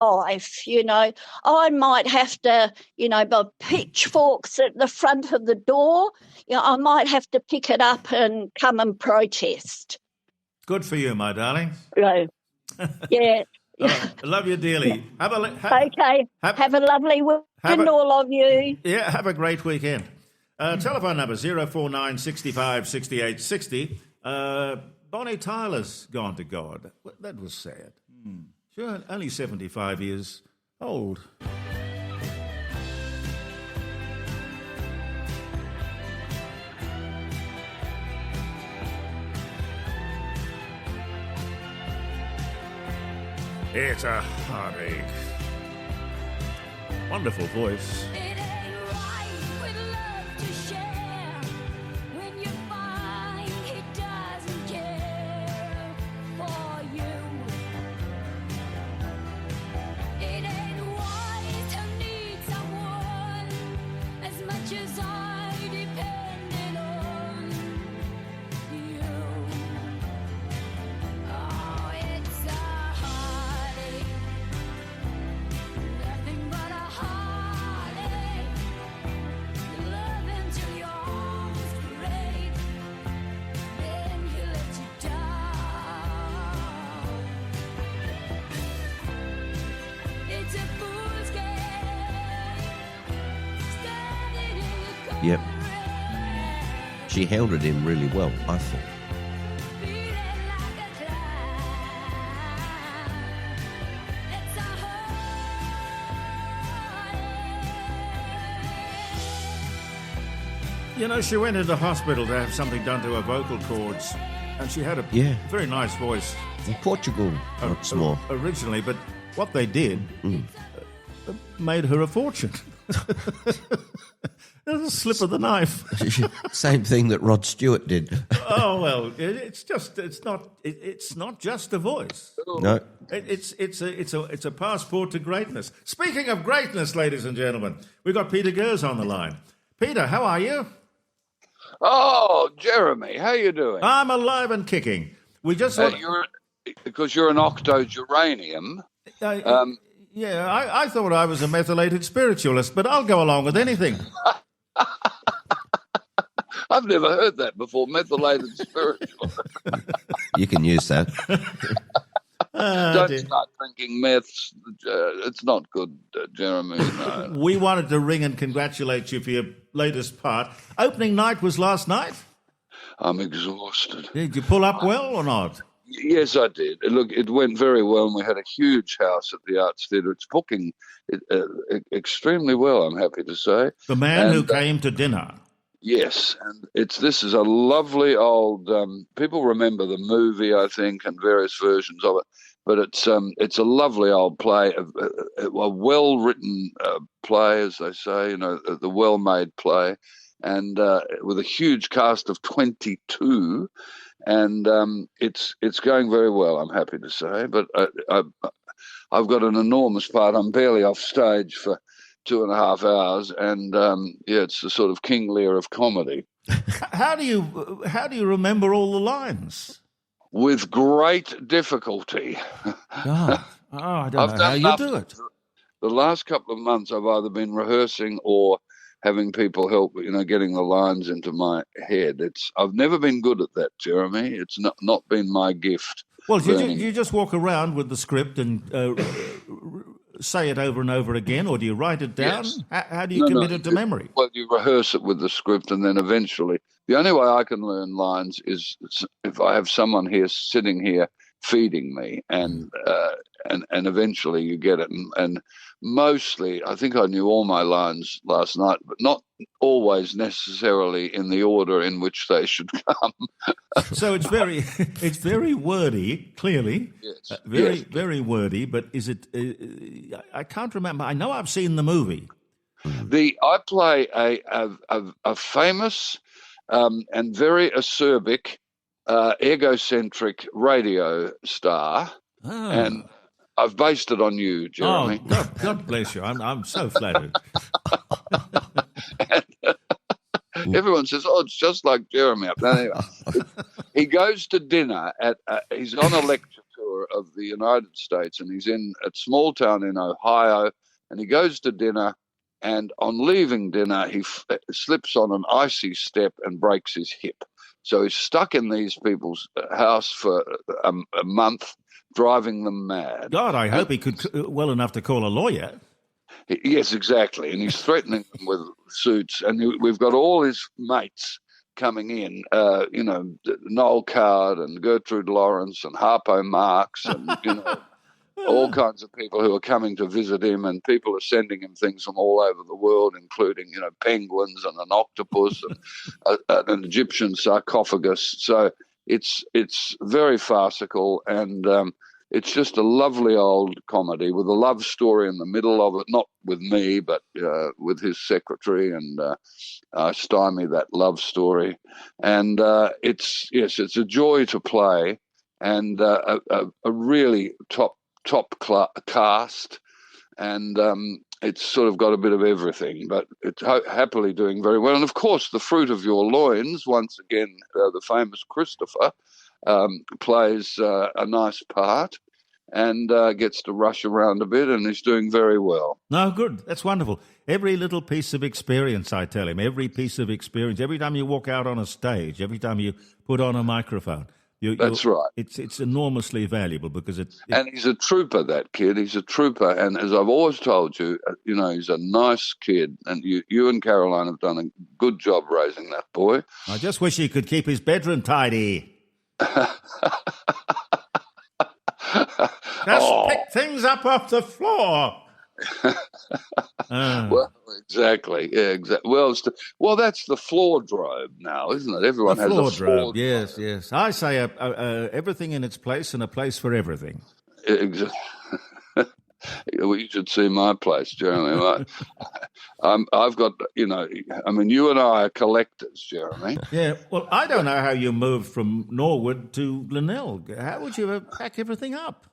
life, I might have to, the pitchforks at the front of the door, I might have to pick it up and come and protest. Good for you, my darling. Yeah. I love you dearly. Have a lovely weekend, all of you. Yeah, have a great weekend. Telephone number 049 65 68 60. Bonnie Tyler's gone to God. That was sad. Sure, only 75 years old. It's a heartache. Wonderful voice. Yep. She held him really well, I thought. She went into hospital to have something done to her vocal cords, and she had a very nice voice. In Portugal, once more. Originally, but what they did made her a fortune. There's a slip of the knife. Same thing that Rod Stewart did. Oh well, it's not just a voice. No, it's a passport to greatness. Speaking of greatness, ladies and gentlemen, we've got Peter Goers on the line. Peter, how are you? Oh, Jeremy, how you doing? I'm alive and kicking. We just because you're an octogeranium. I thought I was a methylated spiritualist, but I'll go along with anything. I've never heard that before, methylated spiritualist. You can use that. Don't start drinking meths. It's not good, Jeremy. No. We wanted to ring and congratulate you for your latest part. Opening night was last night? I'm exhausted. Did you pull up well or not? Yes, I did. Look, it went very well, and we had a huge house at the Arts Theatre. It's booking extremely well, I'm happy to say. The Man Who Came to Dinner. Yes, and this is a lovely old. People remember the movie, I think, and various versions of it. But it's a lovely old play, a well-written play, as they say. The well-made play, and with a huge cast of 22. And it's going very well, I'm happy to say. But I've got an enormous part. I'm barely off stage for 2.5 hours, and it's the sort of King Lear of comedy. How do you remember all the lines? With great difficulty. I don't know how you do it. The last couple of months, I've either been rehearsing or having people help, getting the lines into my head. I've never been good at that, Jeremy. It's not been my gift. Well, you just walk around with the script and say it over and over again, or do you write it down? Yes. How do you commit it to memory? Well, you rehearse it with the script, and then eventually, the only way I can learn lines is if I have someone here sitting here feeding me, and eventually you get it. And mostly, I think I knew all my lines last night, but not always necessarily in the order in which they should come. So it's very wordy, clearly. Yes. Very wordy. But is it? I can't remember. I know I've seen the movie. I play a famous and very acerbic, egocentric radio star, and I've based it on you, Jeremy. Oh, God bless you. I'm so flattered. Everyone says, "Oh, it's just like Jeremy." Anyway, he goes to dinner he's on a lecture tour tour of the United States, and he's in a small town in Ohio, and he goes to dinner, and on leaving dinner, he slips on an icy step and breaks his hip. So he's stuck in these people's house for a month, driving them mad. God, I hope he could well enough to call a lawyer. Yes, exactly. And he's threatening them with suits. And we've got all his mates coming in, Noel Coward and Gertrude Lawrence and Harpo Marx and, all kinds of people who are coming to visit him, and people are sending him things from all over the world, including, penguins and an octopus and an Egyptian sarcophagus. So it's very farcical, and it's just a lovely old comedy with a love story in the middle of it, not with me, but with his secretary, and I stymie that love story. And it's a joy to play, and a really top cast, and it's sort of got a bit of everything, but it's happily doing very well. And of course, the fruit of your loins, once again, the famous Christopher, plays a nice part, and gets to rush around a bit, and he's doing very well. No, good. That's wonderful. Every little piece of experience, I tell him, every piece of experience, every time you walk out on a stage, every time you put on a microphone, that's right. It's enormously valuable, because and he's a trooper, that kid. He's a trooper, and as I've always told you, he's a nice kid, and you and Caroline have done a good job raising that boy. I just wish he could keep his bedroom tidy. Just pick things up off the floor. Well, exactly. Yeah, exactly. Well, that's the floor drobe now, isn't it? Everyone has a floor drobe. Yes. I say everything in its place, and a place for everything. Exactly. Well, you should see my place, Jeremy. I've got, you and I are collectors, Jeremy. Yeah. Well, I don't know how you moved from Norwood to Glenelg. How would you pack everything up?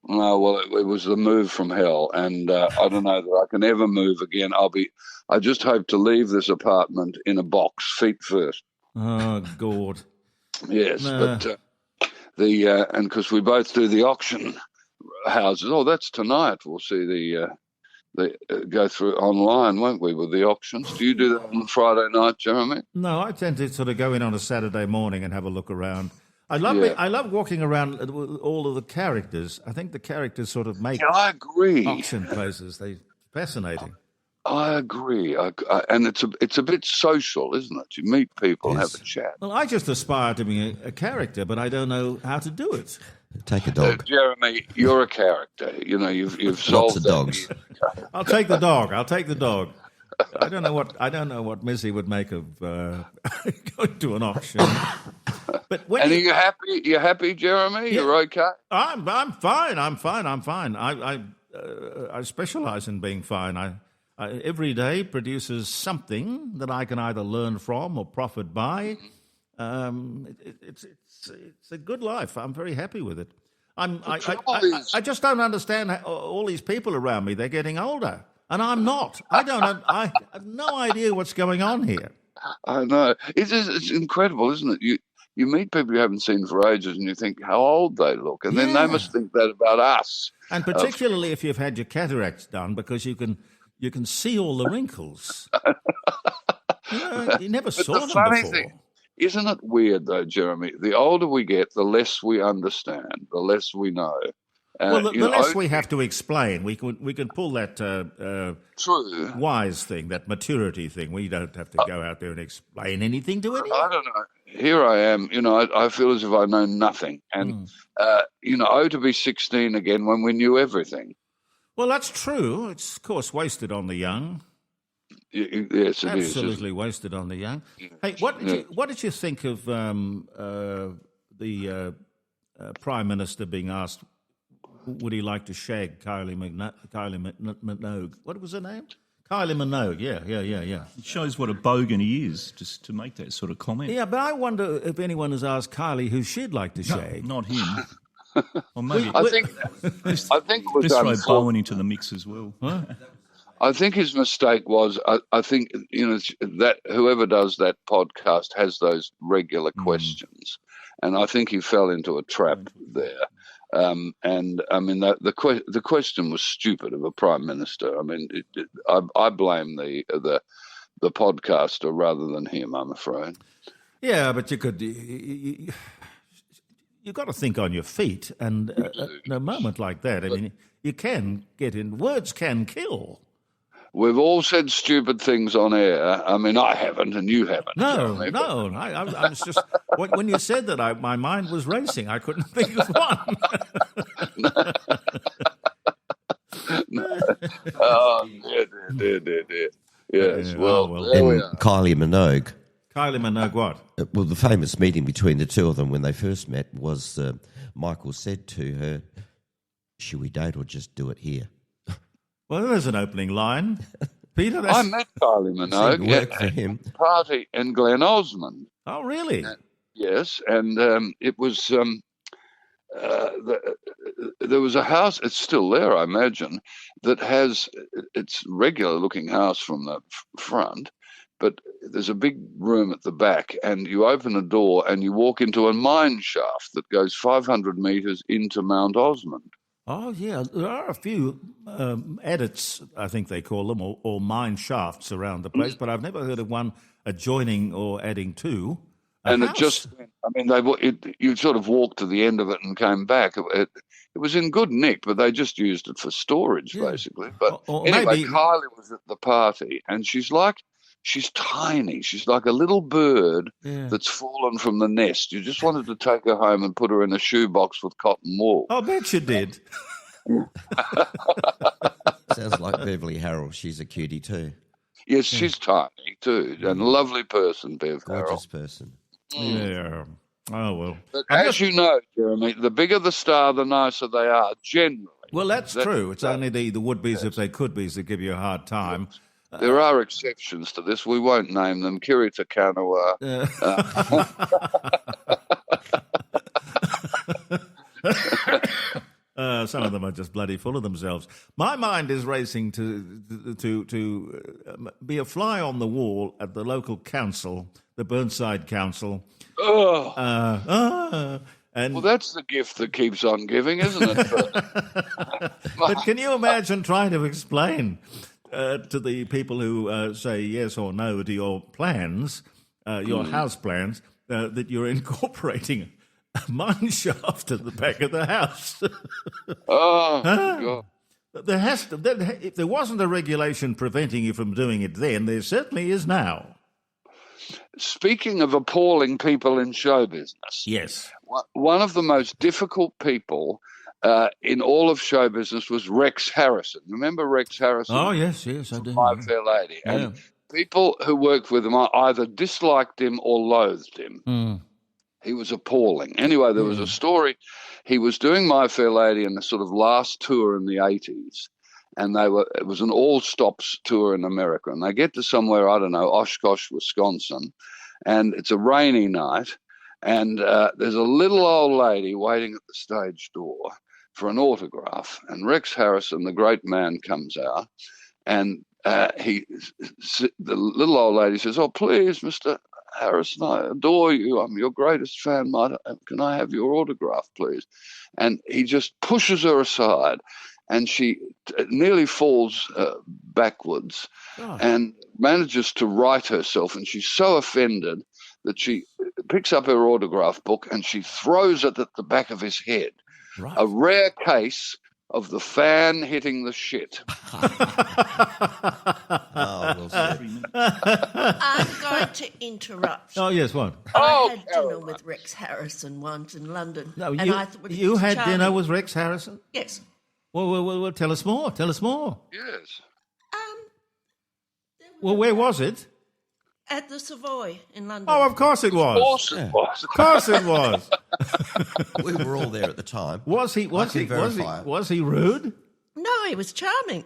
No, well, it was the move from hell, and I don't know that I can ever move again. I just hope to leave this apartment in a box, feet first. Oh, God. Yes, but and because we both do the auction houses. Oh, that's tonight. We'll see the go through online, won't we, with the auctions? Do you do that on Friday night, Jeremy? No, I tend to sort of go in on a Saturday morning and have a look around. I love walking around with all of the characters. I think the characters sort of make I agree. auction places. They're fascinating. I agree. And it's a bit social, isn't it? You meet people and have a chat. Well, I just aspire to be a character, but I don't know how to do it. Take a dog. Jeremy, you're a character. You've solved Lots of dogs. I'll take the dog. I don't know what Missy would make of going to an auction. But when are you happy? You're happy, Jeremy? Yeah, you're okay? I'm fine. I specialise in being fine. I every day produces something that I can either learn from or profit by. It's a good life. I'm very happy with it. I just don't understand how all these people around me. They're getting older, and I'm not. I have no idea what's going on here. I know. It's incredible, isn't it? You meet people you haven't seen for ages, and you think how old they look, and then they must think that about us. And particularly if you've had your cataracts done, because you can see all the wrinkles. You never saw them before. Thing, isn't it weird, though, Jeremy? The older we get, the less we understand, the less we know. Well, the less we have to explain. We can pull that true wise thing, that maturity thing. We don't have to go out there and explain anything to anyone. I don't know. Here I am. I feel as if I know nothing. And, to be 16 again when we knew everything. Well, that's true. It's, of course, wasted on the young. Yes, it is. Absolutely wasted on the young. Hey, what did you think of the Prime Minister being asked, would he like to shag Kylie Minogue? What was her name? Kylie Minogue, yeah. It shows what a bogan he is, just to make that sort of comment. Yeah, but I wonder if anyone has asked Kylie who she'd like to shag. No, not him. Or maybe I think let's throw Bowen into the mix as well. Huh? I think his mistake was, I think, that whoever does that podcast has those regular questions. And I think he fell into a trap there. And I mean, the question was stupid of a prime minister. I mean, I blame the podcaster rather than him, I'm afraid. Yeah, but you could. You've got to think on your feet, and in a moment like that, I mean, you can get in. Words can kill. We've all said stupid things on air. I mean, I haven't, and you haven't. No. Jeremy, I was just when you said that, my mind was racing. I couldn't think of one. Oh, dear. Yes, well, there we are. Kylie Minogue. Kylie Minogue, what? Well, the famous meeting between the two of them when they first met was Michael said to her, "Should we date or just do it here?" Well, there's an opening line. Peter, I met Kylie Minogue for him. at a party in Glen Osmond. Oh, really? Yes, and it was there was a house. It's still there, I imagine. That has it's regular-looking house from the front, but there's a big room at the back, and you open a door and you walk into a mine shaft that goes 500 metres into Mount Osmond. Oh, yeah. There are a few adits, I think they call them, or mine shafts around the place, but I've never heard of one adjoining or adding to a And house. it just, I mean, you sort of walked to the end of it and came back. It was in good nick, but they just used it for storage, basically. But Or anyway, maybe- Kylie was at the party, and she's tiny. She's like a little bird that's fallen from the nest. You just wanted to take her home and put her in a shoebox with cotton wool. I bet you did. Sounds like Beverly Harrell. She's a cutie too. Yes, she's tiny too, and a lovely person, Bev Harrell. Gorgeous person. Yeah. Oh, well. But as you know, Jeremy, the bigger the star, the nicer they are, generally. Well, that's true. It's only the would-be's, if they could-be's, that give you a hard time. There are exceptions to this. We won't name them. Kirita Kanawa. Some of them are just bloody full of themselves. My mind is racing to be a fly on the wall at the local council, the Burnside Council. And Well, that's the gift that keeps on giving, isn't it? but can you imagine trying to explain to the people who say yes or no to your plans, your house plans, that you're incorporating a mine shaft at the back of the house? God. There has to. If there wasn't a regulation preventing you from doing it then, there certainly is now. Speaking of appalling people in show business, Yes. one of the most difficult people in all of show business was Rex Harrison. Remember Rex Harrison? Oh, yes, I do. My Fair Lady. Yeah. And people who worked with him either disliked him or loathed him. Mm. He was appalling. Anyway, there was a story. He was doing My Fair Lady in the sort of last tour in the 80s. And it was an all-stops tour in America. And they get to somewhere, I don't know, Oshkosh, Wisconsin. And it's a rainy night. And there's a little old lady waiting at the stage door for an autograph. And Rex Harrison, the great man, comes out. And the little old lady says, "Oh, please, Mr. Harrison, I adore you. I'm your greatest fan. Can I have your autograph, please?" And he just pushes her aside. And she nearly falls backwards and manages to right herself. And she's so offended that she picks up her autograph book and she throws it at the back of his head. Right. A rare case of the fan hitting the shit. I'm going to interrupt. Oh, yes, what? I had dinner with Rex Harrison once in London. No, and I thought he you was had charming. dinner with Rex Harrison? Yes. Well, tell us more. Tell us more. Yes. Well, where was it? At the Savoy in London. Oh, of course it was. Of course it was. Of course it was. We were all there at the time. Was he rude? No, he was charming.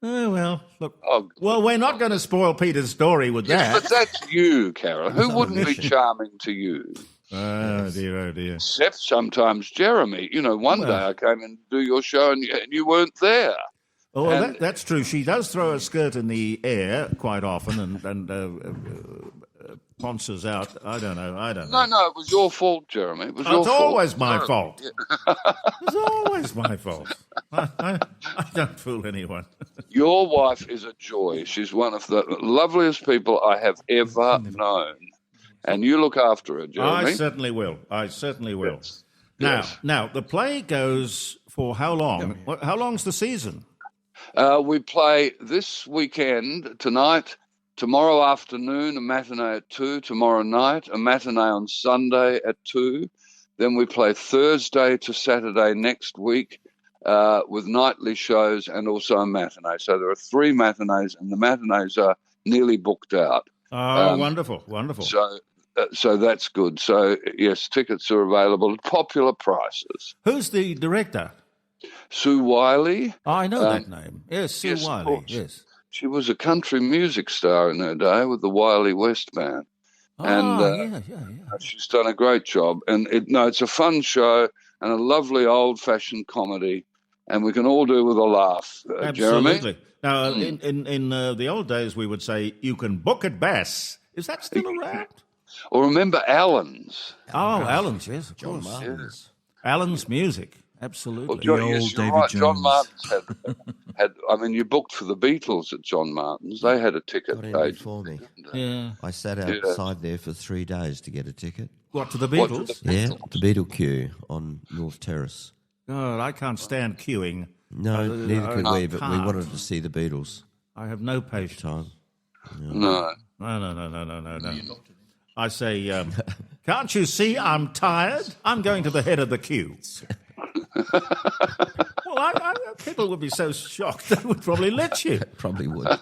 Oh, well, look. Oh, Well, we're not going to spoil Peter's story with yes, that. but that's you, Carol. Who wouldn't be charming to you? Oh, dear, oh, dear. Except sometimes Jeremy. You know, one day I came and do your show and you weren't there. Oh, well, that's true. She does throw her skirt in the air quite often and sponsors out. I don't know. No, it was your fault, Jeremy. It was your fault. It's always my fault. It's always my fault. I don't fool anyone. Your wife is a joy. She's one of the loveliest people I have ever known. And you look after her, Jeremy. I certainly will. Yes. Now, the play goes for how long? How long's the season? We play this weekend, tonight, tomorrow afternoon, a matinee at 2, tomorrow night, a matinee on Sunday at 2. Then we play Thursday to Saturday next week with nightly shows and also a matinee. So there are 3 matinees, and the matinees are nearly booked out. Oh, wonderful. So that's good. So, yes, tickets are available at popular prices. Who's the director? Sue Wiley. Oh, I know that name. Yes, Sue Wiley. Yes. She was a country music star in her day with the Wiley West Band. And she's done a great job. And it's a fun show and a lovely old-fashioned comedy, and we can all do with a laugh, Absolutely. Jeremy. Now, in the old days, we would say, you can book at Bass. Is that still around? Or remember Allen's. Oh, Allen's, yes, of John course. Martin's. Allen's music, absolutely. Well, old David right. Jones. John Martin's had. I mean, you booked for the Beatles at John Martin's. They had a ticket Got in page. before me. Yeah. I sat outside there for 3 days to get a ticket. What, to the Beatles? The Beatle queue on North Terrace. God, I can't stand queuing. No, neither could I we, but we can't. wanted to see the Beatles. I have no patience. Time. No. No. I say, can't you see I'm tired? I'm going to the head of the queue. Well, people would be so shocked they would probably let you. Probably would.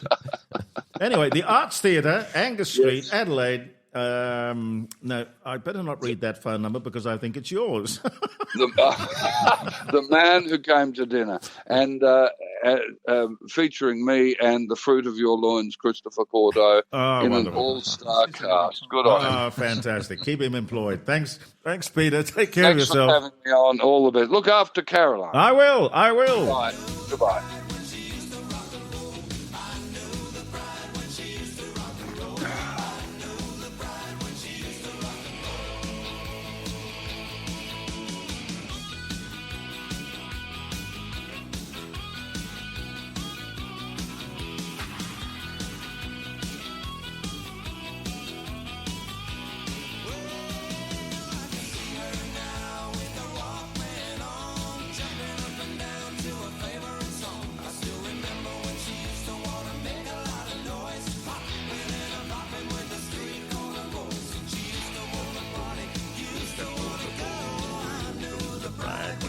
Anyway, the Arts Theatre, Angus Street, Adelaide. No, I better not read that phone number because I think it's yours. The man who came to dinner, and featuring me and the fruit of your loins, Christopher Cordeaux, in wonderful. an all-star cast. Good on him. Oh, fantastic. Keep him employed. Thanks, Peter. Take care of yourself. Thanks for having me on. All the best. Look after Caroline. I will. Bye. Goodbye.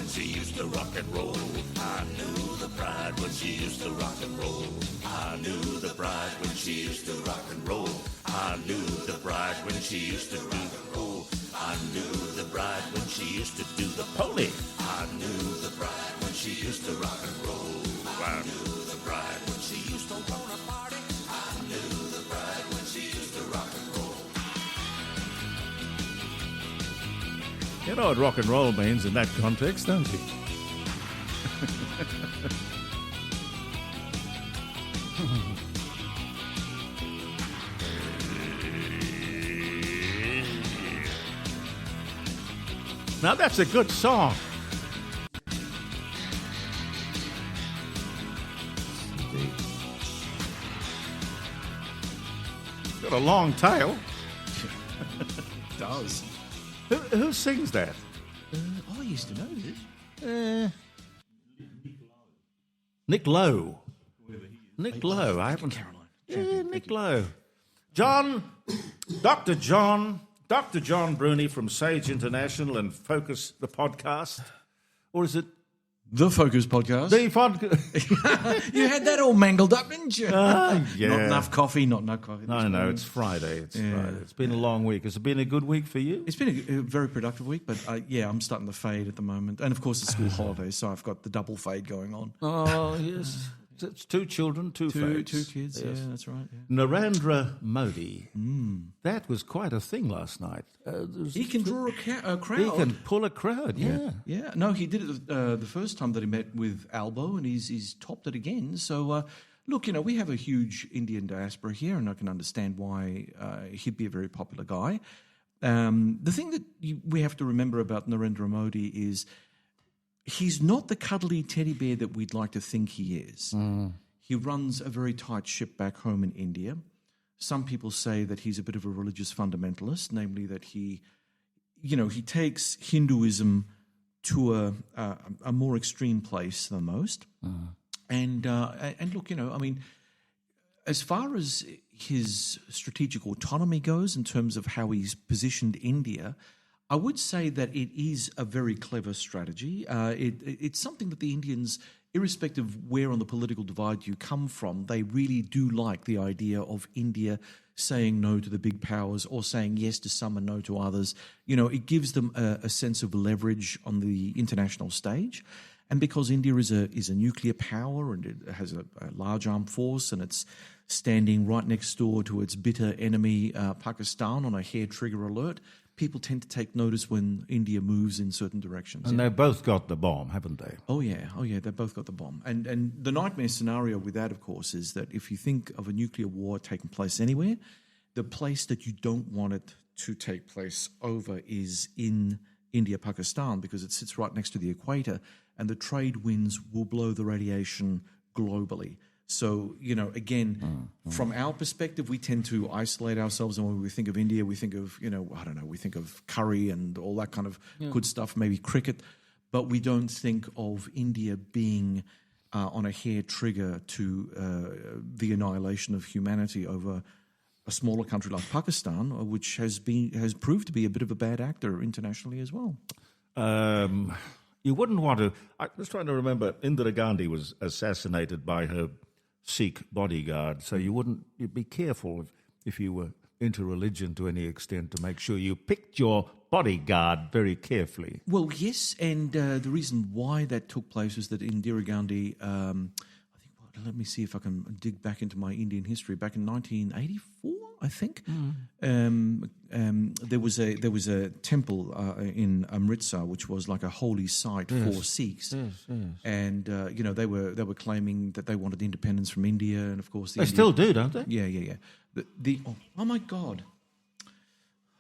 She used to rock and roll. I knew the bride when she used to rock and roll. I knew the bride when she used to rock and roll. I knew the bride when she used to do the roll. I knew the bride when she used to do the pony. I knew the bride when she used to rock and roll. I knew the bride when she used to wanna party. I knew the bride when she used to rock and roll. You know what rock and roll means in that context, don't you? Now that's a good song. Indeed. Got a long tail. Does. Who sings that? I used to know this. Nick Lowe. Nick Lowe. I haven't. Caroline. Yeah, Nick Lowe. Dr. John Bruni from Sage International and Focus, the podcast. Or is it The Focus Podcast. the podcast? You had that all mangled up, didn't you? yeah. Not enough coffee, not enough coffee. No, it's Friday. Friday. It's been a long week. Has it been a good week for you? It's been a very productive week, but I'm starting to fade at the moment. And of course, it's school holidays, so I've got the double fade going on. Oh, yes. It's 2 children, 2 fades. 2 kids, Yes. yeah, that's right. Yeah. Narendra Modi. That was quite a thing last night. He can draw a crowd. He can pull a crowd, yeah. Yeah, no, he did it the first time that he met with Albo, and he's topped it again. So Look, we have a huge Indian diaspora here, and I can understand why he'd be a very popular guy. The thing that we have to remember about Narendra Modi is he's not the cuddly teddy bear that we'd like to think he is. He runs a very tight ship back home in India. Some people say that he's a bit of a religious fundamentalist, namely that he takes Hinduism to a more extreme place than most. And look, as far as his strategic autonomy goes in terms of how he's positioned India, I would say that it is a very clever strategy. It's something that the Indians, irrespective of where on the political divide you come from, they really do like the idea of India saying no to the big powers or saying yes to some and no to others. It gives them a sense of leverage on the international stage. And because India is a nuclear power and it has a large armed force and it's standing right next door to its bitter enemy, Pakistan, on a hair trigger alert, people tend to take notice when India moves in certain directions. And they've both got the bomb, haven't they? Oh yeah, they've both got the bomb. And the nightmare scenario with that, of course, is that if you think of a nuclear war taking place anywhere, the place that you don't want it to take place over is in India, Pakistan, because it sits right next to the equator, and the trade winds will blow the radiation globally. So, again, from our perspective, we tend to isolate ourselves. And when we think of India, we think of, we think of curry and all that kind of good stuff, maybe cricket. But we don't think of India being on a hair trigger to the annihilation of humanity over a smaller country like Pakistan, which has proved to be a bit of a bad actor internationally as well. You wouldn't want to... I was trying to remember, Indira Gandhi was assassinated by her Sikh bodyguard, so you'd be careful if you were into religion to any extent to make sure you picked your bodyguard very carefully. Well, yes, and the reason why that took place was that Indira Gandhi, let me see if I can dig back into my Indian history. Back in 1984, I think, there was a temple in Amritsar which was like a holy site for Sikhs, and they were claiming that they wanted independence from India, and of course they still do, don't they? Yeah. Oh my God,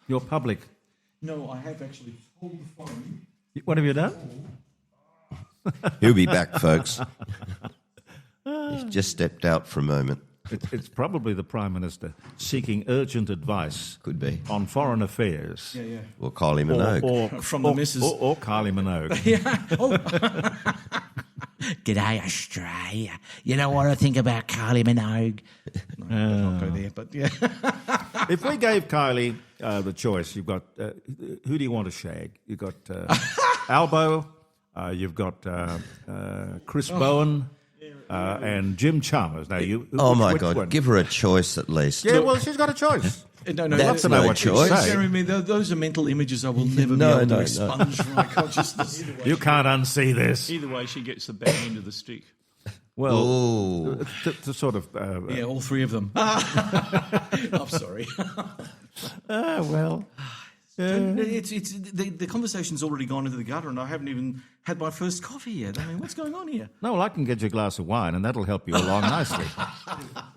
you're public. No, I have actually pulled the phone. What have you done? He'll be back, folks. He's just stepped out for a moment. It's probably the Prime Minister seeking urgent advice. Could be. On foreign affairs. Yeah. Or Kylie Minogue. Or from the missus. Or Kylie Minogue. Yeah. Oh. G'day, Australia. You know what I think about Kylie Minogue? No, I'll go there, but yeah. If we gave Kylie the choice, you've got, who do you want to shag? You've got Albo, you've got Chris Bowen, and Jim Chalmers. Now, my God, one? Give her a choice at least. Yeah, well, she's got a choice. No, that's no choice. Jeremy, those are mental images I will never be able to expunge from my consciousness. You can't unsee this. Either way, she gets the back end of the stick. Well, to sort of... yeah, all three of them. I'm sorry. Well... It's the conversation's already gone into the gutter, and I haven't even had my first coffee yet. I mean, what's going on here? No, well, I can get you a glass of wine, and that'll help you along nicely.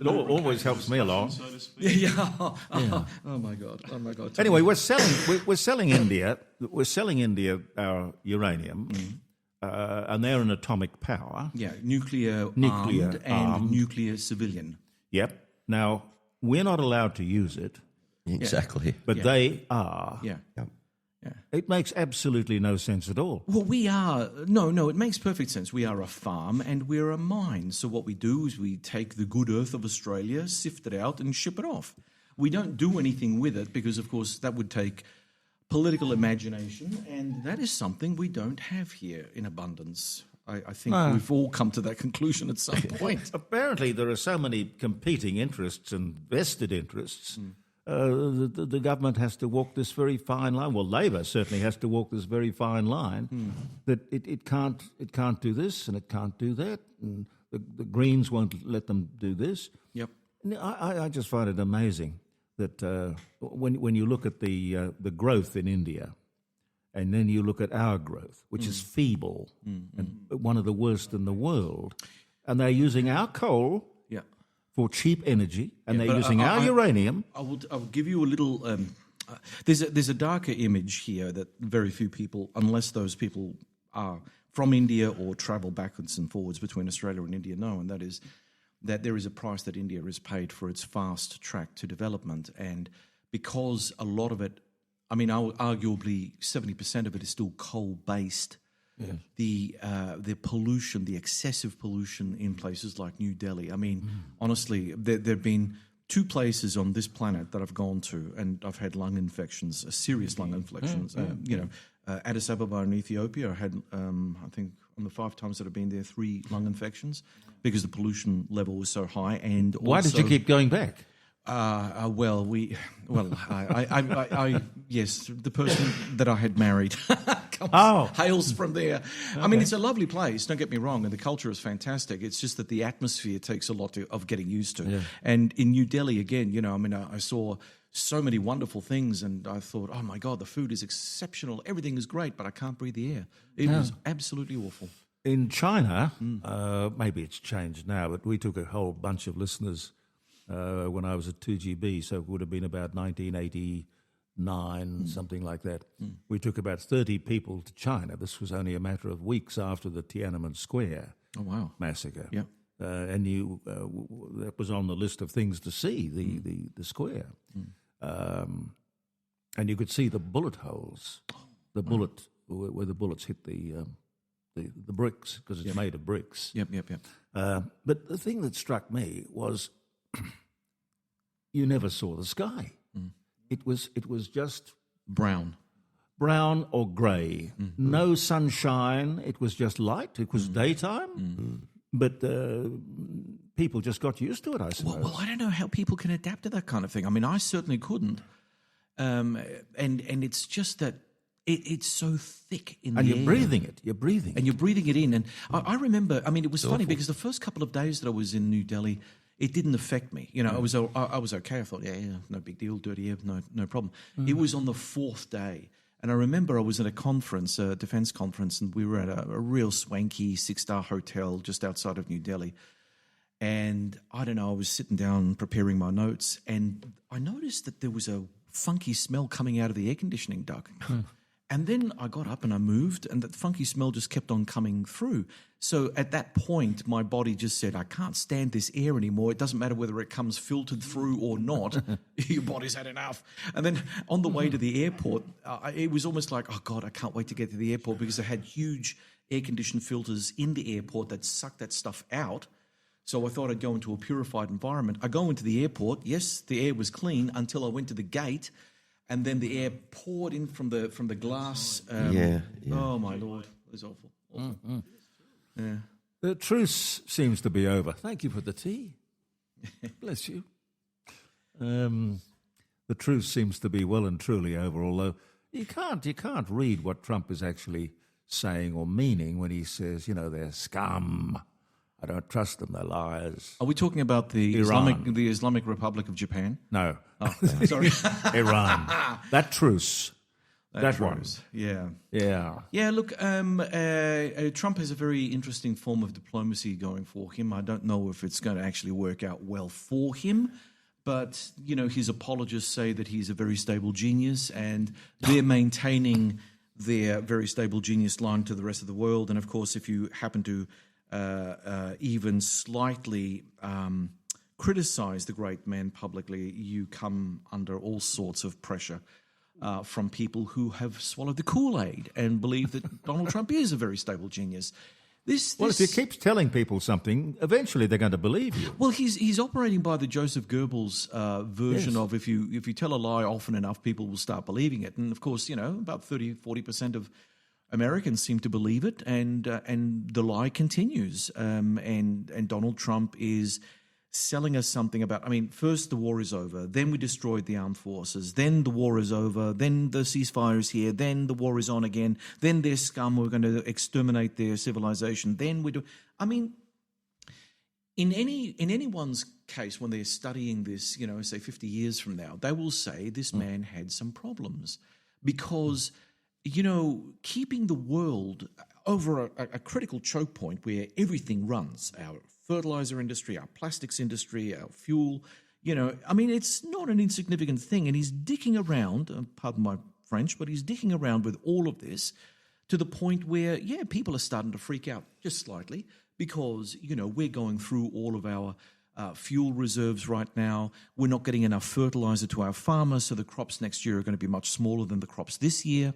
It always helps me along. So to speak. Yeah. Oh my God. Anyway, we're selling India. We're selling India our uranium, and they're an atomic power. Yeah, nuclear armed and nuclear civilian. Yep. Now we're not allowed to use it. Exactly. But they are. Yeah. It makes absolutely no sense at all. Well, we are... No, it makes perfect sense. We are a farm and we're a mine. So what we do is we take the good earth of Australia, sift it out and ship it off. We don't do anything with it because, of course, that would take political imagination, and that is something we don't have here in abundance. I think we've all come to that conclusion at some point. Apparently there are so many competing interests and vested interests... The government has to walk this very fine line. Well, Labor certainly has to walk this very fine line that it can't do this and it can't do that, and the Greens won't let them do this. Yep. I just find it amazing that when you look at the growth in India, and then you look at our growth, which is feeble and one of the worst in the world, and they're using our coal for cheap energy, and Yeah, they're but using our uranium. I will give you a little. There's a darker image here that very few people, unless those people are from India or travel backwards and forwards between Australia and India, know, and that is that there is a price that India has paid for its fast track to development, and because a lot of it, I mean, arguably 70% of it is still coal based. Yeah. The pollution, the excessive pollution in places like New Delhi. I mean, honestly, there have been 2 places on this planet that I've gone to, and I've had lung infections, serious lung infections. Addis Ababa in Ethiopia, I had, I think, on the 5 times that I've been there, 3 lung infections because the pollution level was so high. And why did you keep going back? Yes, the person that I had married hails from there. Okay. I mean, it's a lovely place, don't get me wrong, and the culture is fantastic. It's just that the atmosphere takes a lot of getting used to. Yeah. And in New Delhi, again, you know, I mean, I saw so many wonderful things, and I thought, oh my God, the food is exceptional, everything is great, but I can't breathe the air. It was absolutely awful. In China, maybe it's changed now, but we took a whole bunch of listeners when I was at 2GB, so it would have been about 1989, something like that. We took about 30 people to China. This was only a matter of weeks after the Tiananmen Square massacre. Yeah. And that was on the list of things to see, the square. And you could see the bullet holes, where the bullets hit the bricks, because it's made of bricks. Yep. But the thing that struck me was you never saw the sky. It was just brown or grey. No sunshine. It was just light. It was daytime. But people just got used to it, I suppose. Well, I don't know how people can adapt to that kind of thing. I mean, I certainly couldn't. And it's just that it's so thick in the air. And you're breathing it. And you're breathing it in. And I remember, I mean, it was funny because the first couple of days that I was in New Delhi, it didn't affect me. You know, I was okay. I thought, no big deal, dirty air, no problem. It was on the 4th day. And I remember I was at a conference, a defense conference, and we were at a real swanky 6-star hotel just outside of New Delhi. And I don't know, I was sitting down preparing my notes, and I noticed that there was a funky smell coming out of the air conditioning duct. And then I got up and I moved, and that funky smell just kept on coming through. So at that point, my body just said, I can't stand this air anymore. It doesn't matter whether it comes filtered through or not. Your body's had enough. And then on the way to the airport, it was almost like, oh, God, I can't wait to get to the airport, because they had huge air-conditioned filters in the airport that sucked that stuff out. So I thought I'd go into a purified environment. I go into the airport. Yes, the air was clean until I went to the gate. And then the air poured in from the glass. Oh, my Lord. It was awful. Yeah. The truce seems to be over. Thank you for the tea. Bless you. The truce seems to be well and truly over, although you can't read what Trump is actually saying or meaning when he says, they're scum. I don't trust them, they're liars. Are we talking about the Islamic Republic of Japan? No. Oh, sorry. Iran. That truce. That truce. one. Yeah. Yeah, look, Trump has a very interesting form of diplomacy going for him. I don't know if it's going to actually work out well for him, but, his apologists say that he's a very stable genius, and they're maintaining their very stable genius line to the rest of the world. And, of course, if you happen to even slightly criticize the great man publicly, you come under all sorts of pressure from people who have swallowed the Kool-Aid and believe that Donald Trump is a very stable genius. Well, if you keep telling people something, eventually they're going to believe you. Well, he's operating by the Joseph Goebbels version of if you tell a lie often enough, people will start believing it. And, of course, about 30-40% of Americans seem to believe it, and the lie continues. And Donald Trump is selling us something about, first the war is over, then we destroyed the armed forces, then the war is over, then the ceasefire is here, then the war is on again, then they're scum, we're going to exterminate their civilization, then we do. In anyone's case, when they're studying this, say 50 years from now, they will say this man had some problems because, keeping the world over a critical choke point where everything runs, our fertilizer industry, our plastics industry, our fuel. It's not an insignificant thing. And he's dicking around, pardon my French, but he's dicking around with all of this to the point where, people are starting to freak out just slightly because, we're going through all of our fuel reserves right now. We're not getting enough fertilizer to our farmers, so the crops next year are going to be much smaller than the crops this year.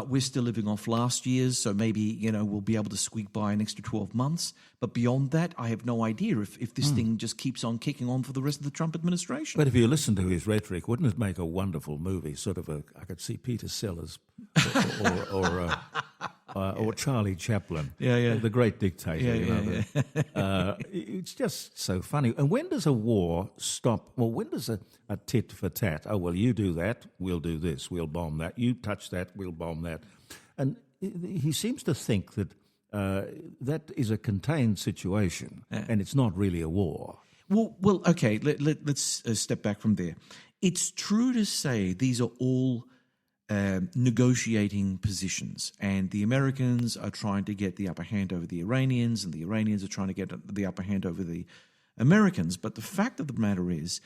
We're still living off last year's, so maybe, we'll be able to squeak by an extra 12 months. But beyond that, I have no idea if this thing just keeps on kicking on for the rest of the Trump administration. But if you listen to his rhetoric, wouldn't it make a wonderful movie? Sort of I could see Peter Sellers or Charlie Chaplin, the great dictator. It's just so funny. And when does a war stop? Well, when does a tit for tat? Oh, well, you do that, we'll do this, we'll bomb that. You touch that, we'll bomb that. And he seems to think that that is a contained situation, and it's not really a war. Well, okay. Let's step back from there. It's true to say these are all negotiating positions, and the Americans are trying to get the upper hand over the Iranians, and the Iranians are trying to get the upper hand over the Americans. But the fact of the matter is,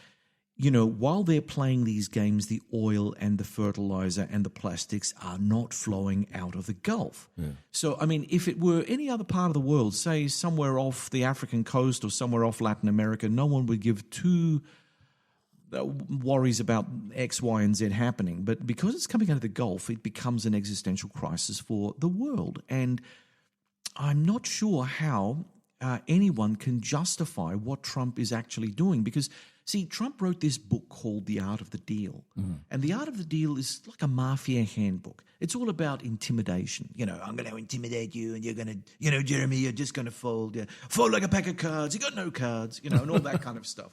while they're playing these games, the oil and the fertilizer and the plastics are not flowing out of the Gulf. Yeah. So, if it were any other part of the world, say somewhere off the African coast or somewhere off Latin America, no one would give two worries about X, Y, and Z happening. But because it's coming out of the Gulf, it becomes an existential crisis for the world. And I'm not sure how anyone can justify what Trump is actually doing because, see, Trump wrote this book called The Art of the Deal. And The Art of the Deal is like a mafia handbook. It's all about intimidation. I'm going to intimidate you and you're going to, Jeremy, you're just going to fold. Fold like a pack of cards. You got no cards, and all that kind of stuff.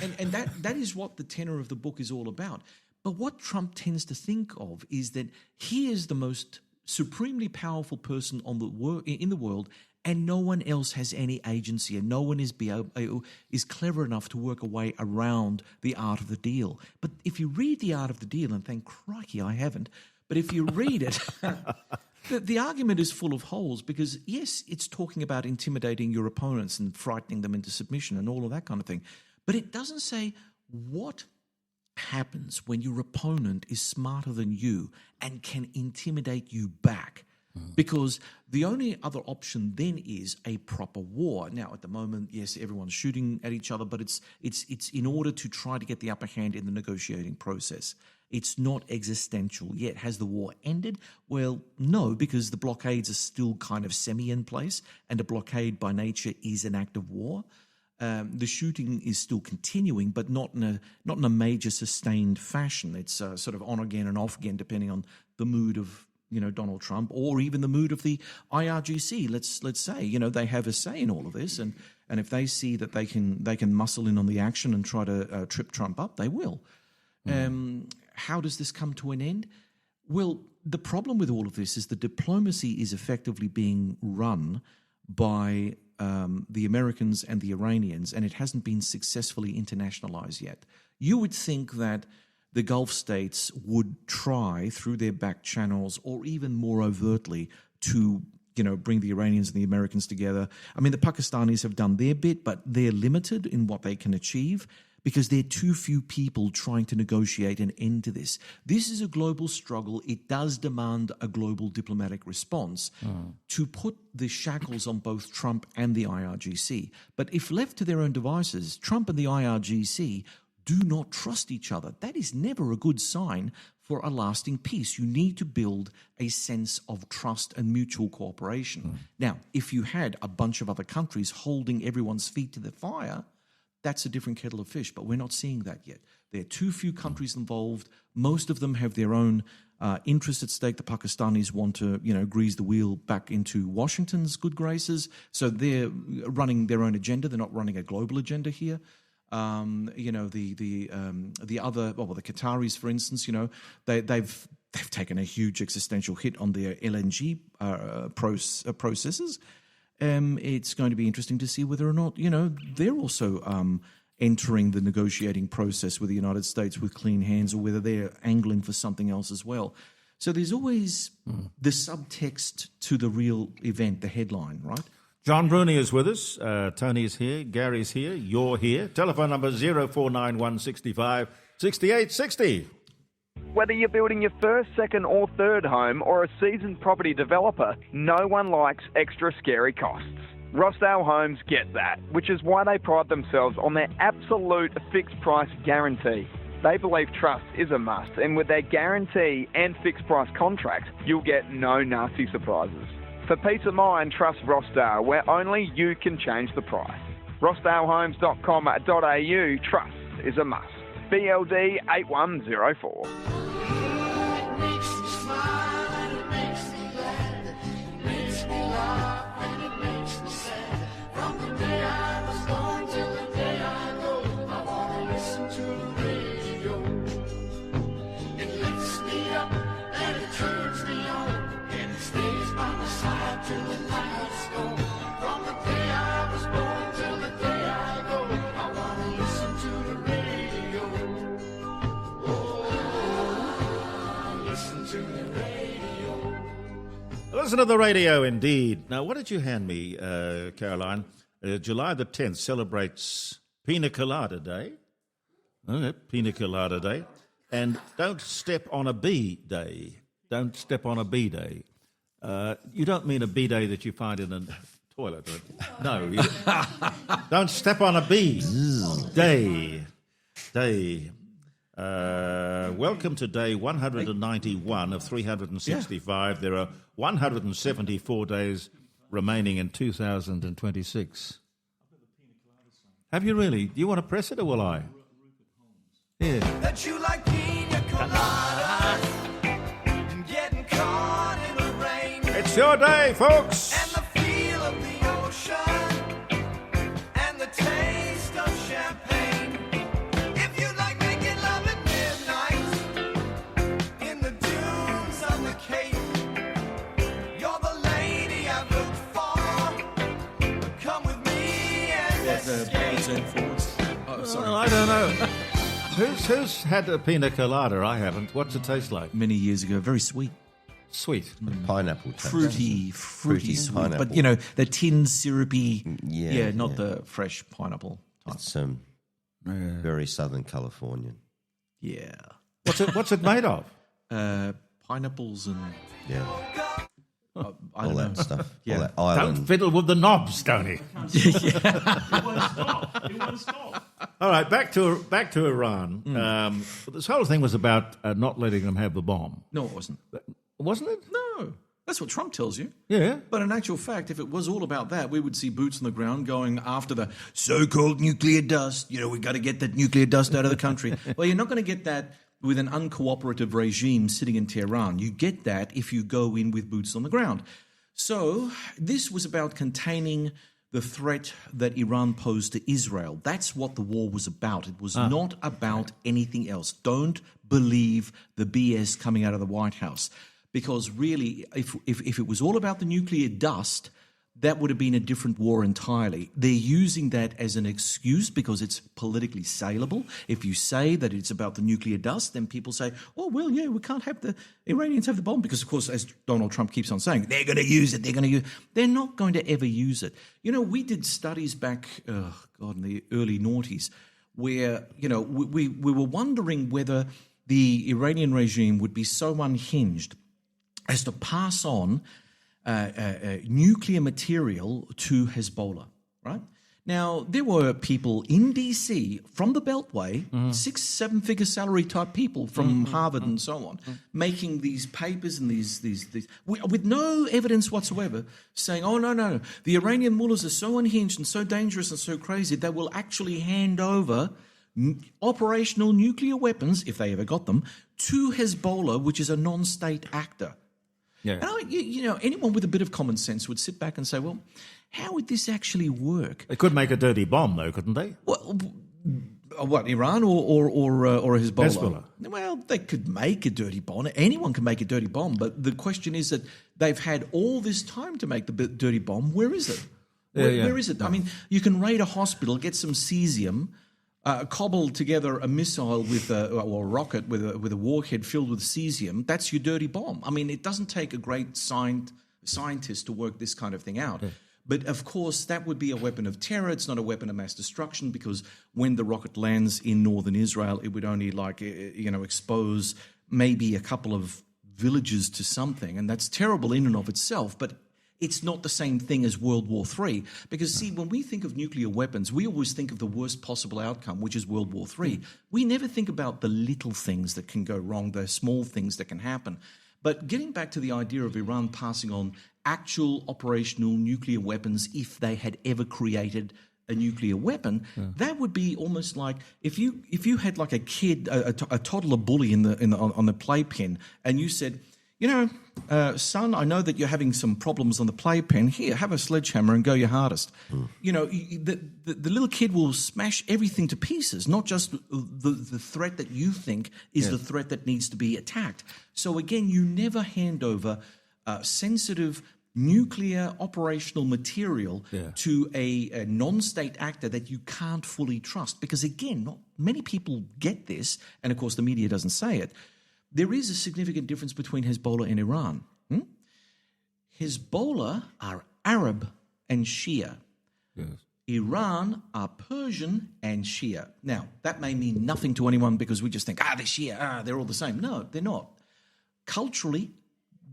And that is what the tenor of the book is all about. But what Trump tends to think of is that he is the most supremely powerful person in the world, and no one else has any agency, and no one is clever enough to work a way around the art of the deal. But if you read The Art of the Deal, and thank crikey I haven't, but if you read it, the argument is full of holes because, yes, it's talking about intimidating your opponents and frightening them into submission and all of that kind of thing. But it doesn't say what happens when your opponent is smarter than you and can intimidate you back. Because the only other option then is a proper war. Now, at the moment, yes, everyone's shooting at each other, but it's in order to try to get the upper hand in the negotiating process. It's not existential yet. Has the war ended? Well, no, because the blockades are still kind of semi in place, and a blockade by nature is an act of war. The shooting is still continuing, but not in a major sustained fashion. It's sort of on again and off again, depending on the mood of Donald Trump, or even the mood of the IRGC. Let's say they have a say in all of this, and if they see that they can muscle in on the action and try to trip Trump up, they will. How does this come to an end? Well, the problem with all of this is the diplomacy is effectively being run by the Americans and the Iranians, and it hasn't been successfully internationalized yet. You would think that the Gulf states would try through their back channels, or even more overtly, to bring the Iranians and the Americans together. The Pakistanis have done their bit, but they're limited in what they can achieve because there are too few people trying to negotiate an end to this. This is a global struggle. It does demand a global diplomatic response to put the shackles on both Trump and the IRGC. But if left to their own devices, Trump and the IRGC do not trust each other. That is never a good sign for a lasting peace. You need to build a sense of trust and mutual cooperation. Now, if you had a bunch of other countries holding everyone's feet to the fire, that's a different kettle of fish, but we're not seeing that yet. There are too few countries involved. Most of them have their own interests at stake. The Pakistanis want to, grease the wheel back into Washington's good graces. So they're running their own agenda. They're not running a global agenda here. The Qataris, for instance, they've taken a huge existential hit on their LNG processes. It's going to be interesting to see whether or not, they're also entering the negotiating process with the United States with clean hands, or whether they're angling for something else as well. So there's always the subtext to the real event, the headline, right? John Bruni is with us. Tony's here. Gary's here. You're here. Telephone number 0491 65 68 60. Whether you're building your first, second or third home or a seasoned property developer, no one likes extra scary costs. Rossdale Homes get that, which is why they pride themselves on their absolute fixed price guarantee. They believe trust is a must, and with their guarantee and fixed price contracts, you'll get no nasty surprises. For peace of mind, trust Rossdale, where only you can change the price. rossdalehomes.com.au, trust is a must. BLD 8104. Listen to the radio, indeed. Now, what did you hand me, Caroline? July the 10th celebrates Pina Colada Day. Okay, Pina Colada Day. And Don't Step on a Bee Day. Don't Step on a Bee Day. You don't mean a bee day that you find in a toilet, right? No. Don't Step on a Bee Day. Welcome to day 191 of 365. Yeah. There are 174 days remaining in 2026. Have you really? Do you want to press it or will I? Yeah. That you like pina coladas, getting caught in the rain. It's your day, folks. And the feel of the ocean and the taste of champagne. If you like making love at midnight in the dunes on the Cape, you're the lady I've looked for. Come with me and escape. Oh, sorry. Well, I don't know. Who's had a pina colada? I haven't. What's it taste like? Many years ago. Very sweet. Sweet. Pineapple taste. Fruity sweet. Pineapple. But, you know, the tin syrupy, not the fresh pineapple type. It's very Southern Californian. Yeah. What's it made of? Pineapples and... Yeah. I all that stuff. Yeah. All that island. Don't fiddle with the knobs, Tony. It won't stop. All right, back to Iran. This whole thing was about not letting them have the bomb. No, it wasn't. Wasn't it? No. That's what Trump tells you. Yeah. But in actual fact, if it was all about that, we would see boots on the ground going after the so-called nuclear dust. You know, we've got to get that nuclear dust out of the country. Well, you're not going to get that with an uncooperative regime sitting in Tehran. You get that if you go in with boots on the ground. So this was about containing the threat that Iran posed to Israel. That's what the war was about. It was not about anything else. Don't believe the BS coming out of the White House. Because really, if it was all about the nuclear dust, that would have been a different war entirely. They're using that as an excuse because it's politically saleable. If you say that it's about the nuclear dust, then people say, oh, well, yeah, we can't have the Iranians have the bomb. Because, of course, as Donald Trump keeps on saying, they're going to use it, They're not going to ever use it. You know, we did studies back, in the early noughties where, you know, we were wondering whether the Iranian regime would be so unhinged as to pass on nuclear material to Hezbollah, right? Now, there were people in D.C. from the Beltway, 6-7-figure salary type people from Harvard and so on, making these papers and these with no evidence whatsoever, saying, oh, no, the Iranian mullahs are so unhinged and so dangerous and so crazy, they will actually hand over operational nuclear weapons, if they ever got them, to Hezbollah, which is a non-state actor. Yeah. And anyone with a bit of common sense would sit back and say, well, how would this actually work? They could make a dirty bomb, though, couldn't they? Well, what, Iran or Hezbollah? Well, they could make a dirty bomb. Anyone can make a dirty bomb, but the question is that they've had all this time to make the dirty bomb. Where is it? Where is it? I mean, you can raid a hospital, get some cesium, cobble together a missile with or a rocket with a warhead filled with cesium. That's your dirty bomb. I mean, it doesn't take a great scientist to work this kind of thing out. Yeah. But of course, that would be a weapon of terror. It's not a weapon of mass destruction, because when the rocket lands in northern Israel, it would only expose maybe a couple of villages to something, and that's terrible in and of itself. But it's not the same thing as World War III, because see, when we think of nuclear weapons, we always think of the worst possible outcome, which is World War III. We never think about the little things that can go wrong, the small things that can happen. But getting back to the idea of Iran passing on actual operational nuclear weapons, if they had ever created a nuclear weapon, that would be almost like if you had like a kid, a toddler bully on the playpen, and you said, son, I know that you're having some problems on the playpen. Here, have a sledgehammer and go your hardest. The little kid will smash everything to pieces, not just the threat that you think is the threat that needs to be attacked. So again, you never hand over sensitive nuclear operational material to a non-state actor that you can't fully trust. Because again, not many people get this, and of course the media doesn't say it. There is a significant difference between Hezbollah and Iran. Hezbollah are Arab and Shia. Yes. Iran are Persian and Shia. Now, that may mean nothing to anyone because we just think, they're Shia, they're all the same. No, they're not. Culturally,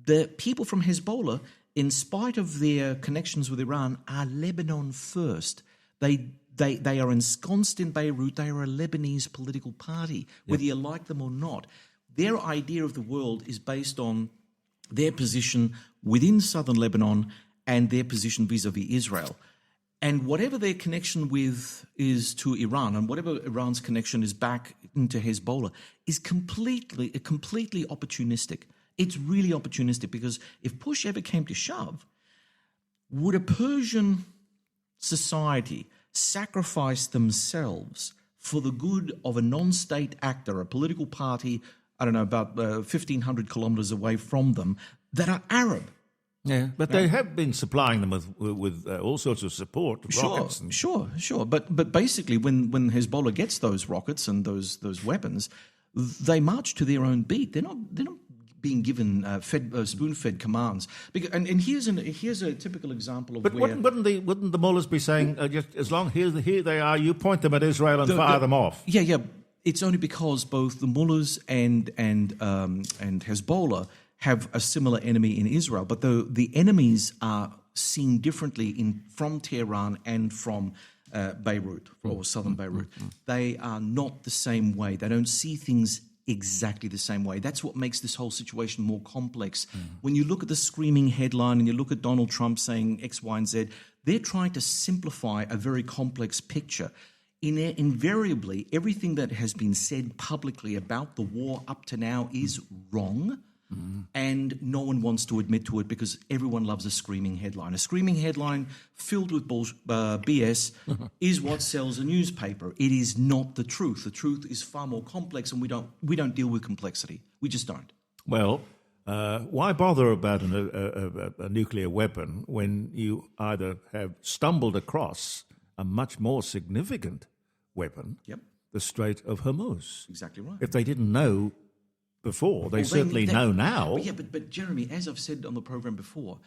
the people from Hezbollah, in spite of their connections with Iran, are Lebanon first. They are ensconced in Beirut. They are a Lebanese political party, whether you like them or not. Their idea of the world is based on their position within southern Lebanon and their position vis-a-vis Israel. And whatever their connection with is to Iran, and whatever Iran's connection is back into Hezbollah, is completely opportunistic. It's really opportunistic, because if push ever came to shove, would a Persian society sacrifice themselves for the good of a non-state actor, a political party, I don't know, about 1,500 kilometres away from them, that are Arab? Yeah, but they have been supplying them with all sorts of support, rockets. Sure. But basically, when Hezbollah gets those rockets and those weapons, they march to their own beat. They're not being given spoon-fed commands. And here's a typical example of where... But wouldn't the mullahs be saying, just as long here they are, you point them at Israel and fire them off? Yeah. It's only because both the mullahs and Hezbollah have a similar enemy in Israel, but the enemies are seen differently from Tehran and from Beirut, or southern Beirut. They are not the same way. They don't see things exactly the same way. That's what makes this whole situation more complex. When you look at the screaming headline and you look at Donald Trump saying X, Y, and Z, they're trying to simplify a very complex picture. Invariably, everything that has been said publicly about the war up to now is wrong, and no one wants to admit to it because everyone loves a screaming headline. A screaming headline filled with BS is what sells a newspaper. It is not the truth. The truth is far more complex, and we don't deal with complexity. We just don't. Well, why bother about a nuclear weapon when you either have stumbled across a much more significant weapon, the Strait of Hormuz? Exactly right. If they didn't know before, they certainly know now. But Jeremy, as I've said on the program before,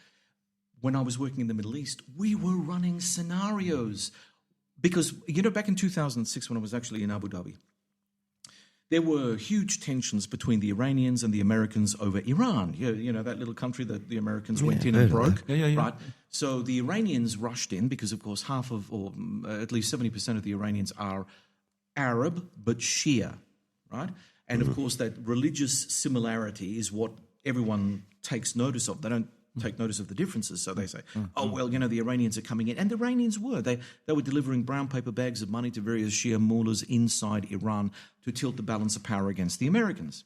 when I was working in the Middle East, we were running scenarios. Because, back in 2006 when I was actually in Abu Dhabi, there were huge tensions between the Iranians and the Americans over Iran. That little country that the Americans went in and broke. Right? So the Iranians rushed in because, of course, half of, or at least 70% of the Iranians are Arab but Shia, right? And, of course, that religious similarity is what everyone takes notice of. They don't take notice of the differences. So they say, the Iranians are coming in. And the Iranians were. They were delivering brown paper bags of money to various Shia mullahs inside Iran to tilt the balance of power against the Americans.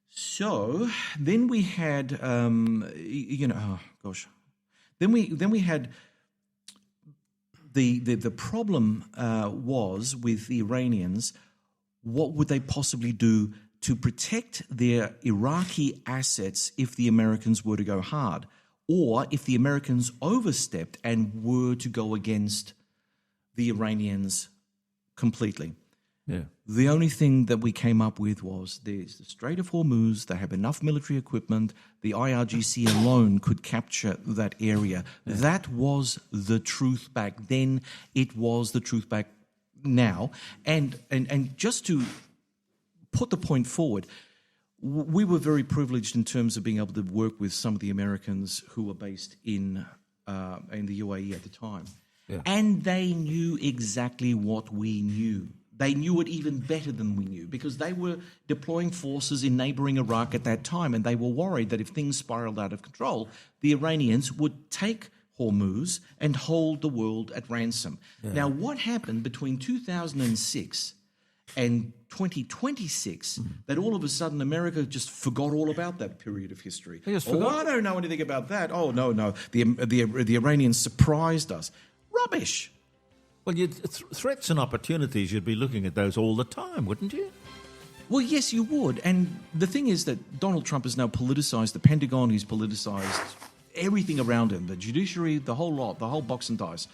So then we had, Then we had the problem was with the Iranians. What would they possibly do to protect their Iraqi assets if the Americans were to go hard, or if the Americans overstepped and were to go against the Iranians completely? Yeah. The only thing that we came up with was there's the Strait of Hormuz, they have enough military equipment, the IRGC alone could capture that area. Yeah. That was the truth back then. It was the truth back now. And just to put the point forward, we were very privileged in terms of being able to work with some of the Americans who were based in the UAE at the time. Yeah. And they knew exactly what we knew. They knew it even better than we knew because they were deploying forces in neighbouring Iraq at that time, and they were worried that if things spiralled out of control, the Iranians would take Hormuz and hold the world at ransom. Yeah. Now, what happened between 2006 and 2026 that all of a sudden America just forgot all about that period of history? Oh, I don't know anything about that. Oh, no. The Iranians surprised us. Rubbish. Well, threats and opportunities, you'd be looking at those all the time, wouldn't you? Well, yes, you would. And the thing is that Donald Trump has now politicized the Pentagon. He's politicized everything around him, the judiciary, the whole lot, the whole box and dice.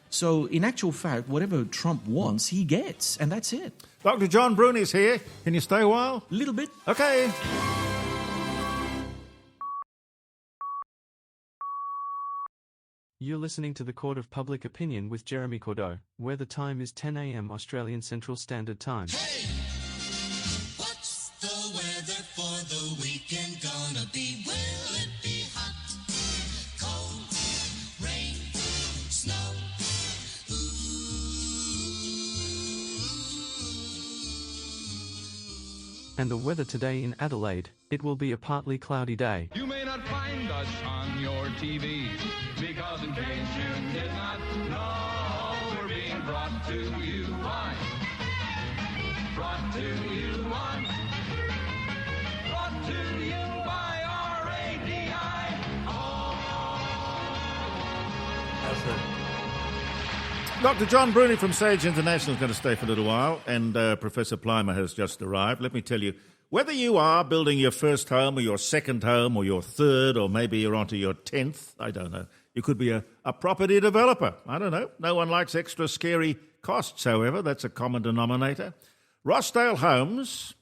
So in actual fact, whatever Trump wants, he gets, and that's it. Dr. John Bruni's here. Can you stay a while? A little bit. Okay. You're listening to the Court of Public Opinion with Jeremy Cordeaux, where the time is 10 a.m. Australian Central Standard Time. Hey! What's the weather for the weekend gonna be? Will it be hot, cold, rain, snow? And the weather today in Adelaide, it will be a partly cloudy day. You may not find us on your TV, because in case you did not know, we're being brought to you on. Brought to you on. Brought to you by RADI. Dr. John Bruni from Sage International is going to stay for a little while, and Professor Plimer has just arrived. Let me tell you, whether you are building your first home or your second home or your third or maybe you're onto your 10th, I don't know. You could be a property developer. I don't know. No one likes extra scary costs, however. That's a common denominator. Rossdale Homes,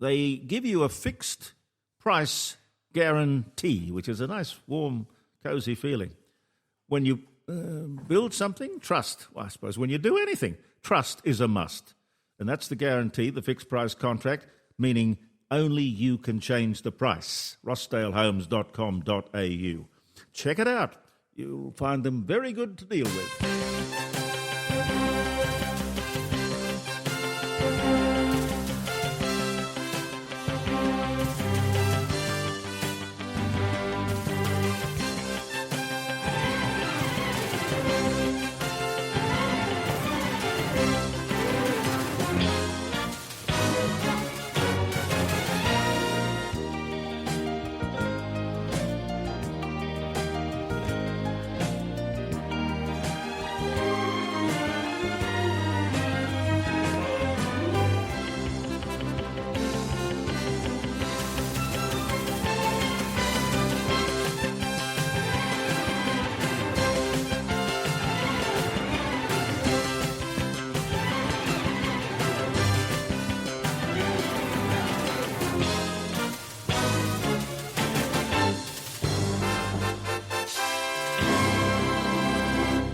they give you a fixed price guarantee, which is a nice, warm, cosy feeling. When you build something, trust. Well, I suppose when you do anything, trust is a must. And that's the guarantee, the fixed price contract, meaning only you can change the price. rossdalehomes.com.au. Check it out. You'll find them very good to deal with.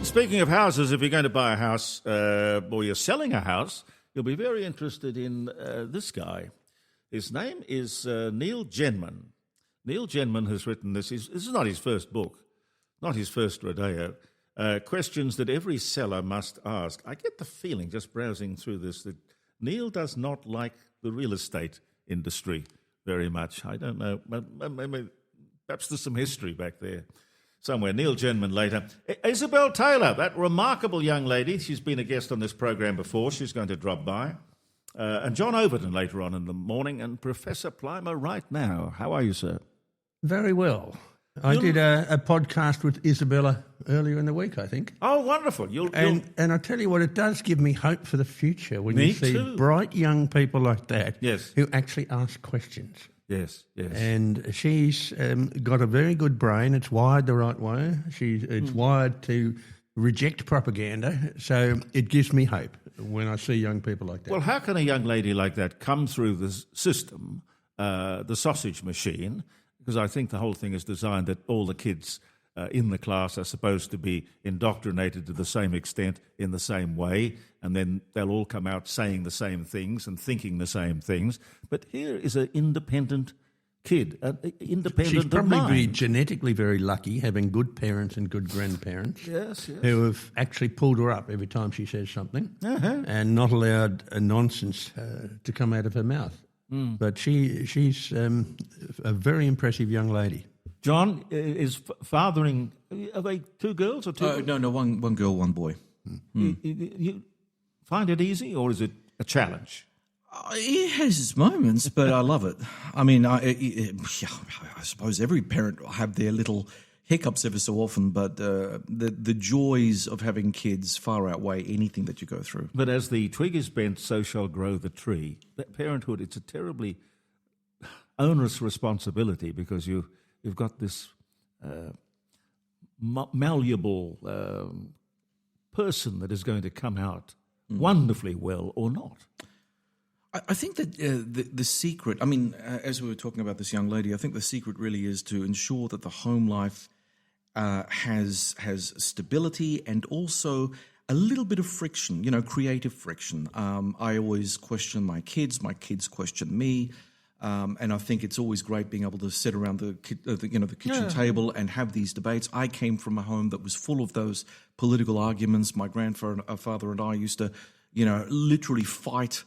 Speaking of houses, if you're going to buy a house or you're selling a house, you'll be very interested in this guy. His name is Neil Jenman. Neil Jenman has written this. This is not his first book, not his first rodeo. Questions that every seller must ask. I get the feeling, just browsing through this, that Neil does not like the real estate industry very much. I don't know. Maybe, perhaps there's some history back there somewhere. Neil Jenman later. Isabella Taylor, that remarkable young lady. She's been a guest on this program before. She's going to drop by. And John Ovenden later on in the morning. And Professor Plimer right now. How are you, sir? Very well. I did a podcast with Isabella earlier in the week, I think. Oh, wonderful. And I tell you what, it does give me hope for the future when you see bright young people like that who actually ask questions. Yes. And she's got a very good brain. It's wired the right way. It's wired to reject propaganda. So it gives me hope when I see young people like that. Well, how can a young lady like that come through the system, the sausage machine? Because I think the whole thing is designed that all the kids in the class are supposed to be indoctrinated to the same extent in the same way, and then they'll all come out saying the same things and thinking the same things. But here is an independent kid, independent. She's probably genetically very lucky, having good parents and good grandparents who have actually pulled her up every time she says something and not allowed a nonsense to come out of her mouth. But she's a very impressive young lady. John is fathering. Are they two girls or two? No, one girl, one boy. You find it easy, or is it a challenge? It has its moments, but I love it. I mean, I suppose every parent will have their little hiccups ever so often, but the joys of having kids far outweigh anything that you go through. But as the twig is bent, so shall grow the tree. That parenthood, it's a terribly onerous responsibility because you've got this malleable person that is going to come out wonderfully well or not. I think that the secret, I mean, as we were talking about this young lady, I think the secret really is to ensure that the home life has stability and also a little bit of friction, creative friction. I always question my kids question me. And I think it's always great being able to sit around the kitchen table and have these debates. I came from a home that was full of those political arguments. My grandfather and I used to, literally fight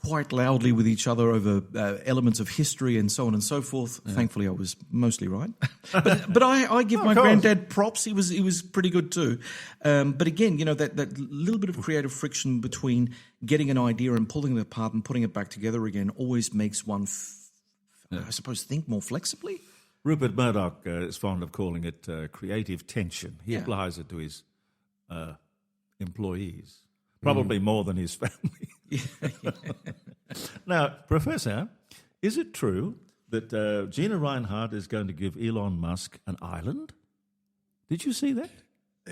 quite loudly with each other over elements of history and so on and so forth. Yeah. Thankfully, I was mostly right. but I give my granddad props. He was pretty good too. But again, that little bit of creative friction between getting an idea and pulling it apart and putting it back together again always makes one, I suppose, think more flexibly. Rupert Murdoch is fond of calling it creative tension. He applies it to his employees, probably more than his family. Now, Professor, is it true that Gina Rinehart is going to give Elon Musk an island? Did you see that?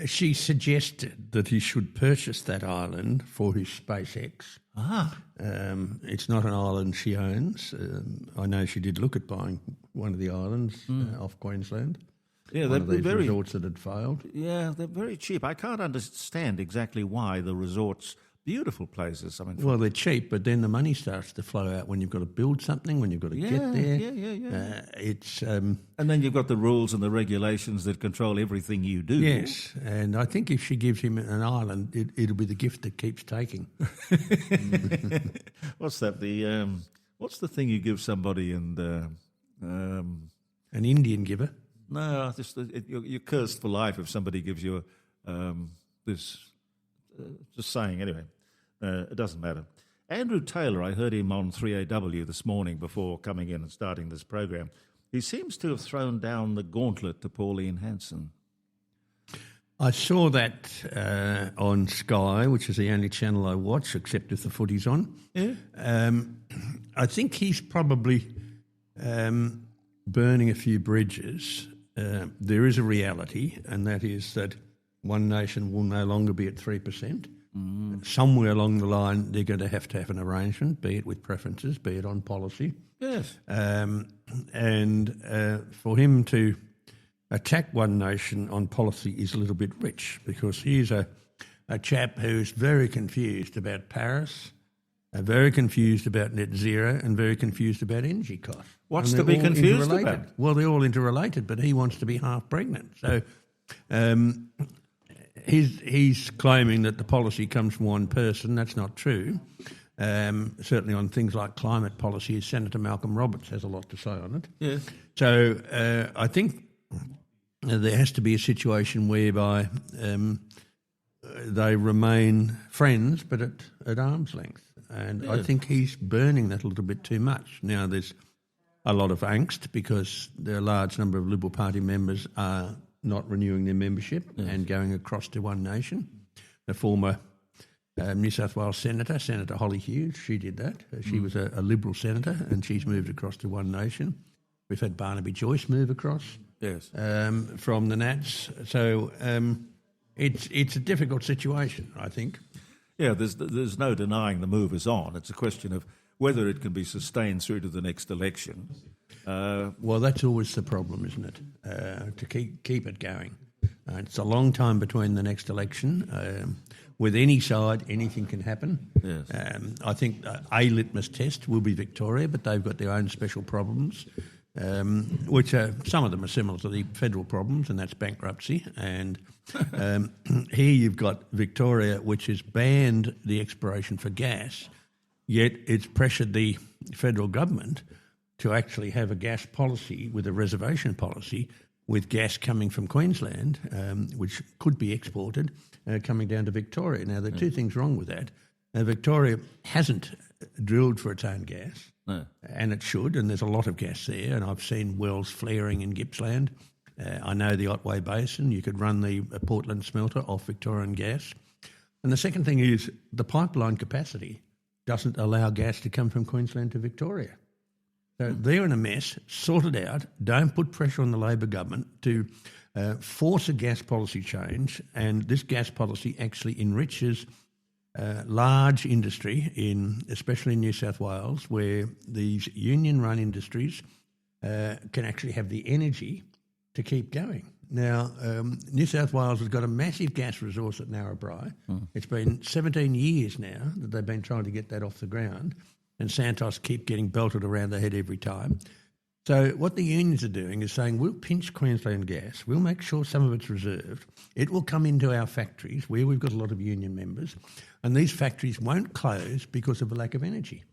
She suggested that he should purchase that island for his SpaceX. It's not an island she owns. I know she did look at buying one of the islands off Queensland. Yeah, one of these resorts that had failed. Yeah, they're very cheap. I can't understand exactly why the resorts... Beautiful places. Well, they're cheap, but then the money starts to flow out when you've got to build something, when you've got to get there. Yeah. And then you've got the rules and the regulations that control everything you do. Yes, and I think if she gives him an island, it'll be the gift that keeps taking. What's that? What's the thing you give somebody and... an Indian giver? No, you're cursed for life if somebody gives you this... just saying, anyway. It doesn't matter. Andrew Taylor, I heard him on 3AW this morning before coming in and starting this program. He seems to have thrown down the gauntlet to Pauline Hanson. I saw that on Sky, which is the only channel I watch, except if the footy's on. Yeah. I think he's probably burning a few bridges. There is a reality, and that is that One Nation will no longer be at 3%. Somewhere along the line, they're going to have an arrangement, be it with preferences, be it on policy. Yes. And for him to attack One Nation on policy is a little bit rich, because he's a chap who's very confused about Paris, very confused about net zero, and very confused about energy costs. What's to be confused about? Well, they're all interrelated, but he wants to be half pregnant. So... He's claiming that the policy comes from one person. That's not true. Certainly on things like climate policy, Senator Malcolm Roberts has a lot to say on it. Yes. So I think there has to be a situation whereby they remain friends but at arm's length. And I think he's burning that a little bit too much. Now, there's a lot of angst because there are a large number of Liberal Party members are not renewing their membership and going across to One Nation. The former New South Wales Senator, Senator Holly Hughes, she did that. She was a Liberal senator and she's moved across to One Nation. We've had Barnaby Joyce move across from the Nats. So it's a difficult situation, I think. Yeah, there's no denying the move is on. It's a question of whether it can be sustained through to the next election. Well, that's always the problem, isn't it? To keep it going. It's a long time between the next election. With any side, anything can happen. Yes. I think a litmus test will be Victoria, but they've got their own special problems, which some of them are similar to the federal problems, and that's bankruptcy. And here you've got Victoria, which has banned the exploration for gas, yet it's pressured the federal government to actually have a gas policy with a reservation policy with gas coming from Queensland, which could be exported, coming down to Victoria. Now, there are two things wrong with that. Victoria hasn't drilled for its own gas, and it should, and there's a lot of gas there, and I've seen wells flaring in Gippsland. I know the Otway Basin. You could run the Portland smelter off Victorian gas. And the second thing is the pipeline capacity doesn't allow gas to come from Queensland to Victoria. So they're in a mess. Sort it out. Don't put pressure on the Labor government to force a gas policy change, and this gas policy actually enriches large industry, especially in New South Wales, where these union-run industries can actually have the energy to keep going. Now, New South Wales has got a massive gas resource at Narrabri. It's been 17 years now that they've been trying to get that off the ground, and Santos keep getting belted around the head every time. So what the unions are doing is saying, we'll pinch Queensland gas, we'll make sure some of it's reserved, it will come into our factories where we've got a lot of union members, and these factories won't close because of a lack of energy.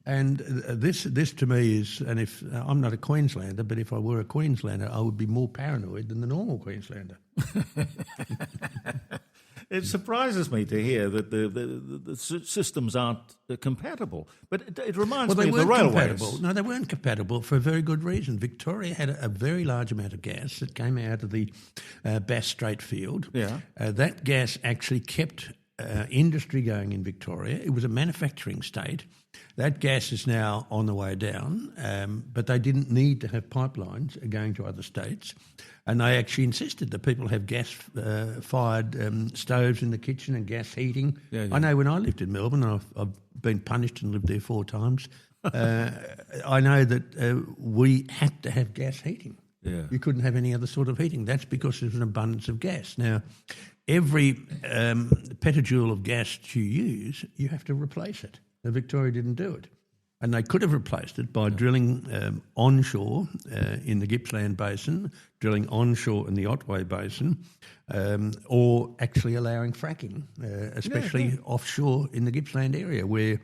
And this to me is, and if I'm not a Queenslander, but if I were a Queenslander, I would be more paranoid than the normal Queenslander. It surprises me to hear that the systems aren't compatible. But it reminds me of the railways. Compatible. No, they weren't compatible for a very good reason. Victoria had a very large amount of gas that came out of the Bass Strait field. Yeah. That gas actually kept industry going in Victoria. It was a manufacturing state. That gas is now on the way down, but they didn't need to have pipelines going to other states. And they actually insisted that people have gas-fired stoves in the kitchen and gas heating. Yeah. I know when I lived in Melbourne, I've been punished and lived there 4 times, I know that we had to have gas heating. Yeah. You couldn't have any other sort of heating. That's because there's an abundance of gas. Now, every petajoule of gas you use, you have to replace it. Now, Victoria didn't do it. And they could have replaced it by drilling onshore in the Gippsland Basin, drilling onshore in the Otway Basin, or actually allowing fracking, especially offshore in the Gippsland area, where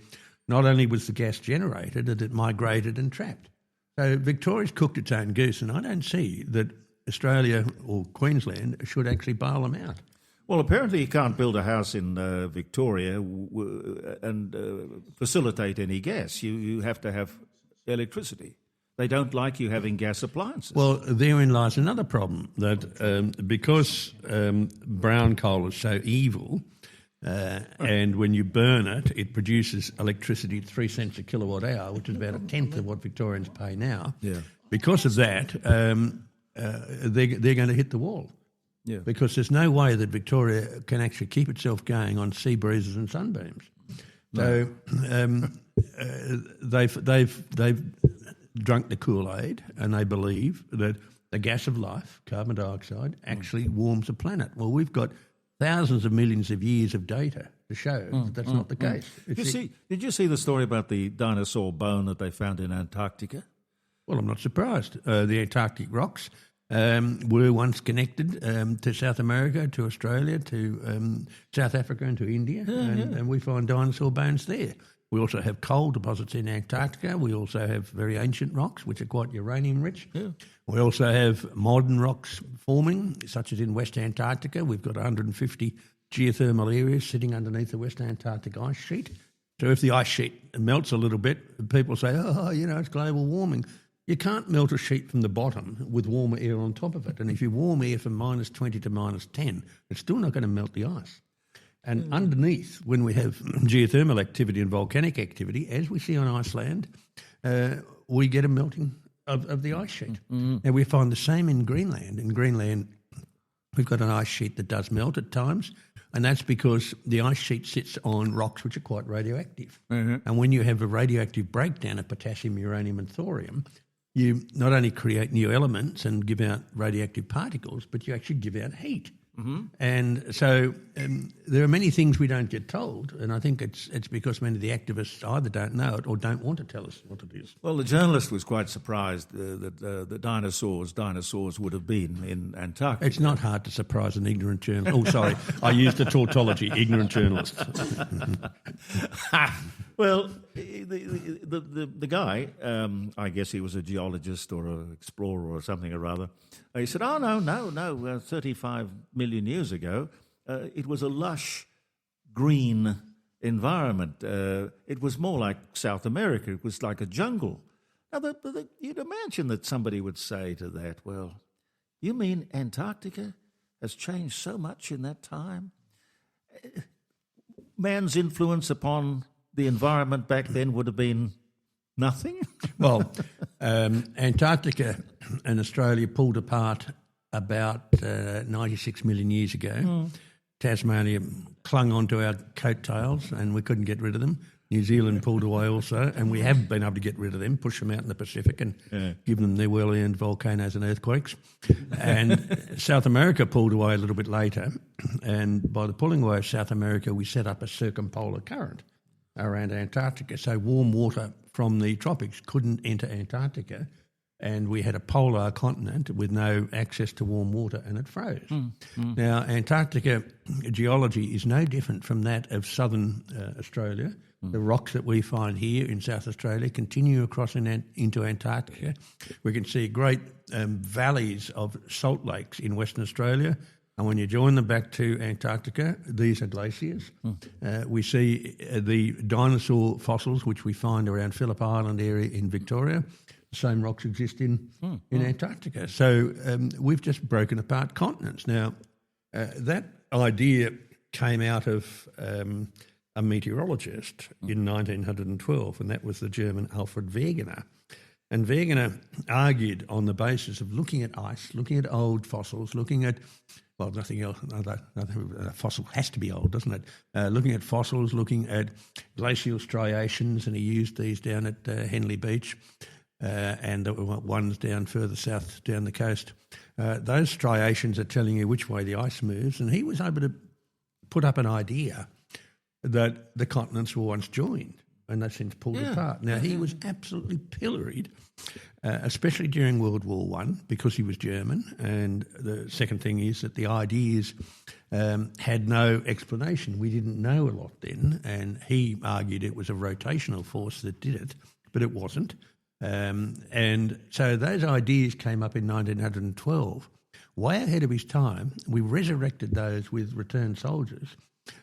not only was the gas generated, it migrated and trapped. So Victoria's cooked its own goose, and I don't see that Australia or Queensland should actually bail them out. Well, apparently you can't build a house in Victoria and facilitate any gas. You have to have electricity. They don't like you having gas appliances. Well, therein lies another problem, that because brown coal is so evil, and when you burn it, it produces electricity at 3 cents a kilowatt hour, which is about a tenth of what Victorians pay now. Yeah. Because of that, they're going to hit the wall. Yeah. Because there's no way that Victoria can actually keep itself going on sea breezes and sunbeams. So they've drunk the Kool-Aid, and they believe that the gas of life, carbon dioxide, actually warms the planet. Well, we've got thousands of millions of years of data to show that that's not the case. Did you see the story about the dinosaur bone that they found in Antarctica? Well, I'm not surprised. The Antarctic rocks were once connected to South America, to Australia, to South Africa and to India, and we find dinosaur bones there. We also have coal deposits in Antarctica. We also have very ancient rocks, which are quite uranium-rich. Yeah. We also have modern rocks forming, such as in West Antarctica. We've got 150 geothermal areas sitting underneath the West Antarctic ice sheet. So if the ice sheet melts a little bit, people say, it's global warming. You can't melt a sheet from the bottom with warmer air on top of it. And if you warm air from minus 20 to minus 10, it's still not going to melt the ice. And underneath, when we have geothermal activity and volcanic activity, as we see on Iceland, we get a melting of the ice sheet. Now, we find the same in Greenland. In Greenland, we've got an ice sheet that does melt at times, and that's because the ice sheet sits on rocks which are quite radioactive. And when you have a radioactive breakdown of potassium, uranium and thorium, you not only create new elements and give out radioactive particles, but you actually give out heat. And so there are many things we don't get told, and I think it's because many of the activists either don't know it or don't want to tell us what it is. Well, the journalist was quite surprised that the dinosaurs would have been in Antarctica. It's not hard to surprise an ignorant journalist. Oh, sorry, I used the tautology, ignorant journalist. Well, the guy, I guess he was a geologist or an explorer or something or other, he said, oh, no, 35 million years ago, it was a lush, green environment. It was more like South America. It was like a jungle. Now, you'd imagine that somebody would say to that, well, you mean Antarctica has changed so much in that time? Man's influence upon the environment back then would have been nothing? Well, Antarctica and Australia pulled apart about 96 million years ago. Tasmania clung onto our coattails and we couldn't get rid of them. New Zealand pulled away also, and we have been able to get rid of them, push them out in the Pacific and give them their well-earned volcanoes and earthquakes. And South America pulled away a little bit later, and by the pulling away of South America, we set up a circumpolar current around Antarctica. So warm water from the tropics couldn't enter Antarctica, and we had a polar continent with no access to warm water, and it froze. Now, Antarctica geology is no different from that of southern Australia. The rocks that we find here in South Australia continue across into Antarctica. We can see great valleys of salt lakes in Western Australia, and when you join them back to Antarctica, these are glaciers. We see the dinosaur fossils, which we find around Phillip Island area in Victoria. The same rocks exist in Antarctica. So we've just broken apart continents. Now, that idea came out of a meteorologist in 1912, and that was the German Alfred Wegener. And Wegener argued on the basis of looking at ice, looking at old fossils, looking at, well, nothing else, a fossil has to be old, doesn't it? Looking at fossils, looking at glacial striations, and he used these down at Henley Beach and the ones down further south down the coast. Those striations are telling you which way the ice moves, and he was able to put up an idea that the continents were once joined and they've since pulled apart. Now, he was absolutely pilloried, especially during World War I, because he was German. And the second thing is that the ideas had no explanation. We didn't know a lot then, and he argued it was a rotational force that did it, but it wasn't. And so those ideas came up in 1912. Way ahead of his time, we resurrected those with returned soldiers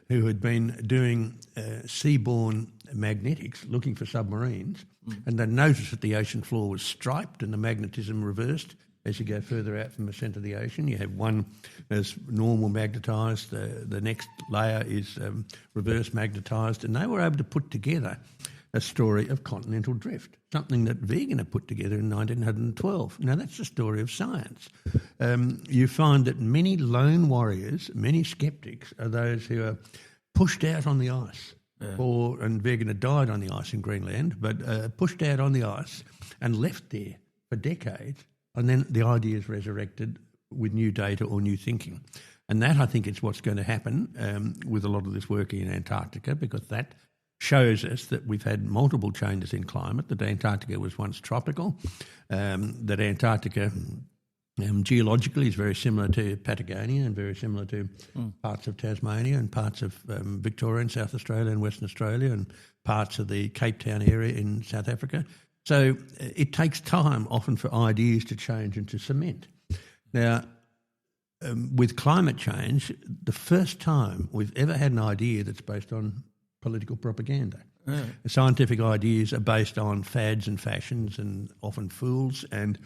who had been doing seaborne magnetics, looking for submarines, and they noticed that the ocean floor was striped and the magnetism reversed as you go further out from the centre of the ocean. You have one as normal magnetised, the next layer is reverse magnetised, and they were able to put together a story of continental drift, something that Wegener put together in 1912. Now, that's the story of science. You find that many lone warriors, many sceptics, are those who are pushed out on the ice, and Wegener died on the ice in Greenland, but pushed out on the ice and left there for decades, and then the idea is resurrected with new data or new thinking. And that, I think, is what's going to happen with a lot of this work in Antarctica, because that shows us that we've had multiple changes in climate, that Antarctica was once tropical, that Antarctica geologically is very similar to Patagonia and very similar to parts of Tasmania and parts of Victoria and South Australia and Western Australia and parts of the Cape Town area in South Africa. So it takes time often for ideas to change and to cement. Now, with climate change, the first time we've ever had an idea that's based on political propaganda. Scientific ideas are based on fads and fashions and often fools, and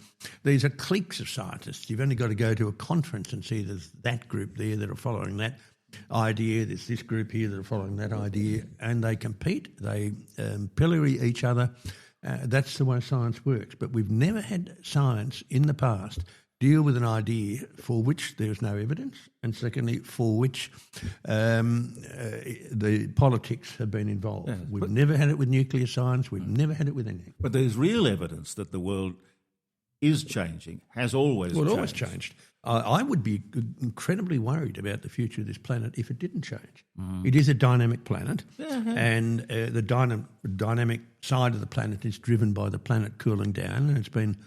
these are cliques of scientists. You've only got to go to a conference and see there's that group there that are following that idea, there's this group here that are following that idea, and they compete, they pillory each other. That's the way science works. But we've never had science in the past deal with an idea for which there is no evidence, and secondly, for which the politics have been involved. Yeah, we've never had it with nuclear science. We've never had it with anything. But there's real evidence that the world is changing, has always changed. Well, always changed. I would be incredibly worried about the future of this planet if it didn't change. It is a dynamic planet, and the dynamic side of the planet is driven by the planet cooling down, and it's been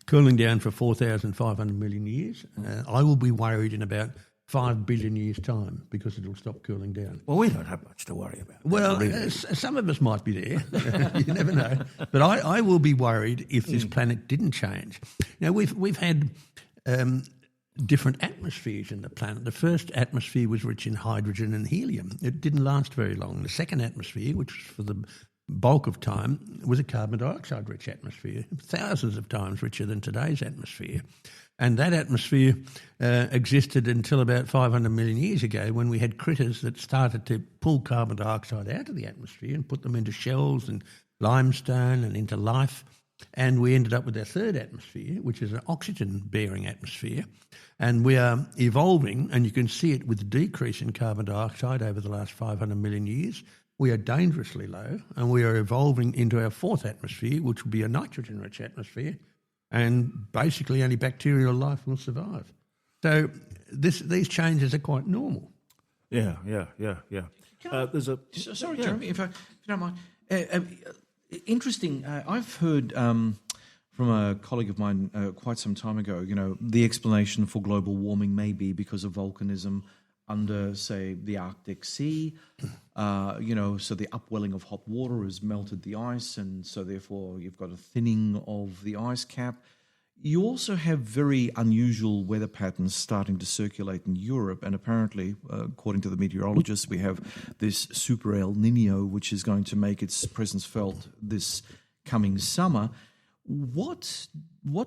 cooling down for 4,500 million years. I will be worried in about 5 billion years' time because it'll stop cooling down. Well, we don't have much to worry about. Well, some of us might be there. You never know. But I will be worried if this planet didn't change. Now, we've had different atmospheres in the planet. The first atmosphere was rich in hydrogen and helium. It didn't last very long. The second atmosphere, which was for the bulk of time, was a carbon dioxide-rich atmosphere, thousands of times richer than today's atmosphere. And that atmosphere existed until about 500 million years ago, when we had critters that started to pull carbon dioxide out of the atmosphere and put them into shells and limestone and into life. And we ended up with our third atmosphere, which is an oxygen-bearing atmosphere. And we are evolving, and you can see it with the decrease in carbon dioxide over the last 500 million years. We are dangerously low, and we are evolving into our fourth atmosphere, which will be a nitrogen-rich atmosphere, and basically only bacterial life will survive. So these changes are quite normal. Yeah. There's a sorry, Jeremy, if you don't mind. Interesting. I've heard from a colleague of mine quite some time ago. The explanation for global warming may be because of volcanism under, say, the Arctic Sea. So the upwelling of hot water has melted the ice, and so therefore you've got a thinning of the ice cap. You also have very unusual weather patterns starting to circulate in Europe, and apparently, according to the meteorologists, we have this super El Nino, which is going to make its presence felt this coming summer. What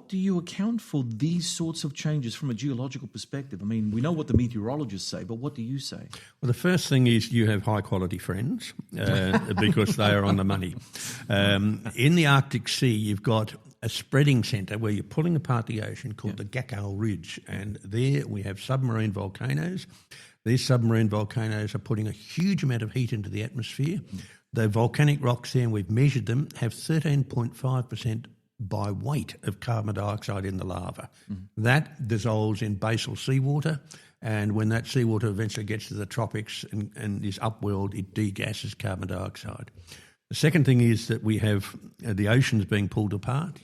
do you account for these sorts of changes from a geological perspective? I mean, we know what the meteorologists say, but what do you say? Well, the first thing is you have high-quality friends because they are on the money. In the Arctic Sea, you've got a spreading centre where you're pulling apart the ocean called the Gakkel Ridge, and there we have submarine volcanoes. These submarine volcanoes are putting a huge amount of heat into the atmosphere. The volcanic rocks there, and we've measured them, have 13.5% by weight of carbon dioxide in the lava. That dissolves in basal seawater, and when that seawater eventually gets to the tropics and is upwelled, it degasses carbon dioxide. The second thing is that we have the oceans being pulled apart.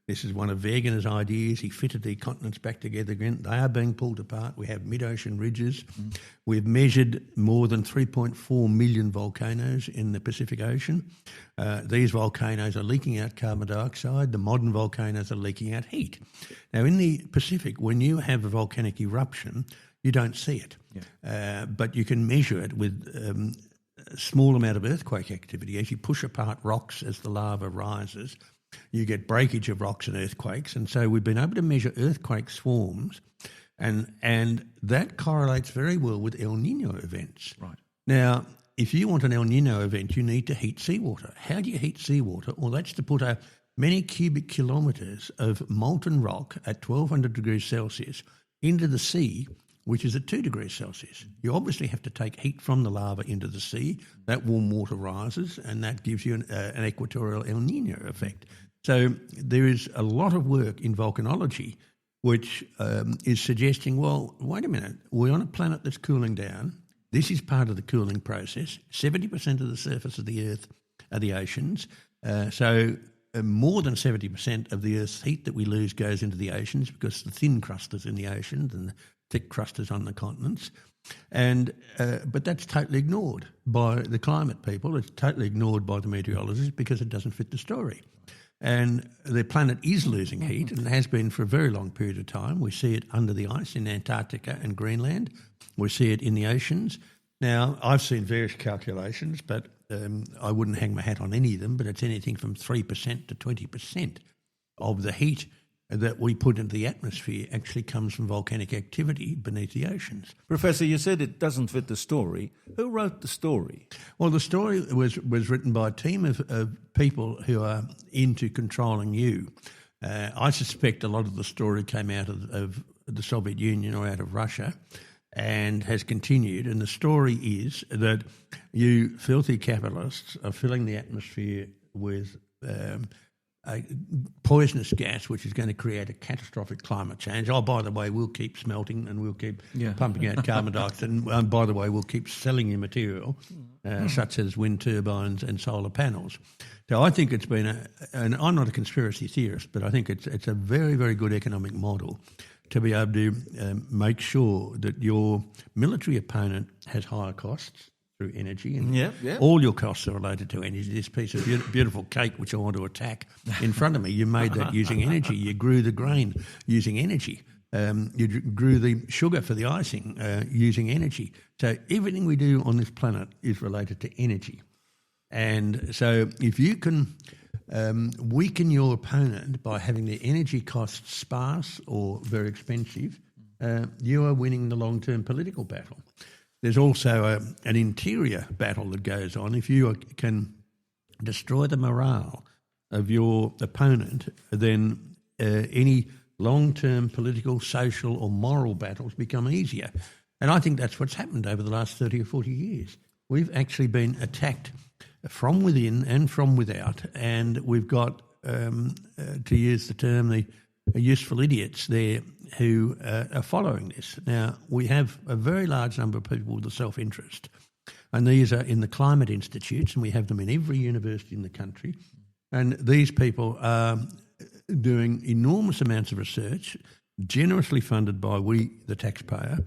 This is one of Wegener's ideas. He fitted the continents back together again. They are being pulled apart. We have mid-ocean ridges. We've measured more than 3.4 million volcanoes in the Pacific Ocean. These volcanoes are leaking out carbon dioxide. The modern volcanoes are leaking out heat. Now, in the Pacific, when you have a volcanic eruption, you don't see it. But you can measure it with a small amount of earthquake activity. As you push apart rocks as the lava rises, you get breakage of rocks and earthquakes. And so we've been able to measure earthquake swarms, and that correlates very well with El Nino events. Right. Now, if you want an El Nino event, you need to heat seawater. How do you heat seawater? Well, that's to put many cubic kilometres of molten rock at 1,200 degrees Celsius into the sea, which is at 2 degrees Celsius. You obviously have to take heat from the lava into the sea. That warm water rises, and that gives you an equatorial El Nino effect. So there is a lot of work in volcanology which is suggesting, well, wait a minute, we're on a planet that's cooling down. This is part of the cooling process. 70% of the surface of the Earth are the oceans. So more than 70% of the Earth's heat that we lose goes into the oceans because the thin crust is in the oceans and the thick crust is on the continents. But that's totally ignored by the climate people. It's totally ignored by the meteorologists because it doesn't fit the story. And the planet is losing heat and has been for a very long period of time. We see it under the ice in Antarctica and Greenland. We see it in the oceans. Now, I've seen various calculations, but I wouldn't hang my hat on any of them, but it's anything from 3% to 20% of the heat that we put into the atmosphere actually comes from volcanic activity beneath the oceans. Professor, you said it doesn't fit the story. Who wrote the story? Well, the story was written by a team of people who are into controlling you. I suspect a lot of the story came out of the Soviet Union or out of Russia and has continued. And the story is that you filthy capitalists are filling the atmosphere with a poisonous gas which is going to create a catastrophic climate change. Oh, by the way, we'll keep smelting and we'll keep pumping out carbon dioxide. And by the way, we'll keep selling you material such as wind turbines and solar panels. So I think it's been and I'm not a conspiracy theorist, but I think it's a very, very good economic model to be able to make sure that your military opponent has higher costs through energy, and all your costs are related to energy. This piece of beautiful cake which I want to attack in front of me, you made that using energy. You grew the grain using energy. You grew the sugar for the icing using energy. So everything we do on this planet is related to energy. And so if you can weaken your opponent by having their energy costs sparse or very expensive, you are winning the long-term political battle. There's also an interior battle that goes on. If you can destroy the morale of your opponent, then any long-term political, social or moral battles become easier. And I think that's what's happened over the last 30 or 40 years. We've actually been attacked from within and from without, and we've got, to use the term, the useful idiots there who are following this. Now, we have a very large number of people with a self-interest, and these are in the climate institutes, and we have them in every university in the country, and these people are doing enormous amounts of research, generously funded by we, the taxpayer,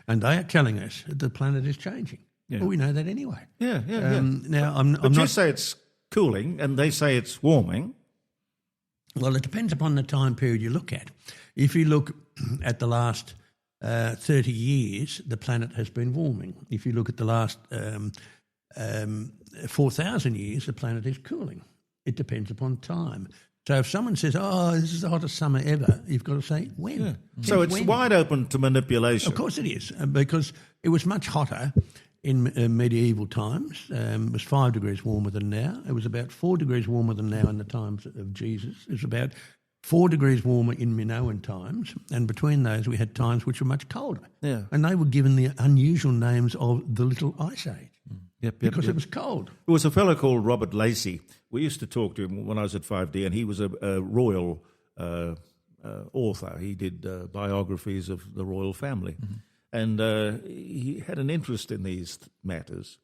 and they are telling us that the planet is changing. Yeah. Well, we know that anyway. Yeah. Now, I'm but not... you say it's cooling, and they say it's warming. Well, it depends upon the time period you look at. If you look at the last 30 years, the planet has been warming. If you look at the last 4,000 years, the planet is cooling. It depends upon time. So if someone says, oh, this is the hottest summer ever, you've got to say, when? Yeah. So it's wide open to manipulation. Of course it is, because it was much hotter in medieval times. It was 5 degrees warmer than now. It was about 4 degrees warmer than now in the times of Jesus. It was about 4 degrees warmer in Minoan times, and between those we had times which were much colder. Yeah. And they were given the unusual names of the Little Ice Age because it was cold. There was a fellow called Robert Lacey. We used to talk to him when I was at 5D, and he was a royal author. He did biographies of the royal family. Mm-hmm. And he had an interest in these matters.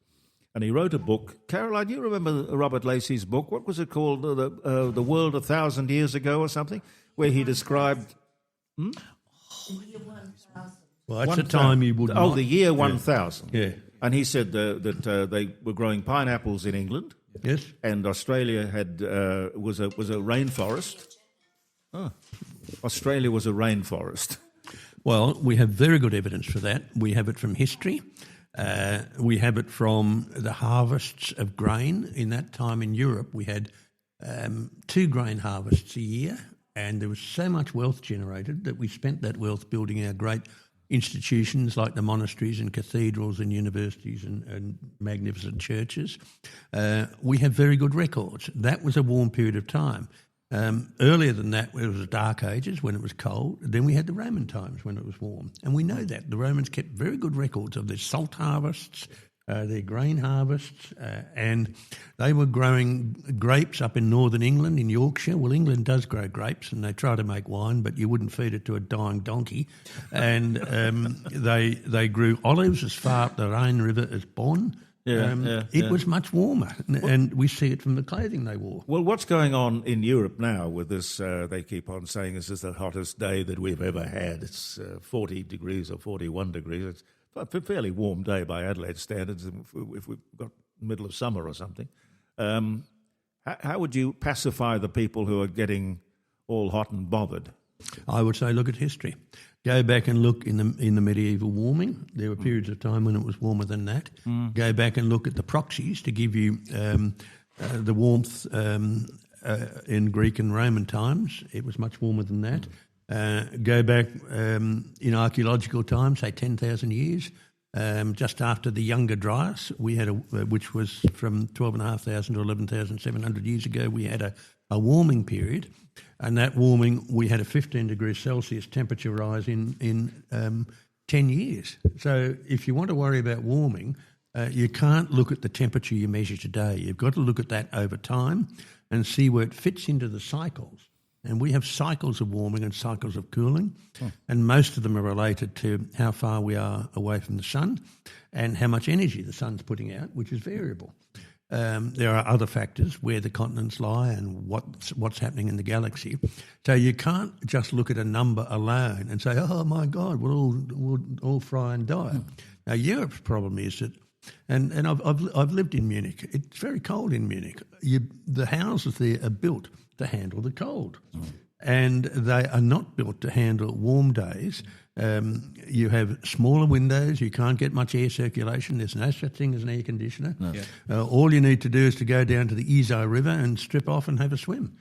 And he wrote a book. Caroline, you remember Robert Lacey's book? What was it called? The World 1,000 Years Ago or something? Where he described... The year 1000. Well, that's the time you would the year 1000. Yeah. And he said that they were growing pineapples in England. Yes. And Australia was a rainforest. Oh, Australia was a rainforest. Well, we have very good evidence for that. We have it from history. We have it from the harvests of grain. In that time in Europe, we had 2 grain harvests a year, and there was so much wealth generated that we spent that wealth building our great institutions like the monasteries and cathedrals and universities and magnificent churches. We have very good records. That was a warm period of time. Earlier than that, it was the Dark Ages when it was cold. Then we had the Roman times when it was warm. And we know that. The Romans kept very good records of their salt harvests, their grain harvests, and they were growing grapes up in northern England, in Yorkshire. Well, England does grow grapes, and they try to make wine, but you wouldn't feed it to a dying donkey. And they grew olives as far up the Rhine River as Bonn. It was much warmer, and we see it from the clothing they wore. Well, what's going on in Europe now with this? They keep on saying this is the hottest day that we've ever had. It's 40 degrees or 41 degrees. It's a fairly warm day by Adelaide standards if we've got middle of summer or something. How would you pacify the people who are getting all hot and bothered? I would say look at history. Go back and look in the medieval warming. There were periods of time when it was warmer than that. Go back and look at the proxies to give you the warmth in Greek and Roman times. It was much warmer than that. Go back in archaeological times, say 10,000 years. just after the Younger Dryas. We had which was from 12,500 to 11,700 years ago. We had a warming period, and that warming, we had a 15 degrees Celsius temperature rise in 10 years. So if you want to worry about warming, you can't look at the temperature you measure today. You've got to look at that over time and see where it fits into the cycles. And we have cycles of warming and cycles of cooling, and most of them are related to how far we are away from the sun and how much energy the sun's putting out, which is variable. There are other factors, where the continents lie and what's happening in the galaxy. So you can't just look at a number alone and say, oh, my God, we'll all fry and die. Now, Europe's problem is that, and I've lived in Munich. It's very cold in Munich. The houses there are built to handle the cold, and they are not built to handle warm days. You have smaller windows. You can't get much air circulation. There's no such thing as an air conditioner. No. All you need to do is to go down to the Isar River and strip off and have a swim,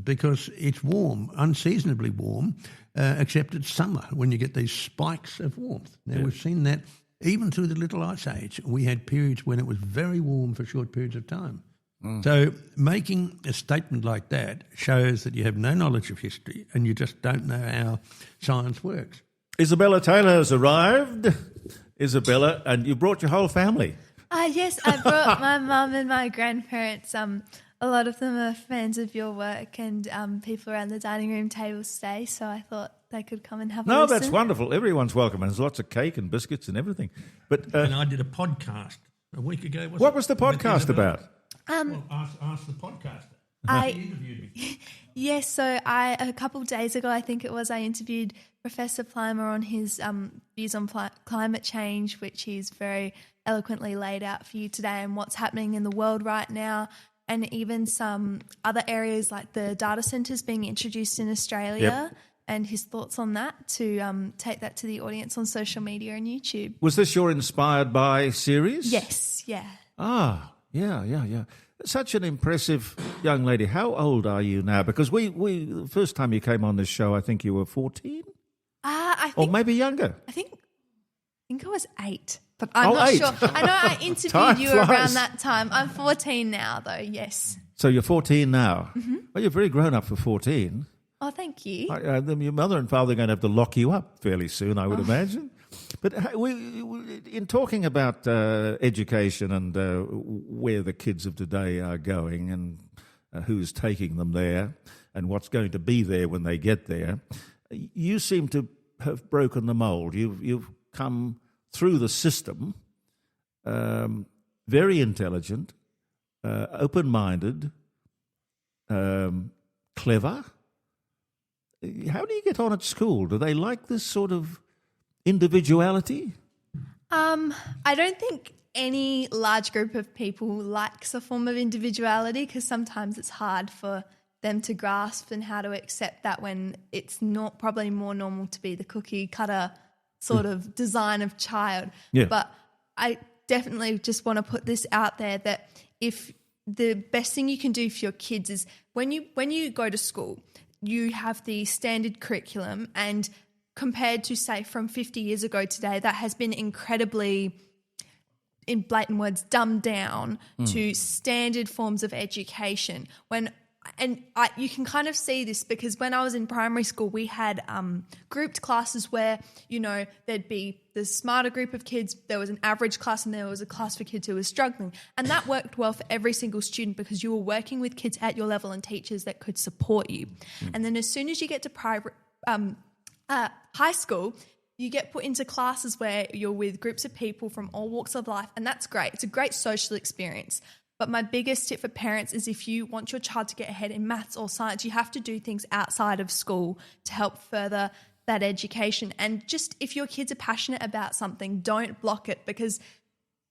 because it's warm, unseasonably warm, except it's summer when you get these spikes of warmth. Now, we've seen that even through the Little Ice Age. We had periods when it was very warm for short periods of time. So making a statement like that shows that you have no knowledge of history and you just don't know how science works. Isabella Taylor has arrived. Isabella, and you brought your whole family. Yes, I brought my mum and my grandparents. A lot of them are fans of your work, and people around the dining room table stay, so I thought they could come and have a listen. That's wonderful. Everyone's welcome, and there's lots of cake and biscuits and everything. But and I did a podcast a week ago. What was the podcast about? Ask the podcaster. He interviewed me. Yes, so a couple of days ago, I think it was, I interviewed Professor Plimer on his views on climate change, which he's very eloquently laid out for you today, and what's happening in the world right now, and even some other areas like the data centres being introduced in Australia, and his thoughts on that, to take that to the audience on social media and YouTube. Was this your Inspired By series? Yes, yeah. Yeah. Such an impressive young lady. How old are you now? Because we the first time you came on this show, I think you were 14? Or maybe younger. I think I was 8, but I'm not 8. sure. I know I interviewed you around that time. I'm 14 now, though, yes. So you're 14 now? Mm-hmm. Well, you're very grown up for 14. Oh, thank you. Your mother and father are going to have to lock you up fairly soon, I would imagine. But in talking about education and where the kids of today are going and who's taking them there and what's going to be there when they get there, you seem to have broken the mould. You've come through the system, very intelligent, open-minded, clever. How do you get on at school? Do they like this sort of individuality? I don't think any large group of people likes a form of individuality, because sometimes it's hard for them to grasp and how to accept that when it's not probably more normal to be the cookie cutter sort of design of child. Yeah. But I definitely just want to put this out there, that if the best thing you can do for your kids is when you go to school, you have the standard curriculum, and compared to, say, from 50 years ago today, that has been incredibly, in blatant words, dumbed down to standard forms of education. You can kind of see this because when I was in primary school, we had grouped classes where, there'd be the smarter group of kids, there was an average class, and there was a class for kids who were struggling. And that worked well for every single student because you were working with kids at your level and teachers that could support you. And then as soon as you get to high school, you get put into classes where you're with groups of people from all walks of life, and that's great. It's a great social experience. But my biggest tip for parents is if you want your child to get ahead in maths or science, you have to do things outside of school to help further that education. And just if your kids are passionate about something, don't block it, because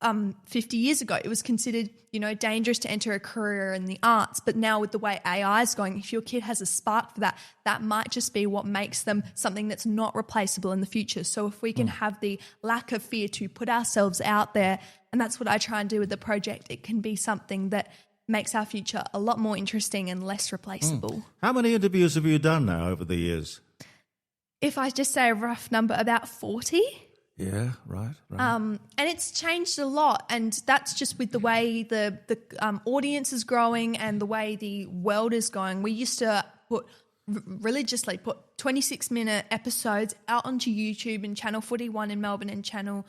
50 years ago it was considered, dangerous to enter a career in the arts. But now with the way AI is going, if your kid has a spark for that, that might just be what makes them something that's not replaceable in the future. So if we can have the lack of fear to put ourselves out there, and that's what I try and do with the project, it can be something that makes our future a lot more interesting and less replaceable. How many interviews have you done now over the years? If I just say a rough number, about 40. Yeah, right. And it's changed a lot, and that's just with the way the audience is growing and the way the world is going. We used to religiously put 26-minute episodes out onto YouTube and Channel 41 in Melbourne and Channel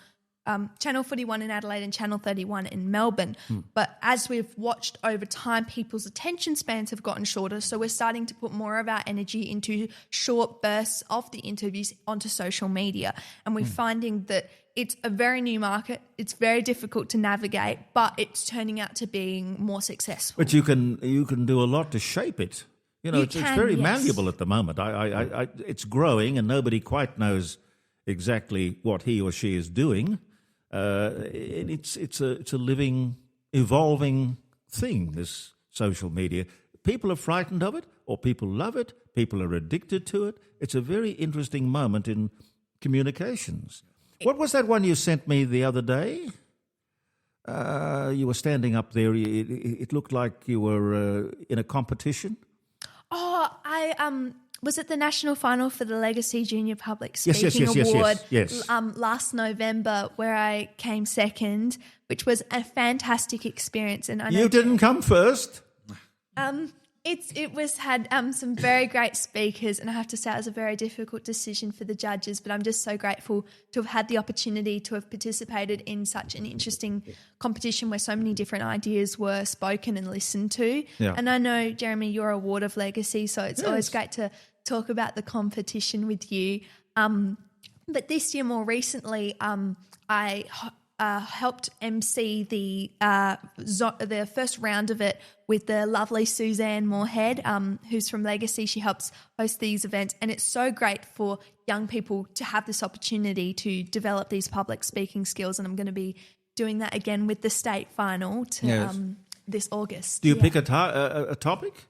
41 in Adelaide and Channel 31 in Melbourne. But as we've watched over time, people's attention spans have gotten shorter, so we're starting to put more of our energy into short bursts of the interviews onto social media. And we're finding that it's a very new market. It's very difficult to navigate, but it's turning out to being more successful. But you can do a lot to shape it. It's very malleable at the moment. It's growing, and nobody quite knows exactly what he or she is doing. It's a living, evolving thing, this social media. People are frightened of it, or people love it. People are addicted to it. It's a very interesting moment in communications. What was that one you sent me the other day? You were standing up there. It looked like you were in a competition. Oh, I was at the national final for the Legacy Junior Public Speaking Award last November, where I came second, which was a fantastic experience. And I know you didn't come first. It had some very great speakers, and I have to say it was a very difficult decision for the judges, but I'm just so grateful to have had the opportunity to have participated in such an interesting competition where so many different ideas were spoken and listened to. Yeah. And I know, Jeremy, you're a ward of Legacy, so it's always great to talk about the competition with you. But this year, more recently, I helped MC the first round of it with the lovely Suzanne Moorhead, who's from Legacy. She helps host these events, and it's so great for young people to have this opportunity to develop these public speaking skills, and I'm going to be doing that again with the state final this August. Do you pick a topic?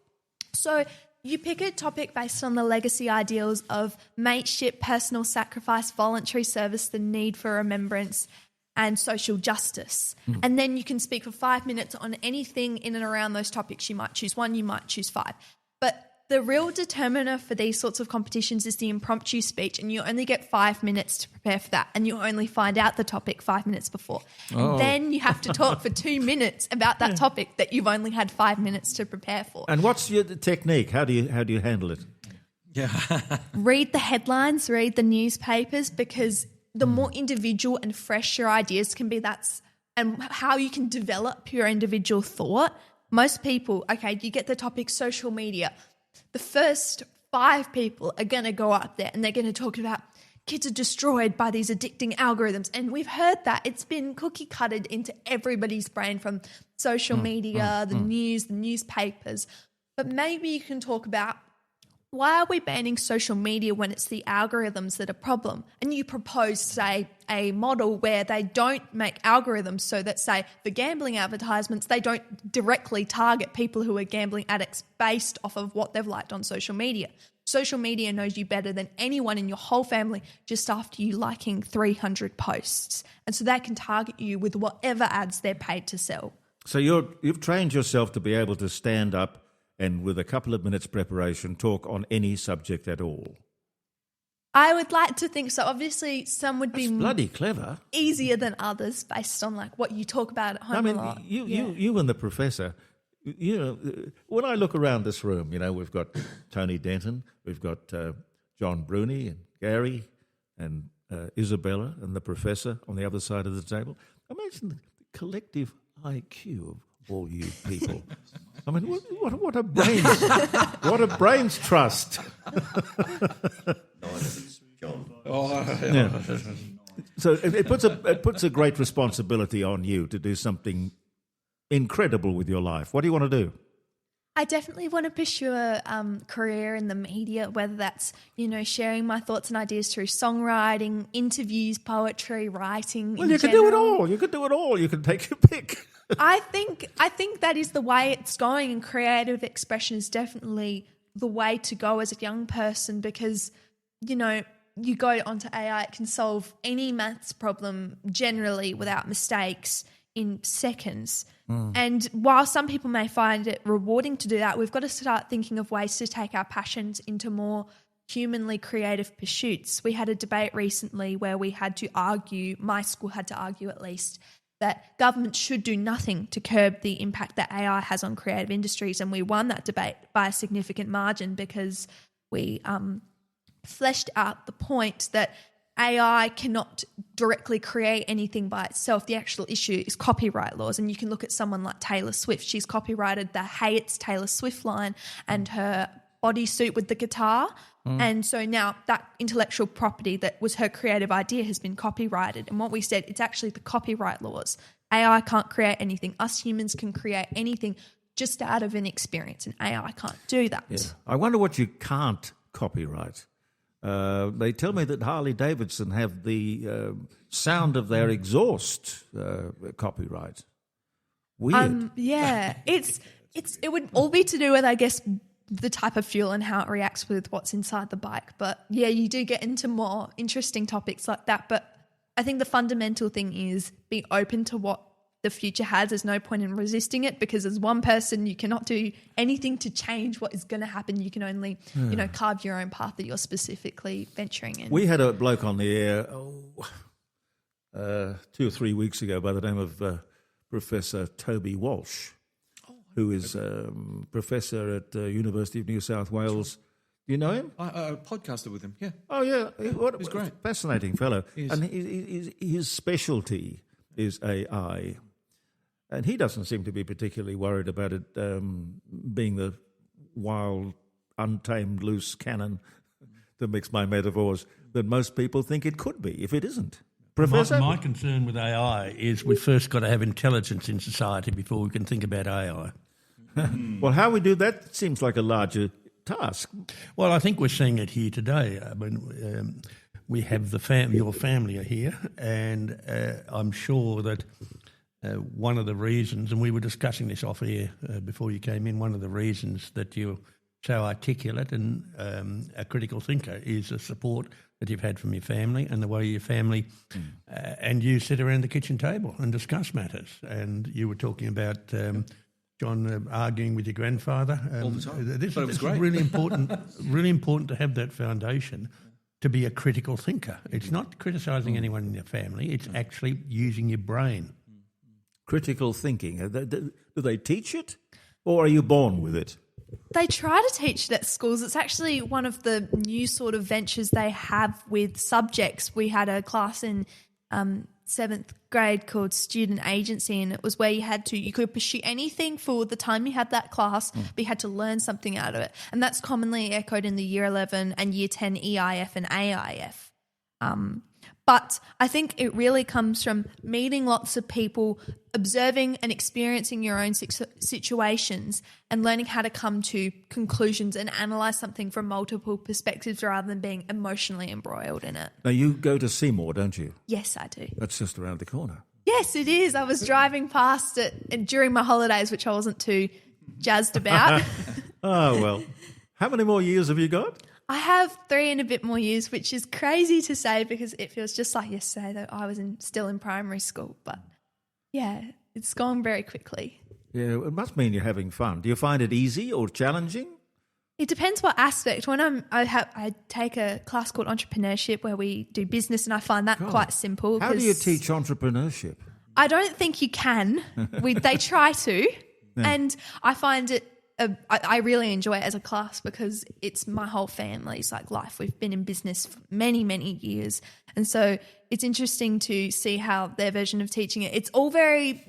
So you pick a topic based on the legacy ideals of mateship, personal sacrifice, voluntary service, the need for remembrance, and social justice. And then you can speak for 5 minutes on anything in and around those topics. You might choose one, you might choose five. But the real determiner for these sorts of competitions is the impromptu speech, and you only get 5 minutes to prepare for that, and you only find out the topic 5 minutes before. And then you have to talk for 2 minutes about that topic that you've only had 5 minutes to prepare for. And what's your technique? How do you handle it? Read the headlines, read the newspapers, because the more individual and fresh your ideas can be, and how you can develop your individual thought. Most people, you get the topic social media. The first 5 people are going to go up there and they're going to talk about kids are destroyed by these addicting algorithms. And we've heard that. It's been cookie-cutted into everybody's brain from social media, the news, the newspapers. But maybe you can talk about, why are we banning social media when it's the algorithms that are a problem? And you propose, say, a model where they don't make algorithms so that, say, for gambling advertisements, they don't directly target people who are gambling addicts based off of what they've liked on social media. Social media knows you better than anyone in your whole family just after you liking 300 posts. And so they can target you with whatever ads they're paid to sell. So you've trained yourself to be able to stand up and with a couple of minutes preparation, talk on any subject at all. I would like to think so. Obviously, some would be bloody clever, easier than others based on like what you talk about at home. I mean, a lot. you and the professor. When I look around this room, we've got Tony Denton, we've got John Bruni and Gary and Isabella and the professor on the other side of the table. Imagine the collective IQ of all you people. I mean, what a brains, what a brains trust. So it puts a great responsibility on you to do something incredible with your life. What do you want to do? I definitely want to pursue a career in the media, whether that's, sharing my thoughts and ideas through songwriting, interviews, poetry, writing. Well, you can do it all. You can do it all. You can take your pick. I think that is the way it's going, and creative expression is definitely the way to go as a young person, because, you go onto AI, it can solve any maths problem generally without mistakes in seconds. And while some people may find it rewarding to do that, we've got to start thinking of ways to take our passions into more humanly creative pursuits. We had a debate recently where we had to argue, my school had to argue at least, that government should do nothing to curb the impact that AI has on creative industries. And we won that debate by a significant margin because we fleshed out the point that AI cannot directly create anything by itself. The actual issue is copyright laws. And you can look at someone like Taylor Swift. She's copyrighted the Hey, It's Taylor Swift line and her bodysuit with the guitar. And so now that intellectual property that was her creative idea has been copyrighted. And what we said, it's actually the copyright laws. AI can't create anything. Us humans can create anything just out of an experience, and AI can't do that. Yeah. I wonder what you can't copyright. They tell me that Harley Davidson have the sound of their exhaust copyright. Weird. Yeah, it would all be to do with, I guess, the type of fuel and how it reacts with what's inside the bike. But yeah, you do get into more interesting topics like that. But I think the fundamental thing is be open to what the future has. There's no point in resisting it because as one person, you cannot do anything to change what is going to happen. You can only, carve your own path that you're specifically venturing in. We had a bloke on the air 2 or 3 weeks ago by the name of Professor Toby Walsh, who is professor at the University of New South Wales. You know him? I podcasted with him, yeah. Oh, yeah. He's great. Fascinating fellow. He is. And his specialty is AI. And he doesn't seem to be particularly worried about it being the wild, untamed, loose cannon, to mix my metaphors, that most people think it could be, if it isn't. Professor? My concern with AI is we've first got to have intelligence in society before we can think about AI. Well, how we do that seems like a larger task. Well, I think we're seeing it here today. I mean, we have your family are here, and I'm sure that one of the reasons, and we were discussing this off air before you came in, one of the reasons that you're so articulate and a critical thinker is the support that you've had from your family and the way your family and you sit around the kitchen table and discuss matters. And you were talking about John arguing with your grandfather. All the time. This But it was is great. really important to have that foundation to be a critical thinker. It's not criticising anyone in your family. It's actually using your brain. Critical thinking. Do they teach it, or are you born with it? They try to teach it at schools. It's actually one of the new sort of ventures they have with subjects. We had a class in 7th grade called Student Agency, and it was where you could pursue anything for the time you had that class, but you had to learn something out of it. And that's commonly echoed in the Year 11 and Year 10 EIF and AIF. But I think it really comes from meeting lots of people, observing and experiencing your own situations and learning how to come to conclusions and analyse something from multiple perspectives rather than being emotionally embroiled in it. Now, you go to Seymour, don't you? Yes, I do. That's just around the corner. Yes, it is. I was driving past it during my holidays, which I wasn't too jazzed about. Oh, well. How many more years have you got? I have 3 and a bit more years, which is crazy to say because it feels just like yesterday that I was still in primary school. But yeah, it's gone very quickly. Yeah, it must mean you're having fun. Do you find it easy or challenging? It depends what aspect. When I take a class called entrepreneurship where we do business, and I find that quite simple. How do you teach entrepreneurship? I don't think you can. They try to, and I find it. I really enjoy it as a class because it's my whole family's like life. We've been in business for many, many years. And so it's interesting to see how their version of teaching it. It's all very,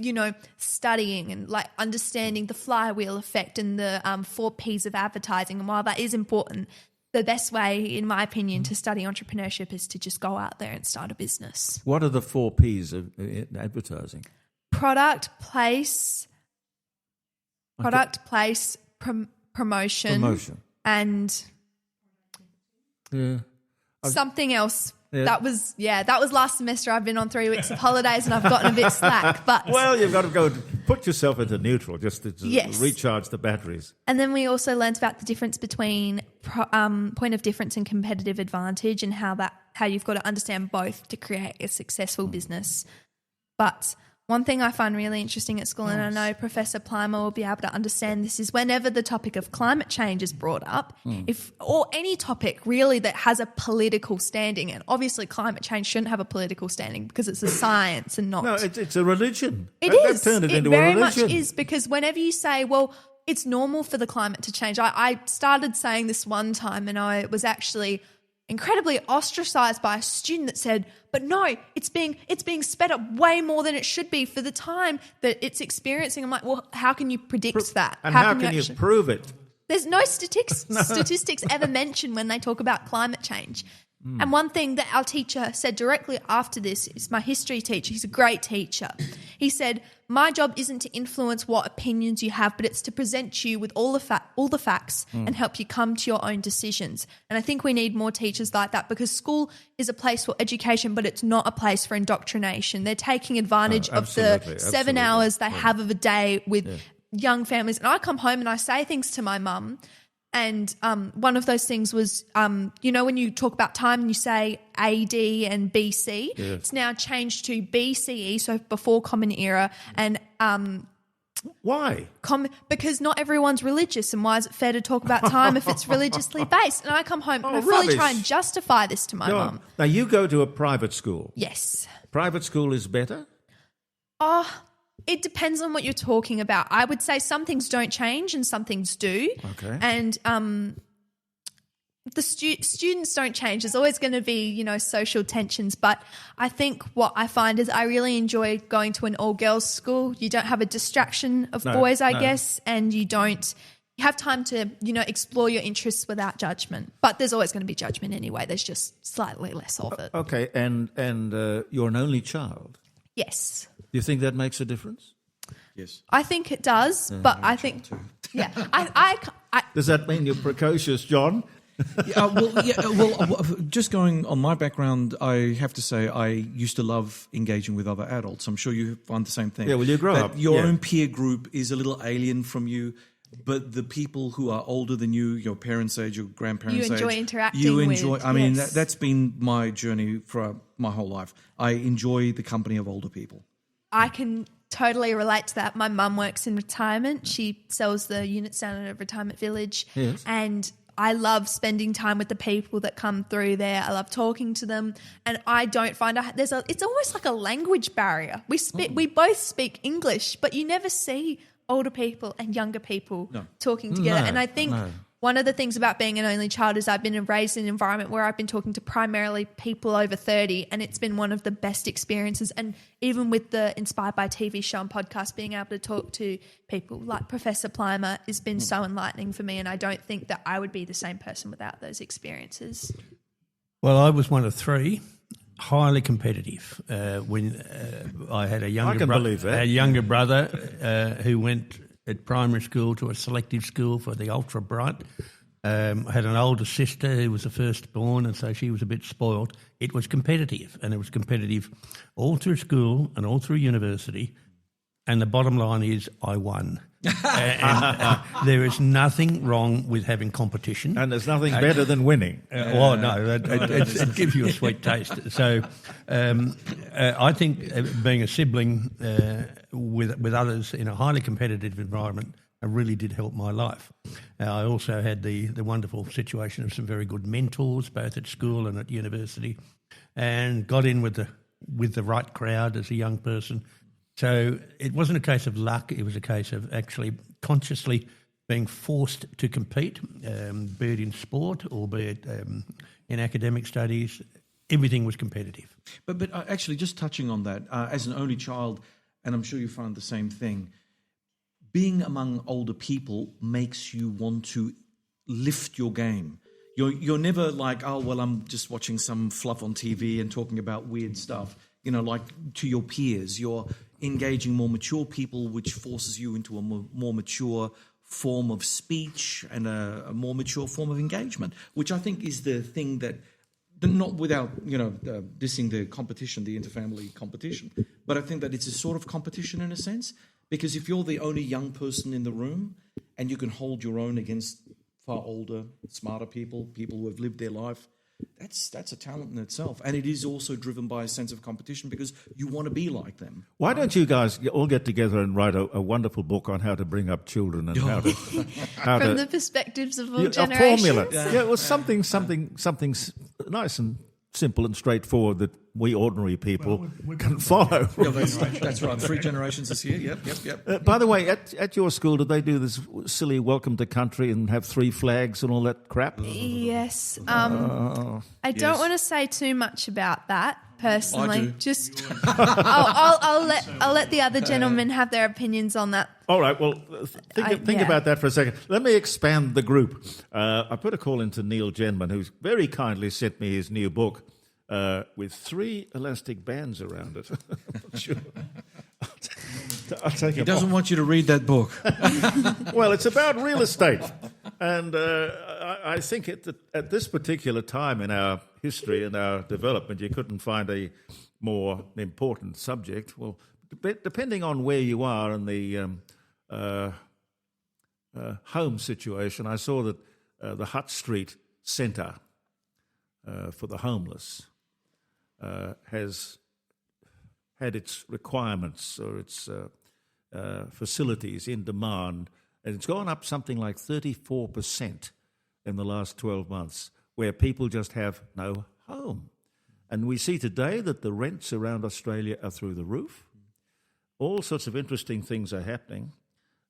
studying and like understanding the flywheel effect and the 4 Ps of advertising. And while that is important, the best way, in my opinion, to study entrepreneurship is to just go out there and start a business. What are the 4 Ps of advertising? Product, place, promotion, and something else. Yeah. That was last semester. I've been on 3 weeks of holidays and I've gotten a bit slack. But well, you've got to go put yourself into neutral just to recharge the batteries. And then we also learnt about the difference between point of difference and competitive advantage, and how you've got to understand both to create a successful business. But One thing I find really interesting at school, and I know Professor Plimer will be able to understand this, is whenever the topic of climate change is brought up, or any topic really that has a political standing, and obviously climate change shouldn't have a political standing because it's a science and not... No, it's a religion. It They've is. turned it into very a religion. much is, because whenever you say, well, it's normal for the climate to change. I started saying this one time, and I was actually incredibly ostracized by a student that said, but no, it's being sped up way more than it should be for the time that it's experiencing. I'm like, well, how can you predict that? And how can you prove it? There's no statistics ever mentioned when they talk about climate change. And one thing that our teacher said directly after this is my history teacher. He's a great teacher. He said, my job isn't to influence what opinions you have, but it's to present you with all the facts and help you come to your own decisions. And I think we need more teachers like that, because school is a place for education, but it's not a place for indoctrination. They're taking advantage of the 7 hours they have of a day with young families. And I come home and I say things to my mum. And one of those things was, you know, when you talk about time and you say AD and BC, it's now changed to BCE, so before Common Era. And why? Because not everyone's religious, and why is it fair to talk about time if it's religiously based? And I come home and I fully try and justify this to my mum. Now, you go to a private school. Yes. Private school is better? It depends on what you're talking about. I would say some things don't change and some things do. Okay. And the students don't change. There's always going to be, you know, social tensions. But I think what I find is I really enjoy going to an all-girls school. You don't have a distraction of boys, I guess, and you have time to, you know, explore your interests without judgment. But there's always going to be judgment anyway. There's just slightly less of it. Okay, and you're an only child. Yes. Do you think that makes a difference? Yes. I think it does, but I think, Does that mean you're precocious, John? Just going on my background, I have to say I used to love engaging with other adults. I'm sure you find the same thing. Yeah, well, you grow up. Your own peer group is a little alien from you, but the people who are older than you, your parents' age, your grandparents' age, you enjoy interacting with. I mean, that's been my journey for my whole life. I enjoy the company of older people. I can totally relate to that. My mum works in retirement. She sells the units down at a retirement village. Yes. And I love spending time with the people that come through there. I love talking to them. And I don't find it's almost like a language barrier. We both speak English, but you never see older people and younger people talking together. And I think one of the things about being an only child is I've been raised in an environment where I've been talking to primarily people over 30, and it's been one of the best experiences. And even with the Inspired by TV show and podcast, being able to talk to people like Professor Plimer has been so enlightening for me, and I don't think that I would be the same person without those experiences. Well, I was one of three, highly competitive. When I had a younger brother who went at primary school to a selective school for the ultra bright. I had an older sister who was the firstborn, and so she was a bit spoilt. It was competitive, and it was competitive all through school and all through university. And the bottom line is I won. and there is nothing wrong with having competition. And there's nothing better than winning. It gives you a sweet taste. So I think being a sibling with others in a highly competitive environment really did help my life. I also had the wonderful situation of some very good mentors, both at school and at university, and got in with the right crowd as a young person. So it wasn't a case of luck, it was a case of actually consciously being forced to compete, be it in sport or be it in academic studies. Everything was competitive. But actually, just touching on that, as an only child, and I'm sure you find the same thing, being among older people makes you want to lift your game. You're never like, oh, well, I'm just watching some fluff on TV and talking about weird stuff. You know, like to your peers, you're engaging more mature people, which forces you into a more mature form of speech and a more mature form of engagement, which I think is the thing that, not without, dissing the competition, the interfamily competition, but I think that it's a sort of competition in a sense, because if you're the only young person in the room and you can hold your own against far older, smarter people who have lived their life, that's a talent in itself, and it is also driven by a sense of competition because you want to be like them. Why don't you guys all get together and write a wonderful book on how to bring up children and how From the perspectives of all a generations. formula? Yeah, well, something nice and simple and straightforward that we ordinary people can follow. Yeah, that's right. 3 generations this year. Yep. By the way, at your school, did they do this silly welcome to country and have 3 flags and all that crap? Yes. I don't want to say too much about that personally. I do. Just I'll let the other gentlemen have their opinions on that. All right, well, think about that for a second. Let me expand the group. I put a call into Neil Jenman, who's very kindly sent me his new book with 3 elastic bands around it. I'm not sure. I'll take He doesn't want you to read that book. Well, it's about real estate. And I think at this particular time in our history and our development, you couldn't find a more important subject. Well, depending on where you are in the home situation, I saw that the Hutt Street Centre for the homeless has had its requirements or its facilities in demand, and it's gone up something like 34% in the last 12 months, where people just have no home. And we see today that the rents around Australia are through the roof. All sorts of interesting things are happening.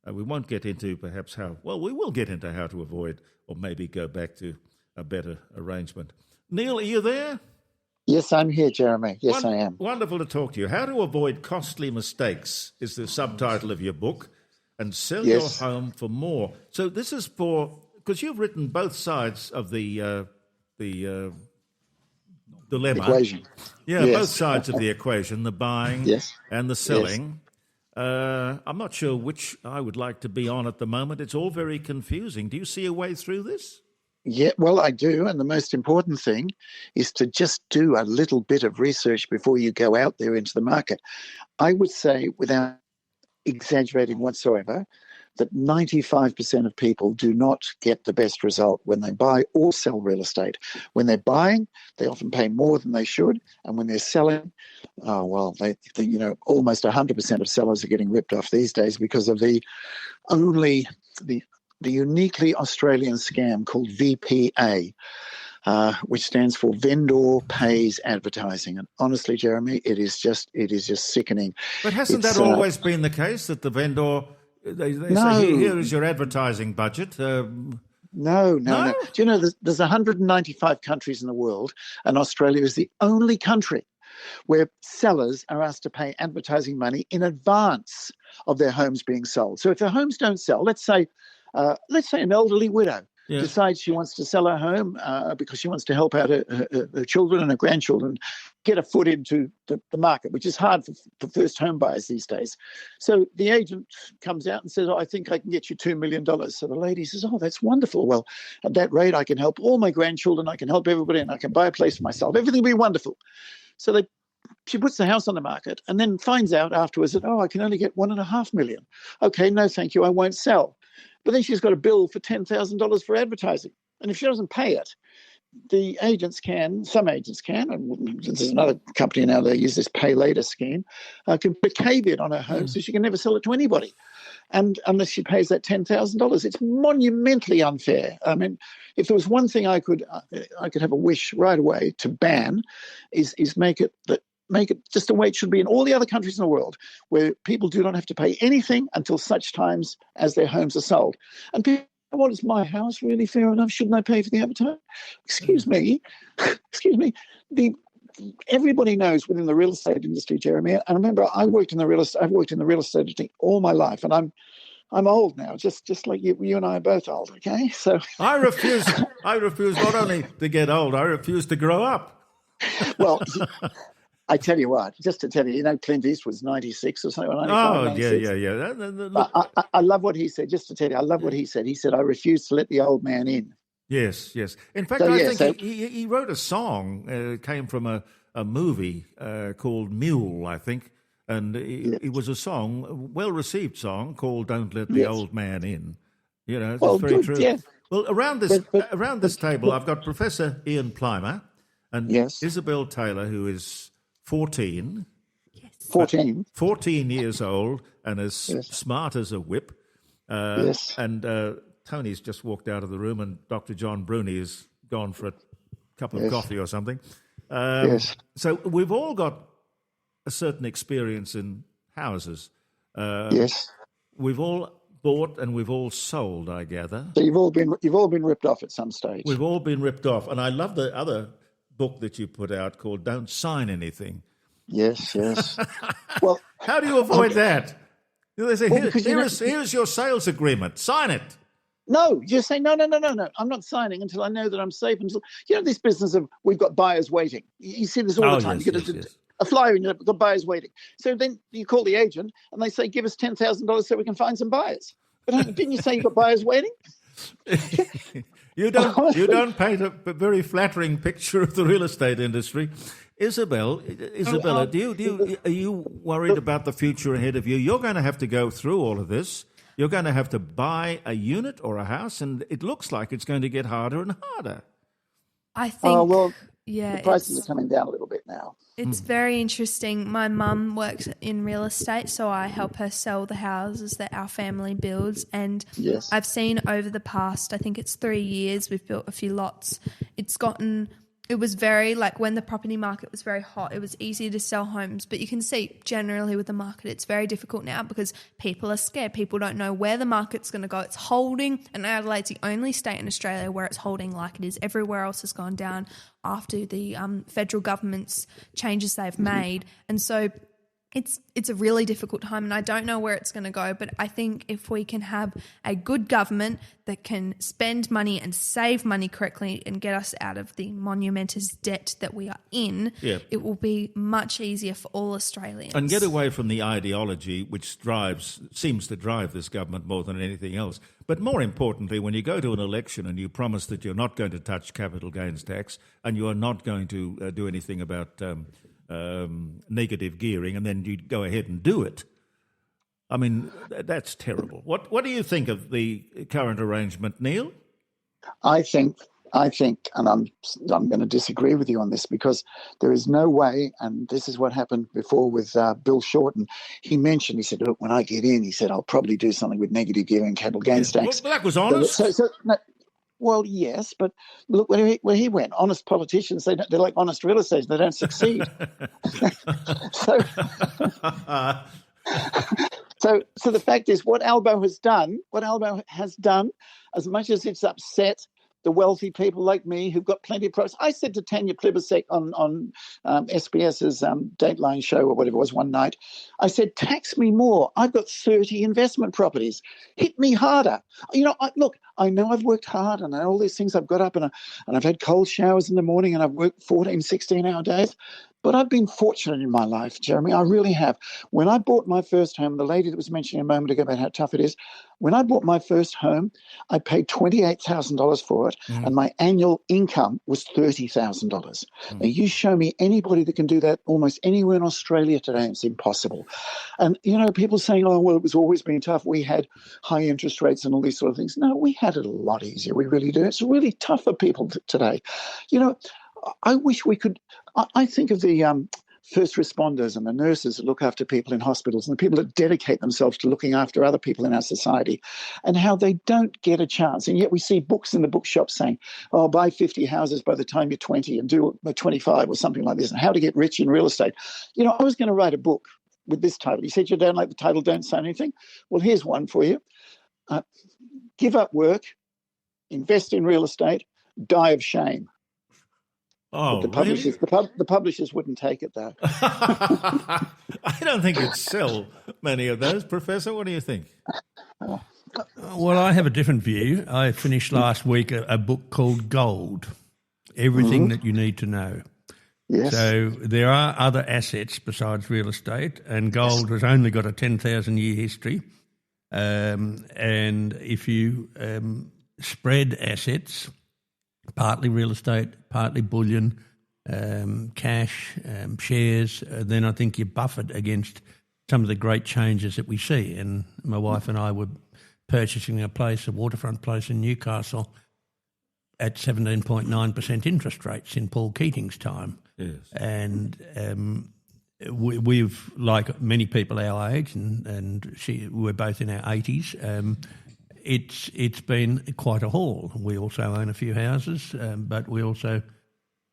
We won't get into perhaps we will get into how to avoid or maybe go back to a better arrangement. Neil, are you there? Yes, I'm here, Jeremy. Yes, I am. Wonderful to talk to you. How to Avoid Costly Mistakes is the subtitle of your book, and sell your home for more. So this is because you've written both sides of the dilemma. Equation. Yeah, both sides of the equation, the buying and the selling. I'm not sure which I would like to be on at the moment. It's all very confusing. Do you see a way through this? Yeah, well, I do. And the most important thing is to just do a little bit of research before you go out there into the market. I would say, without exaggerating whatsoever, that 95% of people do not get the best result when they buy or sell real estate. When they're buying, they often pay more than they should. And when they're selling, almost 100% of sellers are getting ripped off these days because of the uniquely Australian scam called VPA, which stands for Vendor Pays Advertising. And honestly, Jeremy, it is just sickening. But hasn't that always been the case, that the vendor, they say, here is your advertising budget? No. Do you know there's 195 countries in the world, and Australia is the only country where sellers are asked to pay advertising money in advance of their homes being sold. So if their homes don't sell, let's say an elderly widow decides she wants to sell her home because she wants to help out her children and her grandchildren get a foot into the market, which is hard for first home buyers these days. So the agent comes out and says, I think I can get you $2 million. So the lady says, that's wonderful. Well, at that rate, I can help all my grandchildren, I can help everybody, and I can buy a place for myself. Everything will be wonderful. So she puts the house on the market and then finds out afterwards that, I can only get $1.5 million. Okay, no, thank you, I won't sell. But then she's got a bill for $10,000 for advertising. And if she doesn't pay it, some agents can, and there's another company now that use this pay later scheme, can put a caveat on her home so she can never sell it to anybody. And unless she pays that $10,000, it's monumentally unfair. I mean, if there was one thing I could have a wish right away to ban, is make it just the way it should be in all the other countries in the world, where people do not have to pay anything until such times as their homes are sold. And people, what is my house really fair enough? Shouldn't I pay for the advertising? Excuse me. Everybody knows within the real estate industry, Jeremy. And remember, I've worked in the real estate industry all my life, and I'm old now, just like you and I are both old. Okay, so I refuse not only to get old, I refuse to grow up. Well. I tell you what, just to tell you, Clint Eastwood's 96 or something. 95, yeah. I love what he said. Just to tell you, I love what he said. He said, I refuse to let the old man in. Yes. In fact, I think he wrote a song. It came from a movie called Mule, I think. And it was a song, a well-received song, called Don't Let the Old Man In. It's very true. Yeah. Well, around this table, I've got Professor Ian Plimer. And Yes. Isabella Taylor, who is 14. 14. 14 years old and as Yes. smart as a whip. Yes. And Tony's just walked out of the room, and Dr. John Bruni is gone for a cup of Yes. coffee or something. Yes. So we've all got a certain experience in houses. Yes. We've all bought and we've all sold, I gather. So you've all been ripped off at some stage. We've all been ripped off. And I love the other book that you put out called Don't Sign Anything. Yes, yes. Well, how do you avoid that? They say, Well, because here's your sales agreement. Sign it. No, you say, no. I'm not signing until I know that I'm safe. Until this business of we've got buyers waiting. You see this all the time. Yes, You get yes. a flyer and you've got buyers waiting. So then you call the agent and they say, give us $10,000 so we can find some buyers. But didn't you say you've got buyers waiting? You don't paint a very flattering picture of the real estate industry. Isabella, are you worried about the future ahead of you? You're going to have to go through all of this. You're going to have to buy a unit or a house, and it looks like it's going to get harder and harder. I think, the prices are coming down a little bit now. It's very interesting. My mum works in real estate, so I help her sell the houses that our family builds. And Yes. I've seen over the past, I think it's 3 years, we've built a few lots. It was very, like when the property market was very hot, it was easy to sell homes. But you can see generally with the market, it's very difficult now because people are scared. People don't know where the market's going to go. It's holding, and Adelaide's the only state in Australia where it's holding like it is. Everywhere else has gone down after the federal government's changes they've made. And so it's a really difficult time, and I don't know where it's going to go, but I think if we can have a good government that can spend money and save money correctly and get us out of the monumentous debt that we are in, it will be much easier for all Australians. And get away from the ideology which seems to drive this government more than anything else. But more importantly, when you go to an election and you promise that you're not going to touch capital gains tax and you are not going to do anything about negative gearing, and then you go ahead and do it. I mean, that's terrible. What do you think of the current arrangement, Neil? I think, and I'm going to disagree with you on this because there is no way, and this is what happened before with Bill Shorten. He said, look, when I get in, he said, I'll probably do something with negative gearing and capital gains tax. Well, that was honest. Well, yes, but look where he went. Honest politicians, they're like honest real estate. They don't succeed. So the fact is, what Albo has done, as much as it's upset the wealthy people like me who've got plenty of products. I said to Tanya Plibersek on SBS's Dateline show or whatever it was one night, I said, tax me more. I've got 30 investment properties. Hit me harder. I know I've worked hard and all these things I've got up and I've had cold showers in the morning and I've worked 14, 16-hour days. But I've been fortunate in my life, Jeremy. I really have. When I bought my first home, the lady that was mentioning a moment ago about how tough it is, when I bought my first home, I paid $28,000 for it, and my annual income was $30,000. Now, you show me anybody that can do that almost anywhere in Australia today, it's impossible. And, people saying, oh, well, it was always been tough. We had high interest rates and all these sort of things. No, we had it a lot easier. We really do. It's really tough for people today. I wish we could. I think of the first responders and the nurses that look after people in hospitals and the people that dedicate themselves to looking after other people in our society and how they don't get a chance. And yet we see books in the bookshop saying, oh, buy 50 houses by the time you're 20 and do 25 or something like this, and how to get rich in real estate. I was going to write a book with this title. You said you don't like the title, don't say anything. Well, here's one for you. Give up work, invest in real estate, die of shame. Oh, but the publishers wouldn't take it, though. I don't think you'd sell many of those. Professor, what do you think? Well, I have a different view. I finished last week a book called Gold, Everything That You Need to Know. Yes. So there are other assets besides real estate, and gold has only got a 10,000-year history. And if you spread assets, partly real estate, partly bullion, cash, shares, then I think you're buffered against some of the great changes that we see. And my wife and I were purchasing a waterfront place in Newcastle at 17.9% interest rates in Paul Keating's time. Yes. And we've, like many people our age, and we're both in our 80s, it's been quite a haul. We also own a few houses, but we also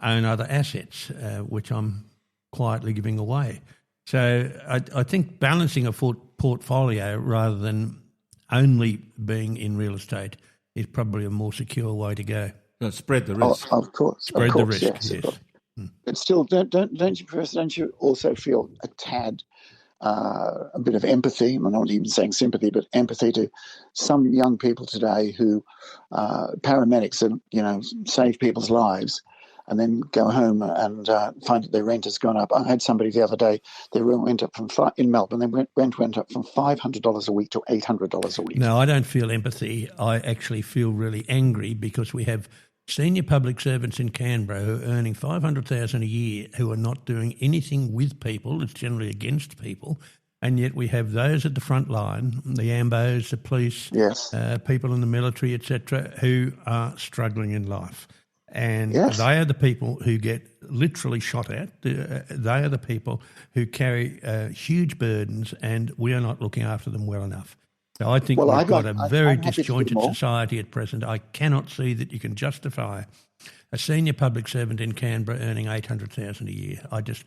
own other assets, which I'm quietly giving away. So I think balancing a portfolio rather than only being in real estate is probably a more secure way to go. Spread the risk. Of course. Spread the risk, yes. But still, don't you, Professor, don't you also feel a tad, a bit of empathy, I'm not even saying sympathy, but empathy to some young people today who, paramedics, save people's lives and then go home and find that their rent has gone up. I had somebody the other day, their rent went up in Melbourne, their rent went up from $500 a week to $800 a week. No, I don't feel empathy. I actually feel really angry because we have senior public servants in Canberra who are earning $500,000 a year who are not doing anything with people. It's generally against people. And yet we have those at the front line, the AMBOs, the police, people in the military, etc., who are struggling in life. And they are the people who get literally shot at. They are the people who carry huge burdens, and we are not looking after them well enough. So I think we've got a very disjointed society at present. I cannot see that you can justify a senior public servant in Canberra earning $800,000 a year. I just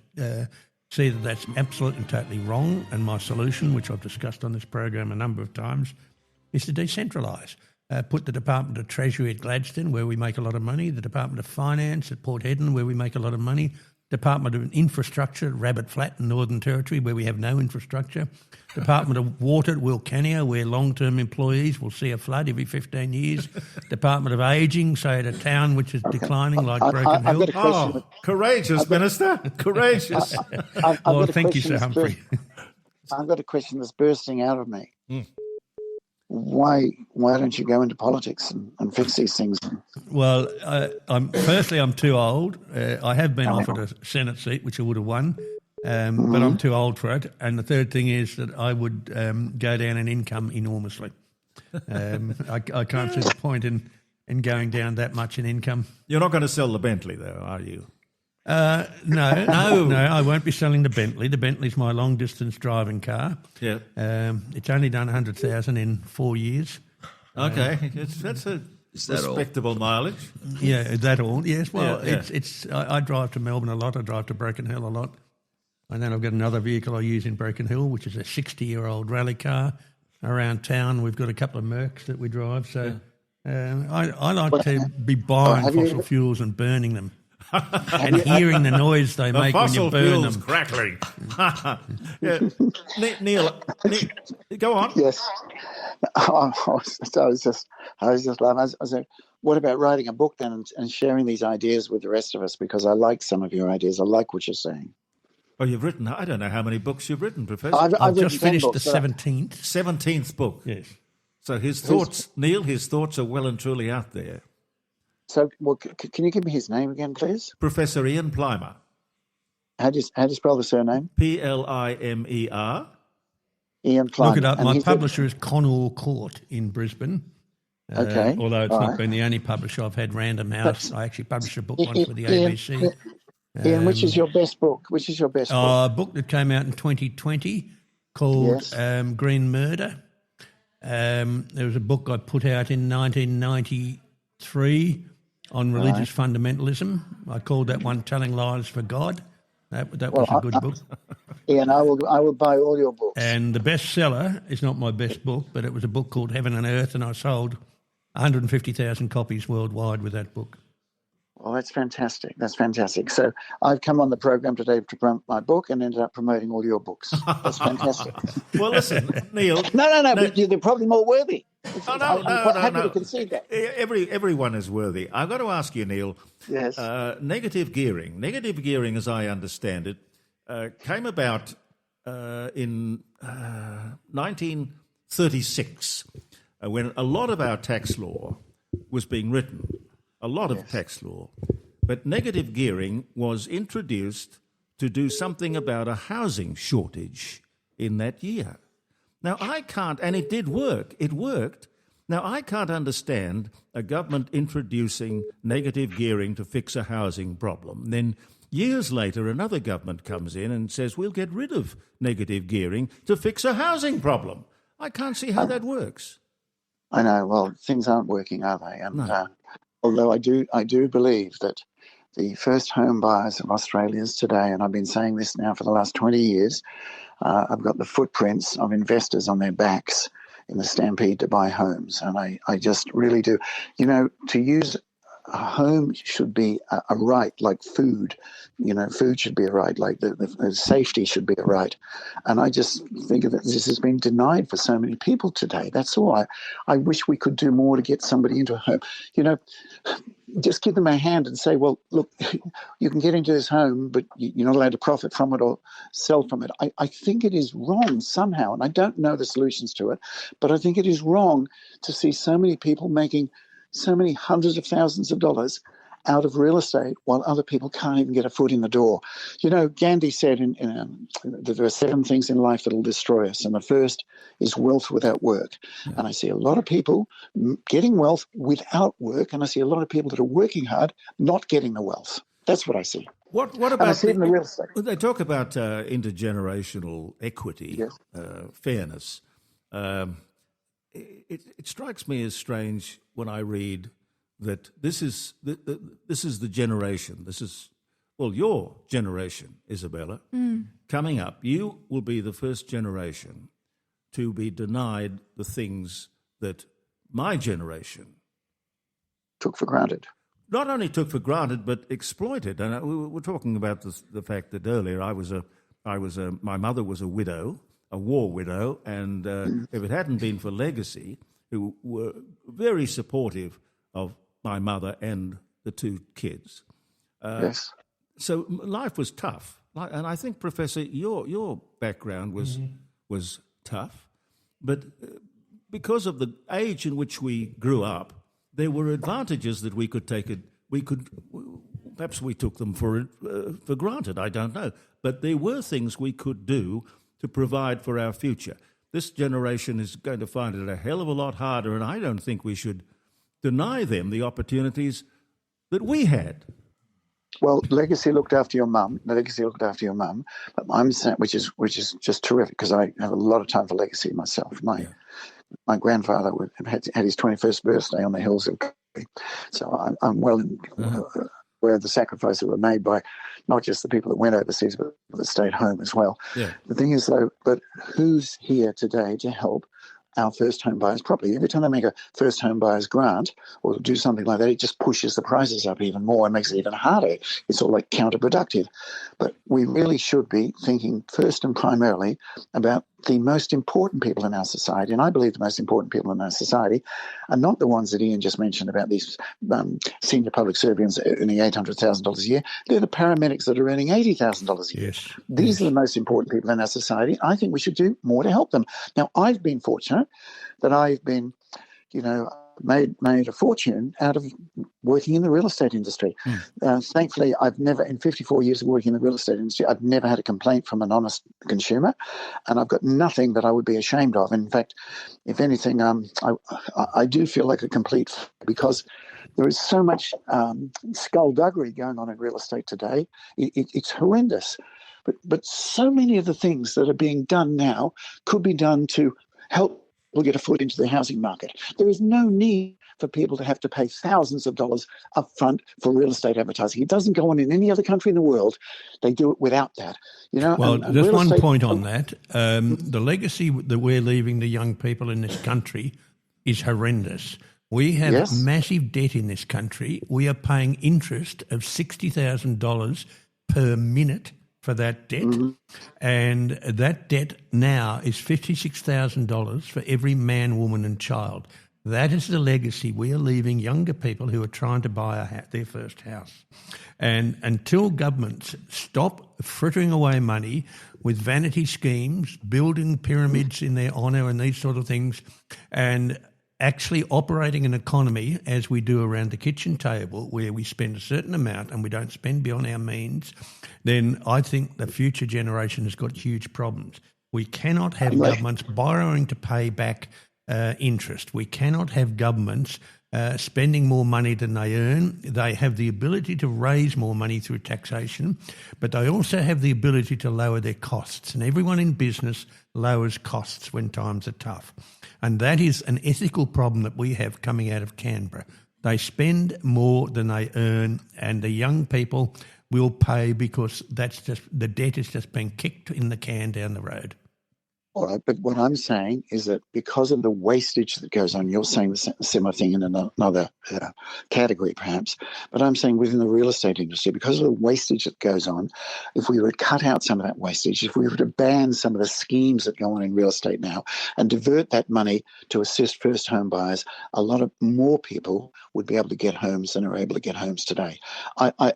see that that's absolutely and totally wrong, and my solution, which I've discussed on this program a number of times, is to decentralise. Put the Department of Treasury at Gladstone, where we make a lot of money, the Department of Finance at Port Hedland, where we make a lot of money, Department of Infrastructure at Rabbit Flat in Northern Territory, where we have no infrastructure, Department of Water at Wilcannia, where long-term employees will see a flood every 15 years, Department of Ageing, say at a town which is declining like Broken Hill. Oh, courageous, Minister, courageous. Oh, thank you, Sir Humphrey. I've got a question that's bursting out of me. Why don't you go into politics and fix these things? Well, I'm too old. I have been offered a Senate seat, which I would have won, but I'm too old for it. And the third thing is that I would go down in income enormously. I can't see the point in going down that much in income. You're not going to sell the Bentley, though, are you? No, I won't be selling the Bentley. The Bentley's my long-distance driving car. Yeah. It's only done 100,000 in 4 years. Okay, that's a respectable mileage. Yeah, that all. Yes. Well, it's. I drive to Melbourne a lot. I drive to Broken Hill a lot, and then I've got another vehicle I use in Broken Hill, which is a 60-year-old rally car. Around town, we've got a couple of Mercs that we drive. So I like to be buying fossil fuels and burning them. And hearing the noise they make when you burn them. Crackling. Neil, go on. Yes. I was just laughing. I was like, what about writing a book then and sharing these ideas with the rest of us? Because I like some of your ideas. I like what you're saying. Well, you've written, I don't know how many books you've written, Professor. I've just finished the 17th. 17th book. Yes. So his thoughts are well and truly out there. So, can you give me his name again, please? Professor Ian Plimer. How do you spell the surname? Plimer. Ian Plimer. Look it up. My publisher is Connaught Court in Brisbane. Okay. Although it's not been the only publisher. I've had Random House. I actually published a book once with the ABC. Ian, which is your best book? A book that came out in 2020 called Green Murder. There was a book I put out in 1993 on religious fundamentalism. I called that one Telling Lies for God. That was a good book. Ian, I will buy all your books. And the bestseller is not my best book, but it was a book called Heaven and Earth, and I sold 150,000 copies worldwide with that book. Well, that's fantastic. So I've come on the program today to promote my book and ended up promoting all your books. That's fantastic. Well, listen, Neil. No, but they're probably more worthy. I'm happy to concede that. Everyone is worthy. I've got to ask you, Neil. Yes. Negative gearing. Negative gearing, as I understand it, came about in 1936 when a lot of our tax law was being written. A lot of tax law. But negative gearing was introduced to do something about a housing shortage in that year. Now, I can't, and it did work. It worked Now, I can't understand a government introducing negative gearing to fix a housing problem. Then years later, another government comes in and says, we'll get rid of negative gearing to fix a housing problem. I can't see how that works. I know. Well, things aren't working, are they? And No. although I do believe that the first home buyers of Australians today, and I've been saying this now for the last 20 years, I've got the footprints of investors on their backs in the stampede to buy homes. And I just really do. You know, to use a home should be a right, like food. You know, food should be a right, like the safety should be a right. And I just think that this has been denied for so many people today. That's all. I wish we could do more to get somebody into a home. You know, just give them a hand and say, well, look, you can get into this home, but you're not allowed to profit from it or sell from it. I think it is wrong somehow, and I don't know the solutions to it, but I think it is wrong to see so many people making so many hundreds of thousands of dollars out of real estate while other people can't even get a foot in the door. You know, Gandhi said that there are 7 things in life that will destroy us, and the first is wealth without work. Yeah. And I see a lot of people getting wealth without work, and I see a lot of people that are working hard not getting the wealth. That's what I see. What about and I see it in the real estate? They talk about intergenerational equity, yes. Fairness. It strikes me as strange when I read that this is the generation. This is, well, your generation, Isabella, coming up. You will be the first generation to be denied the things that my generation took for granted. Not only took for granted, but exploited. And we were talking about the fact that earlier my mother was a widow, a war widow, and if it hadn't been for Legacy, who were very supportive of my mother and the 2 kids. Yes. So life was tough. And I think, Professor, your background was tough, but because of the age in which we grew up, there were advantages that we could take it. Perhaps we took them for granted. I don't know, but there were things we could do to provide for our future. This generation is going to find it a hell of a lot harder, and I don't think we should deny them the opportunities that we had. Well, Legacy looked after your mum. But I'm saying, which is just terrific, because I have a lot of time for Legacy myself. My grandfather had his 21st birthday on the hills of Country. So I'm well aware of the sacrifices that were made by not just the people that went overseas, but that stayed home as well. Yeah. The thing is, though, but who's here today to help our first home buyers properly? Every time they make a first home buyers grant or do something like that, it just pushes the prices up even more and makes it even harder. It's all like counterproductive. But we really should be thinking first and primarily about the most important people in our society. And I believe the most important people in our society are not the ones that Ian just mentioned about these senior public servants earning $800,000 a year. They're the paramedics that are earning $80,000 a year. Yes. These are the most important people in our society. I think we should do more to help them. Now, I've been fortunate that I've been, made a fortune out of working in the real estate industry. Thankfully, I've never, in 54 years of working in the real estate industry, I've never had a complaint from an honest consumer, and I've got nothing that I would be ashamed of. In fact, if anything, I do feel like a complete because there is so much skullduggery going on in real estate today. It's horrendous. But so many of the things that are being done now could be done to help people get a foot into the housing market. There is no need for people to have to pay thousands of dollars up front for real estate advertising. It doesn't go on in any other country in the world. They do it without that. Well, there's one point on that. The legacy that we're leaving the young people in this country is horrendous. We have massive debt in this country. We are paying interest of $60,000 per minute for that debt, and that debt now is $56,000 for every man, woman and child. That is the legacy we are leaving younger people who are trying to buy their first house. And until governments stop frittering away money with vanity schemes, building pyramids in their honour and these sort of things, and actually operating an economy as we do around the kitchen table where we spend a certain amount and we don't spend beyond our means, then I think the future generation has got huge problems. We cannot have governments borrowing to pay back interest. We cannot have governments spending more money than they earn. They have the ability to raise more money through taxation, but they also have the ability to lower their costs. And everyone in business lowers costs when times are tough. And that is an ethical problem that we have coming out of Canberra. They spend more than they earn, and the young people will pay because that's just the debt is just being kicked in the can down the road. All right, but what I'm saying is that because of the wastage that goes on, you're saying the similar thing in another category perhaps, but I'm saying within the real estate industry, because of the wastage that goes on, if we were to cut out some of that wastage, if we were to ban some of the schemes that go on in real estate now and divert that money to assist first home buyers, a lot of more people would be able to get homes than are able to get homes today.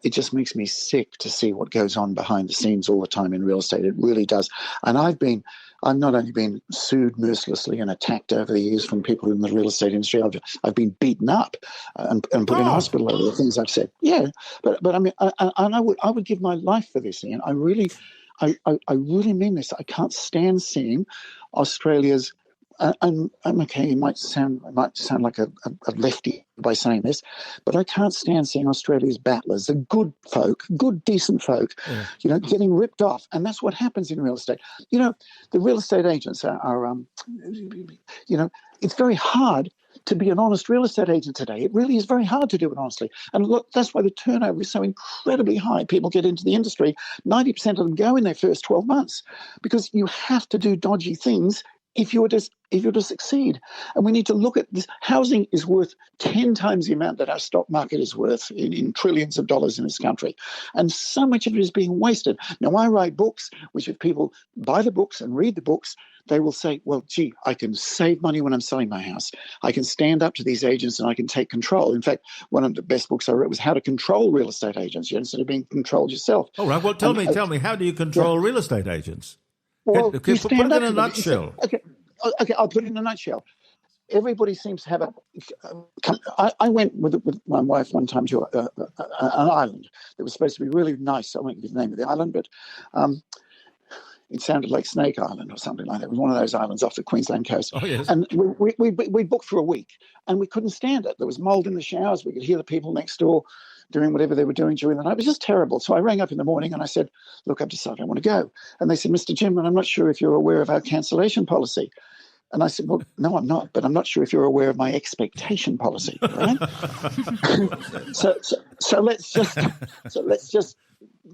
It just makes me sick to see what goes on behind the scenes all the time in real estate. It really does. And I've not only been sued mercilessly and attacked over the years from people in the real estate industry, I've been beaten up and put in hospital over the things I've said. Yeah, but I mean, I would give my life for this, Ian. I really mean this. I can't stand seeing Australia's. I'm okay. You might sound like a lefty by saying this, but I can't stand seeing Australia's battlers, the good folk, good decent folk, getting ripped off, and that's what happens in real estate. The real estate agents are it's very hard to be an honest real estate agent today. It really is very hard to do it honestly. And look, that's why the turnover is so incredibly high. People get into the industry, 90% of them go in their first 12 months because you have to do dodgy things if you're to succeed. And we need to look at this. Housing is worth 10 times the amount that our stock market is worth in trillions of dollars in this country. And so much of it is being wasted. Now, I write books, which if people buy the books and read the books, they will say, well, gee, I can save money when I'm selling my house. I can stand up to these agents and I can take control. In fact, one of the best books I wrote was How to Control Real Estate Agents, instead of being controlled yourself. All right, well, tell me, how do you control real estate agents? Well, Put it in a nutshell. Okay, I'll put it in a nutshell. Everybody seems to have I went with my wife one time to an island that was supposed to be really nice. I won't give the name of the island, but it sounded like Snake Island or something like that. It was one of those islands off the Queensland coast. Oh, yes. And we booked for a week, and we couldn't stand it. There was mold in the showers. We could hear the people next door doing whatever they were doing during the night. It was just terrible. So I rang up in the morning and I said, look, I've decided I want to go. And they said, Mr. Jenman, I'm not sure if you're aware of our cancellation policy. And I said, well, no, I'm not, but I'm not sure if you're aware of my expectation policy, right? so let's just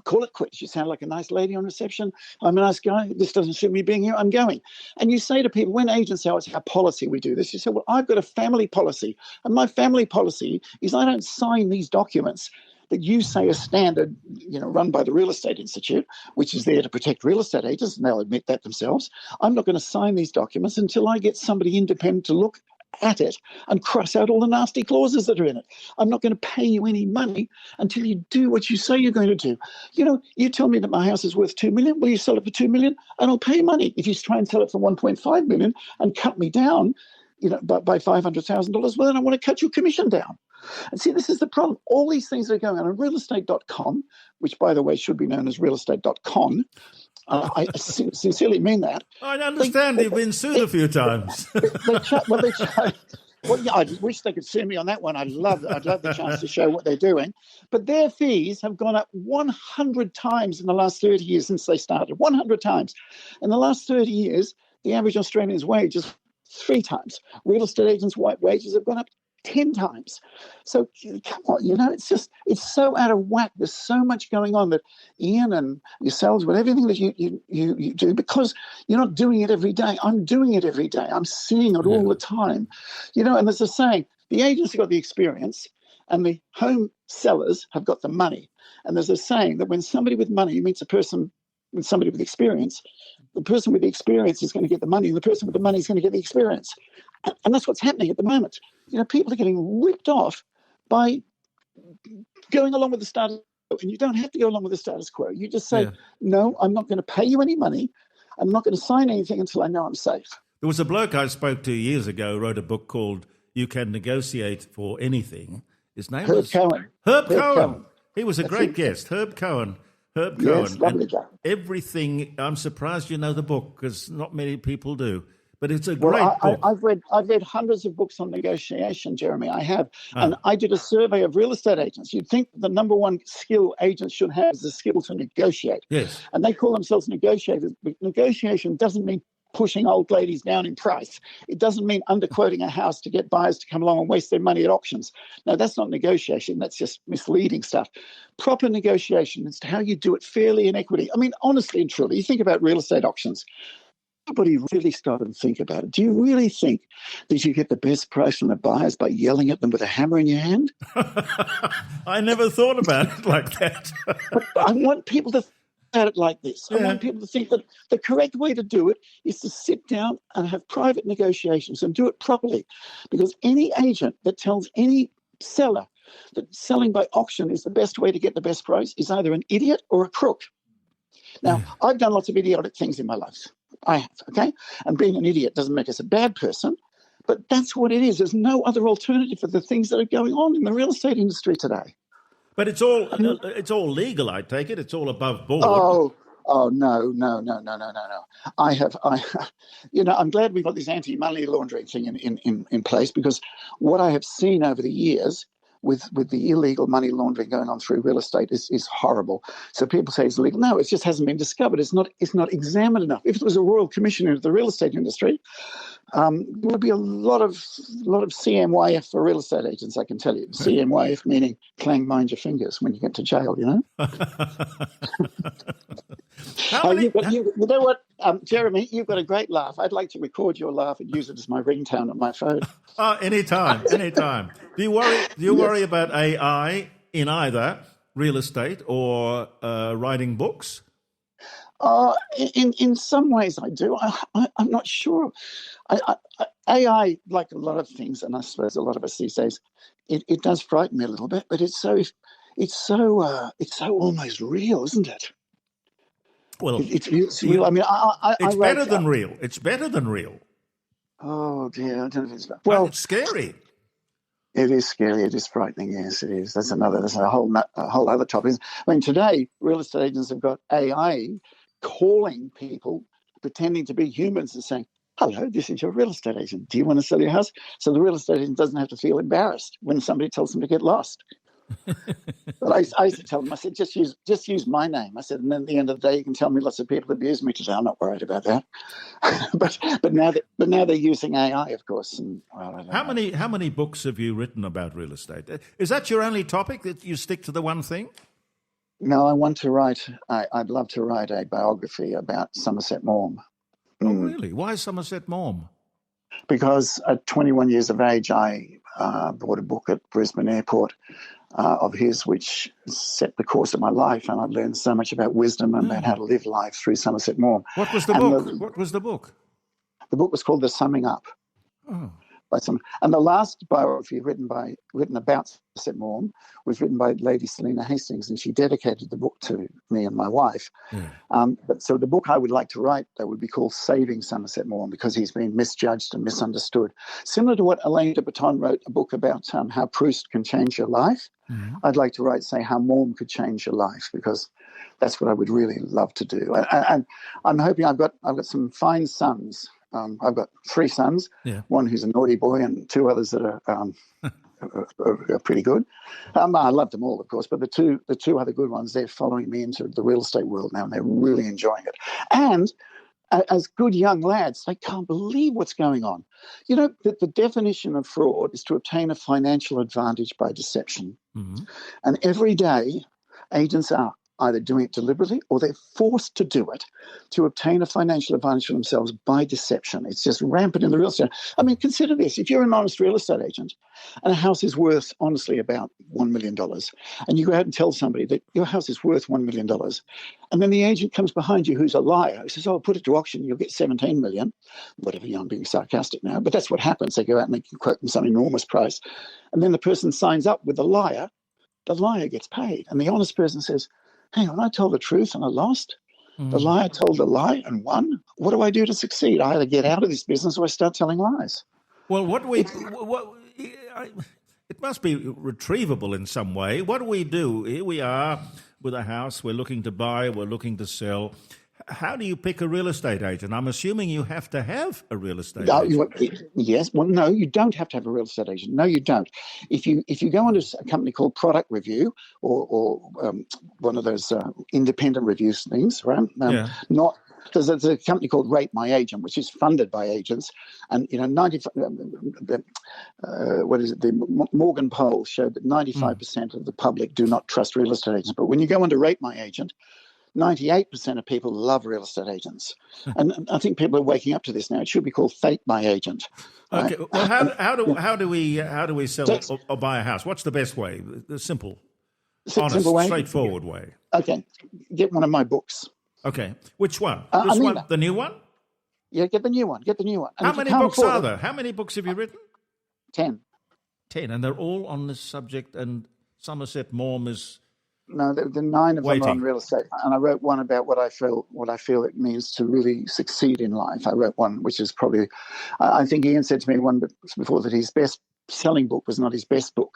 call it quits. You sound like a nice lady on reception. I'm a nice guy. This doesn't suit me being here. I'm going. And you say to people, when agents say, oh, it's our policy we do this, you say, well, I've got a family policy. And my family policy is I don't sign these documents that you say are standard, run by the Real Estate Institute, which is there to protect real estate agents, and they'll admit that themselves. I'm not going to sign these documents until I get somebody independent to look at it and cross out all the nasty clauses that are in it. I'm not going to pay you any money until you do what you say you're going to do. You tell me that my house is worth $2 million. Will you sell it for $2 million? And I'll pay you money. If you try and sell it for $1.5 million and cut me down, by $500,000, well, then I want to cut your commission down. And see, this is the problem. All these things are going on realestate.com, which, by the way, should be known as realestate.com. I sincerely mean that. I understand you've been sued a few times. Well, yeah, I wish they could sue me on that one. I'd love the chance to show what they're doing. But their fees have gone up 100 times in the last 30 years since they started. 100 times. In the last 30 years, the average Australian's wage is 3 times. Real estate agents' wages have gone up 10 times. So come on, it's so out of whack. There's so much going on that Ian and yourselves, with everything that you do, because you're not doing it every day. I'm doing it every day. I'm seeing it all the time. And there's a saying, the agents have got the experience and the home sellers have got the money. And there's a saying that when somebody with money meets a person with somebody with experience, the person with the experience is going to get the money and the person with the money is going to get the experience. And that's what's happening at the moment. People are getting ripped off by going along with the status quo. And you don't have to go along with the status quo. You just say, no, I'm not going to pay you any money. I'm not going to sign anything until I know I'm safe. There was a bloke I spoke to years ago, wrote a book called You Can Negotiate for Anything. His name was Herb Cohen. He was a great guest, Herb Cohen. Yes, lovely guy. Everything, I'm surprised you know the book because not many people do. But it's a great book. I've read hundreds of books on negotiation, Jeremy. I have. And I did a survey of real estate agents. You'd think the number one skill agents should have is the skill to negotiate. Yes. And they call themselves negotiators. But negotiation doesn't mean pushing old ladies down in price. It doesn't mean underquoting a house to get buyers to come along and waste their money at auctions. No, that's not negotiation. That's just misleading stuff. Proper negotiation is how you do it fairly in equity. I mean, honestly and truly, you think about real estate auctions. Nobody really stop and think about it. Do you really think that you get the best price from the buyers by yelling at them with a hammer in your hand? I never thought about it like that. But I want people to think about it like this. I want people to think that the correct way to do it is to sit down and have private negotiations and do it properly. Because any agent that tells any seller that selling by auction is the best way to get the best price is either an idiot or a crook. Now, I've done lots of idiotic things in my life. I have, okay? And being an idiot doesn't make us a bad person, but that's what it is. There's no other alternative for the things that are going on in the real estate industry today. But it's all legal, I take it. It's all above board. Oh, no. I'm glad we've got this anti-money laundering thing in place, because what I have seen over the years with the illegal money laundering going on through real estate is horrible. So people say it's illegal. No, it just hasn't been discovered. It's not examined enough. If it was a royal commission into the real estate industry, there would be a lot of CMYF for real estate agents, I can tell you. CMYF meaning clang mind your fingers when you get to jail, you know? You know what, Jeremy, you've got a great laugh. I'd like to record your laugh and use it as my ringtone on my phone. Oh, anytime. Do you worry about AI in either real estate or writing books? In some ways I do. I'm not sure. AI, like a lot of things, and I suppose a lot of us these days, it does frighten me a little bit. But it's so almost real, isn't it? Well, it's real. I mean, it's better than real. It's better than real. Oh dear, I don't know if it's well. It's scary. It is scary. It is frightening. Yes, it is. That's a whole other topic. I mean, today real estate agents have got AI calling people, pretending to be humans and saying, "Hello, this is your real estate agent. Do you want to sell your house?" So the real estate agent doesn't have to feel embarrassed when somebody tells them to get lost. But I used to tell them, I said, just use my name. I said, and then at the end of the day, you can tell me lots of people abuse me today. I'm not worried about that. but now they're using AI, of course. And how many books have you written about real estate? Is that your only topic, that you stick to the one thing? No, I want to write. I'd love to write a biography about Somerset Maugham. Oh, really? Why Somerset Maugham? Because at 21 years of age, I bought a book at Brisbane Airport of his, which set the course of my life, and I learned so much about wisdom and about how to live life through Somerset Maugham. What was the book? What was the book? The book was called The Summing Up. Oh. And the last biography written about Somerset Maugham was written by Lady Selina Hastings, and she dedicated the book to me and my wife. Yeah. So the book I would like to write, that would be called Saving Somerset Maugham, because he's been misjudged and misunderstood. Similar to what Alain de Botton wrote a book about how Proust can change your life. Mm-hmm. I'd like to write, say, how Maugham could change your life, because that's what I would really love to do. And I'm hoping I've got some fine sons. I've got 3 sons, one who's a naughty boy and 2 others that are pretty good. I love them all, of course, but the two other good ones, they're following me into the real estate world now, and they're really enjoying it. And as good young lads, they can't believe what's going on. You know, the definition of fraud is to obtain a financial advantage by deception. Mm-hmm. And every day, agents are either doing it deliberately or they're forced to do it to obtain a financial advantage for themselves by deception. It's just rampant in the real estate. I mean, consider this. If you're an honest real estate agent and a house is worth, honestly, about $1 million, and you go out and tell somebody that your house is worth $1 million, and then the agent comes behind you who's a liar, who says, "Oh, put it to auction, you'll get 17 million, whatever, I'm being sarcastic now, but that's what happens. They go out and they can quote them some enormous price. And then the person signs up with the liar gets paid. And the honest person says, "Hang on, I told the truth and I lost. The liar told a lie and won. What do I do to succeed? I either get out of this business or I start telling lies." Well, it must be retrievable in some way. What do we do? Here we are with a house. We're looking to buy. We're looking to sell. How do you pick a real estate agent? I'm assuming you have to have a real estate No, agent. yes. Well, no, you don't have to have a real estate agent. No, you don't. If you go onto a company called Product Review or one of those independent reviews things, right? There's a company called Rate My Agent, which is funded by agents, and the Morgan poll showed that 95% of the public do not trust real estate agents. But when you go onto Rate My Agent, 98% of people love real estate agents, and I think people are waking up to this now. It should be called Fake My Agent. Right? Okay. Well, how do we sell or buy a house? What's the best way? The simple, honest, simple way? straightforward way. Okay, get one of my books. Okay, which one? This one, the new one? Yeah, get the new one. Get the new one. And how many books are there? How many books have you written? 10. 10, and they're all on this subject. And Somerset Maugham is. No, the 9 of them are on real estate, and I wrote one about what I feel it means to really succeed in life. I wrote one which is probably, I think Ian said to me one before that his best-selling book was not his best book,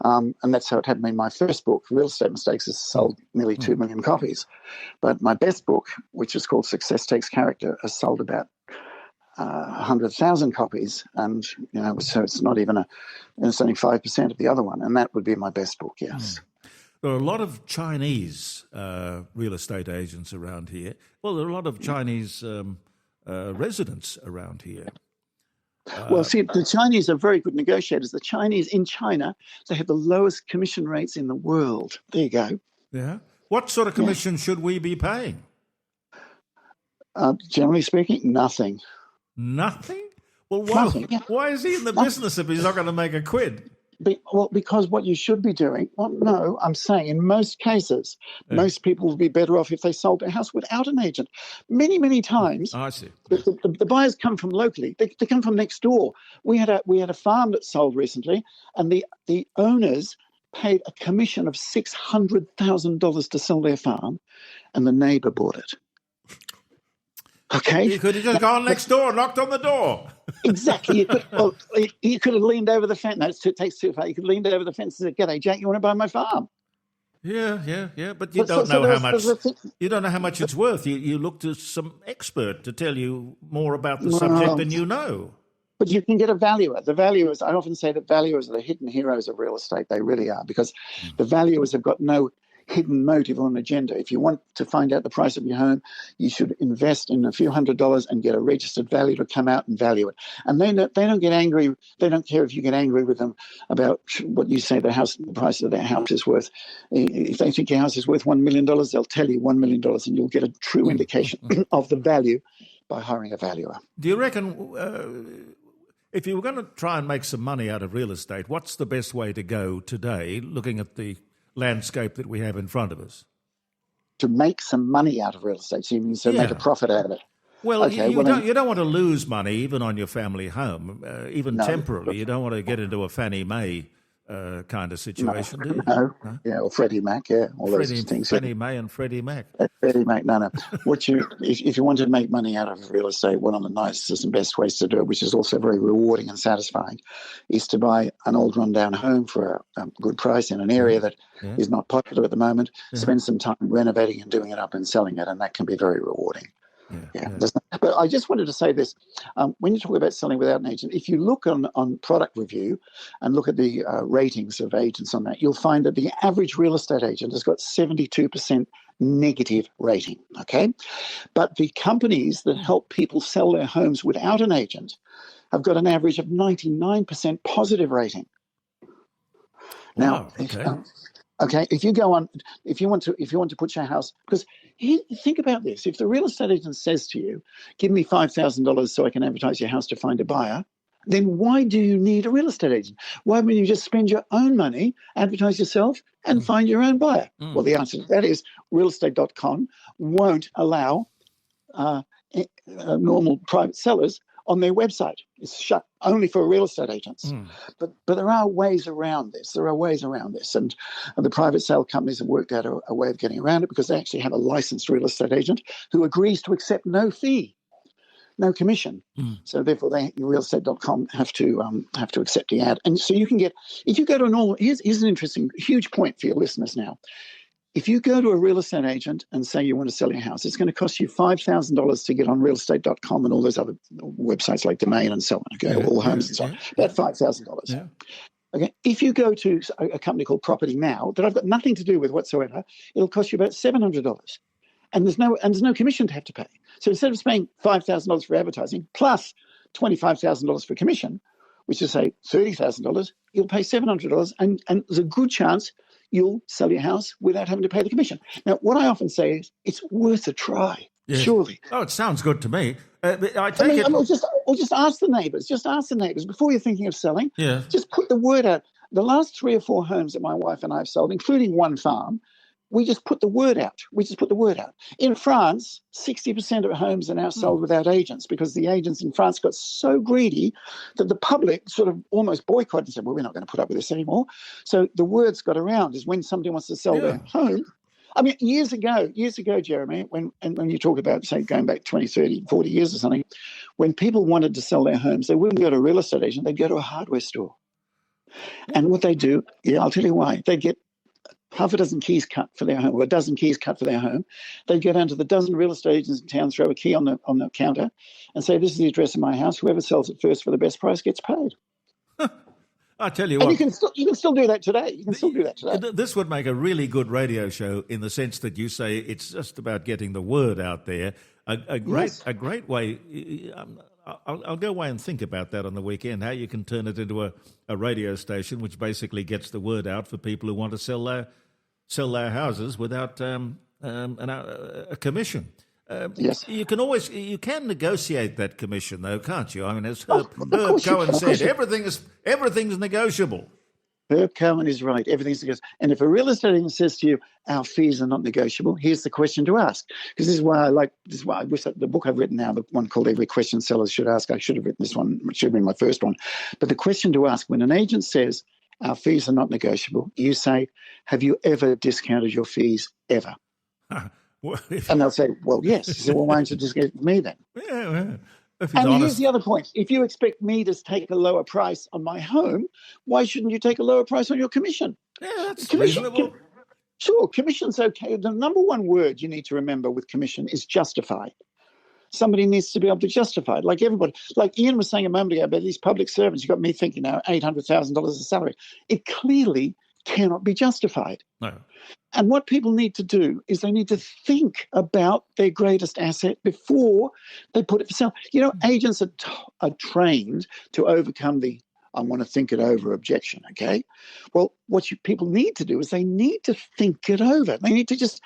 and that's how it happened in my first book. Real Estate Mistakes has sold nearly 2 million copies, but my best book, which is called Success Takes Character, has sold about 100,000 copies, and so it's not even it's only 5% of the other one, and that would be my best book. Yes. There are a lot of Chinese real estate agents around here. Well, there are a lot of Chinese residents around here. Well, see, the Chinese are very good negotiators. The Chinese in China, they have the lowest commission rates in the world. There you go. Yeah. What sort of commission should we be paying? Generally speaking, nothing. Nothing? Well, Nothing, yeah. Why is he in the business if he's not going to make a quid? Because what you should be doing, no, I'm saying in most cases, most people would be better off if they sold their house without an agent. Many, many times, I see. The buyers come from locally. They come from next door. We had a farm that sold recently, and the owners paid a commission of $600,000 to sell their farm, and the neighbour bought it. Okay. You could have just gone next door and knocked on the door. Exactly. You could have leaned over the fence. No, it takes too far. You could have leaned over the fence and said, "G'day, Jack, you want to buy my farm?" Yeah. But you don't know how much. You don't know how much it's worth. You look to some expert to tell you more about the subject than you know. But you can get a valuer. The valuers, I often say that valuers are the hidden heroes of real estate. They really are, because the valuers have got no hidden motive or an agenda. If you want to find out the price of your home, you should invest in a few $100s and get a registered valuer to come out and value it. And they don't get angry. They don't care if you get angry with them about what you say the price of their house is worth. If they think your house is worth $1 million, they'll tell you $1 million, and you'll get a true indication of the value by hiring a valuer. Do you reckon if you were going to try and make some money out of real estate, what's the best way to go today, looking at the landscape that we have in front of us? To make some money out of real estate, so you mean make a profit out of it? Well, okay, you don't want to lose money even on your family home, even temporarily. You don't want to get into a Fannie Mae kind of situation, do you? No. Yeah, or Freddie Mac, all those things. Fannie Mae and Freddie Mac. Freddie Mac, no. If you want to make money out of real estate, one of the nicest and best ways to do it, which is also very rewarding and satisfying, is to buy an old rundown home for a good price in an area that is not popular at the moment, spend some time renovating and doing it up and selling it, and that can be very rewarding. Yeah. But I just wanted to say this. When you talk about selling without an agent, if you look on Product Review and look at the ratings of agents on that, you'll find that the average real estate agent has got 72% negative rating, okay? But the companies that help people sell their homes without an agent have got an average of 99% positive rating. Now, okay, if you want to put your house, because think about this: if the real estate agent says to you, "Give me $5,000 so I can advertise your house to find a buyer," then why do you need a real estate agent? Why wouldn't you just spend your own money, advertise yourself, and find your own buyer? Well, the answer to that is realestate.com won't allow normal private sellers on their website. It's shut only for real estate agents. But there are ways around this. And the private sale companies have worked out a way of getting around it, because they actually have a licensed real estate agent who agrees to accept no fee, no commission. So therefore, realestate.com have to accept the ad. And so you can get, if you go to a normal, here's an interesting, huge point for your listeners now. if you go to a real estate agent and say you want to sell your house, it's going to cost you $5,000 to get on realestate.com and all those other websites like Domain and so on, okay, all homes and so on. About $5,000. Yeah. Okay, if you go to a company called Property Now that I've got nothing to do with whatsoever, it'll cost you about $700, and there's no commission to have to pay. So instead of paying $5,000 for advertising plus $25,000 for commission, which is say $30,000, you'll pay $700, and there's a good chance you'll sell your house without having to pay the commission. Now, what I often say is it's worth a try. Yes. Surely. Oh, it sounds good to me. Or just ask the neighbours. Just ask the neighbours before you're thinking of selling. Yeah. Just put the word out. The last 3 or 4 homes that my wife and I have sold, including one farm, we just put the word out. In France, 60% of homes are now sold without agents because the agents in France got so greedy that the public sort of almost boycotted and said, well, we're not going to put up with this anymore. So the word's got around is when somebody wants to sell their home. I mean, years ago, Jeremy, when you talk about, say, going back 20, 30, 40 years or something, when people wanted to sell their homes, they wouldn't go to a real estate agent, they'd go to a hardware store. And what they do, I'll tell you why, they'd get half a dozen keys cut for their home, or a dozen keys cut for their home. They'd go down to the dozen real estate agents in town, throw a key on the counter and say, this is the address of my house. Whoever sells it first for the best price gets paid. I tell you and what. You can still do that today. This would make a really good radio show in the sense that you say it's just about getting the word out there. A great way. I'll go away and think about that on the weekend, how you can turn it into a radio station which basically gets the word out for people who want to sell their houses without a commission. Yes. You can negotiate that commission though, can't you? I mean, as Herb Cohen said, everything's negotiable. Herb Cohen is right. Everything's negotiable. And if a real estate agent says to you, our fees are not negotiable, here's the question to ask. Because this is why I wish that the book I've written now, the one called Every Question Sellers Should Ask, I should have written this one, it should have been my first one. But the question to ask, when an agent says, our fees are not negotiable, you say, have you ever discounted your fees ever? And they'll say, well, yes. You say, well, why don't you just get me then? Yeah. And here's the other point. If you expect me to take a lower price on my home, why shouldn't you take a lower price on your commission? Yeah, that's reasonable. Sure, commission's okay. The number one word you need to remember with commission is justify. Somebody needs to be able to justify it. Like everybody, like Ian was saying a moment ago about these public servants, you got me thinking now, $800,000 a salary. It clearly cannot be justified. No. And what people need to do is they need to think about their greatest asset before they put it for sale. You know, agents are trained to overcome the I want to think it over objection, okay? Well, what people need to do is they need to think it over. They need to just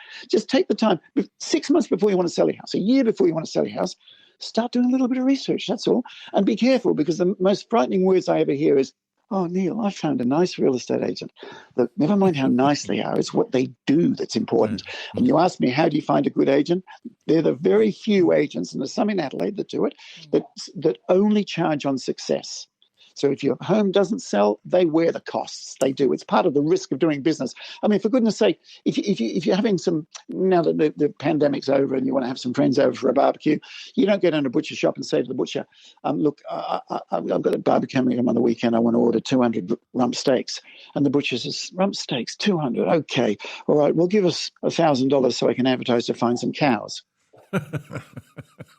take the time. 6 months before you want to sell your house, a year before you want to sell your house, start doing a little bit of research, that's all. And be careful, because the most frightening words I ever hear is, oh, Neil, I found a nice real estate agent. Look, never mind how nice they are, it's what they do that's important. And you ask me, how do you find a good agent? They're the very few agents, and there's some in Adelaide that do it, that only charge on success. So if your home doesn't sell, they wear the costs. They do. It's part of the risk of doing business. I mean, for goodness sake, if you're having some, now that the pandemic's over and you want to have some friends over for a barbecue, you don't go down to a butcher shop and say to the butcher, look, I've got a barbecue coming on the weekend. I want to order 200 rump steaks. And the butcher says, rump steaks, 200. Okay. All right. Well, give us $1,000 so I can advertise to find some cows.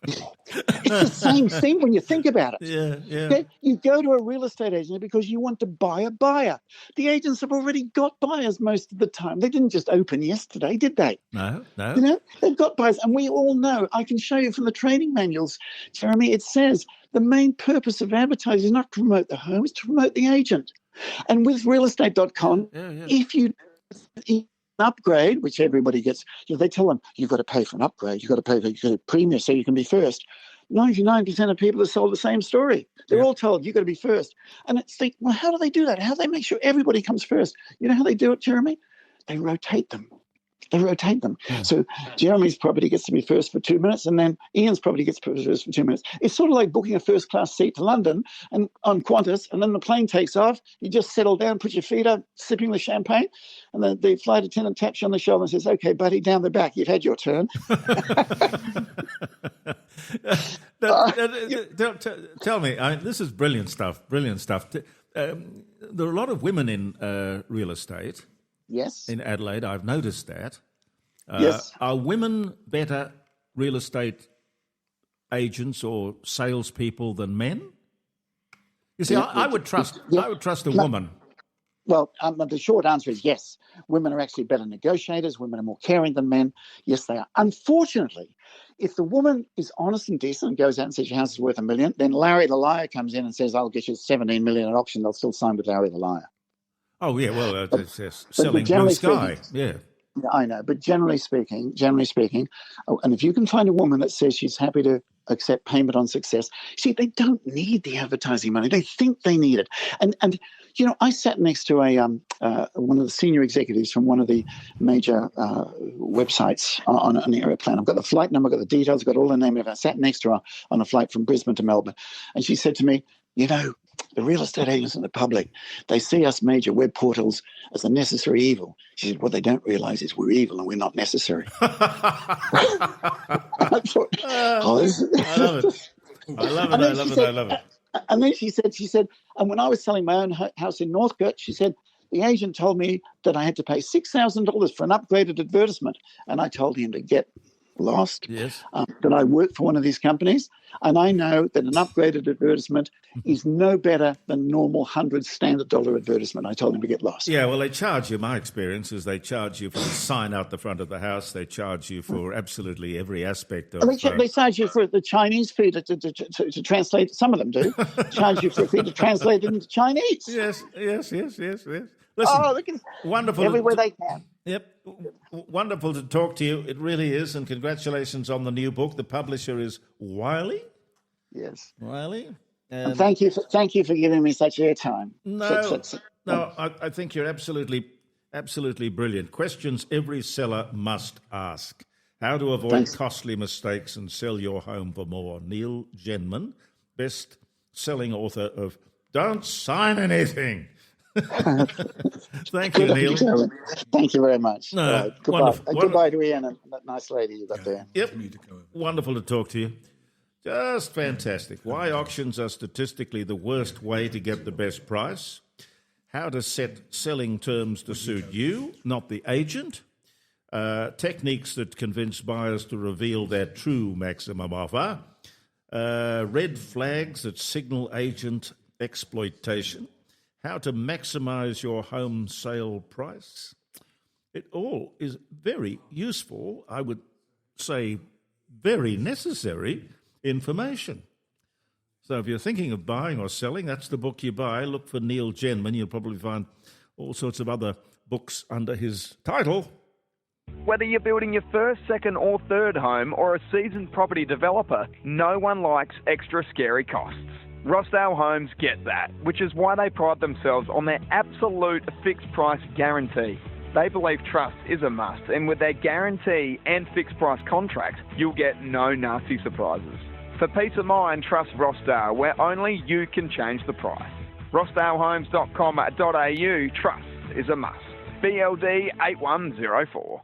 It's the same thing when you think about it. Yeah. Okay? You go to a real estate agent because you want to buy a buyer. The agents have already got buyers most of the time. They didn't just open yesterday, did they? No. You know, they've got buyers, and we all know. I can show you from the training manuals, Jeremy. It says the main purpose of advertising is not to promote the home; it's to promote the agent. And with realestate.com, if you upgrade, which everybody gets, they tell them you've got to pay for an upgrade, you've got to pay for a premium so you can be first. 99% of people have sold the same story. They're all told you've got to be first. And it's like, well, how do they do that? How do they make sure everybody comes first? You know how they do it, Jeremy? They rotate them. So Jeremy's property gets to be first for 2 minutes, and then Ian's property gets first for 2 minutes. It's sort of like booking a first-class seat to London and on Qantas, and then the plane takes off. You just settle down, put your feet up, sipping the champagne, and then the flight attendant taps you on the shoulder and says, okay, buddy, down the back, you've had your turn. Tell me, this is brilliant stuff. There are a lot of women in real estate. Yes. In Adelaide, I've noticed that. Yes. Are women better real estate agents or salespeople than men? You see, I would trust a woman. Well, the short answer is yes. Women are actually better negotiators. Women are more caring than men. Yes, they are. Unfortunately, if the woman is honest and decent and goes out and says your house is worth $1 million, then Larry the liar comes in and says, I'll get you $17 million at auction. They'll still sign with Larry the liar. Oh, yeah, well, it's selling blue sky. Yeah. I know, but generally speaking, and if you can find a woman that says she's happy to accept payment on success, see, they don't need the advertising money. They think they need it. And you know, I sat next to one of the senior executives from one of the major websites on an aeroplane. I've got the flight number, I've got the details, I've got all the name of it. I sat next to her on a flight from Brisbane to Melbourne, and she said to me, you know, the real estate agents and the public, they see us major web portals as a necessary evil. She said, what they don't realise is we're evil and we're not necessary. I thought, I love it. I love it. And then she said, and when I was selling my own house in Northcote, she said, the agent told me that I had to pay $6,000 for an upgraded advertisement. And I told him to get lost, yes. That I work for one of these companies. And I know that an upgraded advertisement is no better than normal $100 standard dollar advertisement. I told him to get lost. Yeah, well, they charge you, my experience is they charge you for the sign out the front of the house. They charge you for absolutely every aspect of... They charge you for the Chinese fee to translate. Some of them do. Charge you for a fee to translate it into Chinese. Yes. Listen, wonderful. Everywhere they can. Yep. Wonderful to talk to you. It really is. And congratulations on the new book. The publisher is Wiley. Yes. Wiley. And thank you for giving me such airtime. No, I think you're absolutely brilliant. Questions every seller must ask. How to avoid costly mistakes and sell your home for more. Neil Jenman, best-selling author of Don't Sign Anything. Thank you, Neil. Thank you very much. No, goodbye. Goodbye to Ian and that nice lady you got there. Yep. Wonderful to talk to you. Just fantastic. Why auctions are statistically the worst way to get the best price. How to set selling terms to suit you, not the agent. Techniques that convince buyers to reveal their true maximum offer. Red flags that signal agent exploitation. How to maximise your home sale price. It all is very useful, I would say very necessary information. So if you're thinking of buying or selling, that's the book you buy. Look for Neil Jenman. You'll probably find all sorts of other books under his title. Whether you're building your first, second or third home or a seasoned property developer, no one likes extra scary costs. Rossdale Homes get that, which is why they pride themselves on their absolute fixed price guarantee. They believe trust is a must, and with their guarantee and fixed price contract, you'll get no nasty surprises. For peace of mind, trust Rossdale, where only you can change the price. rossdalehomes.com.au, trust is a must. BLD 8104.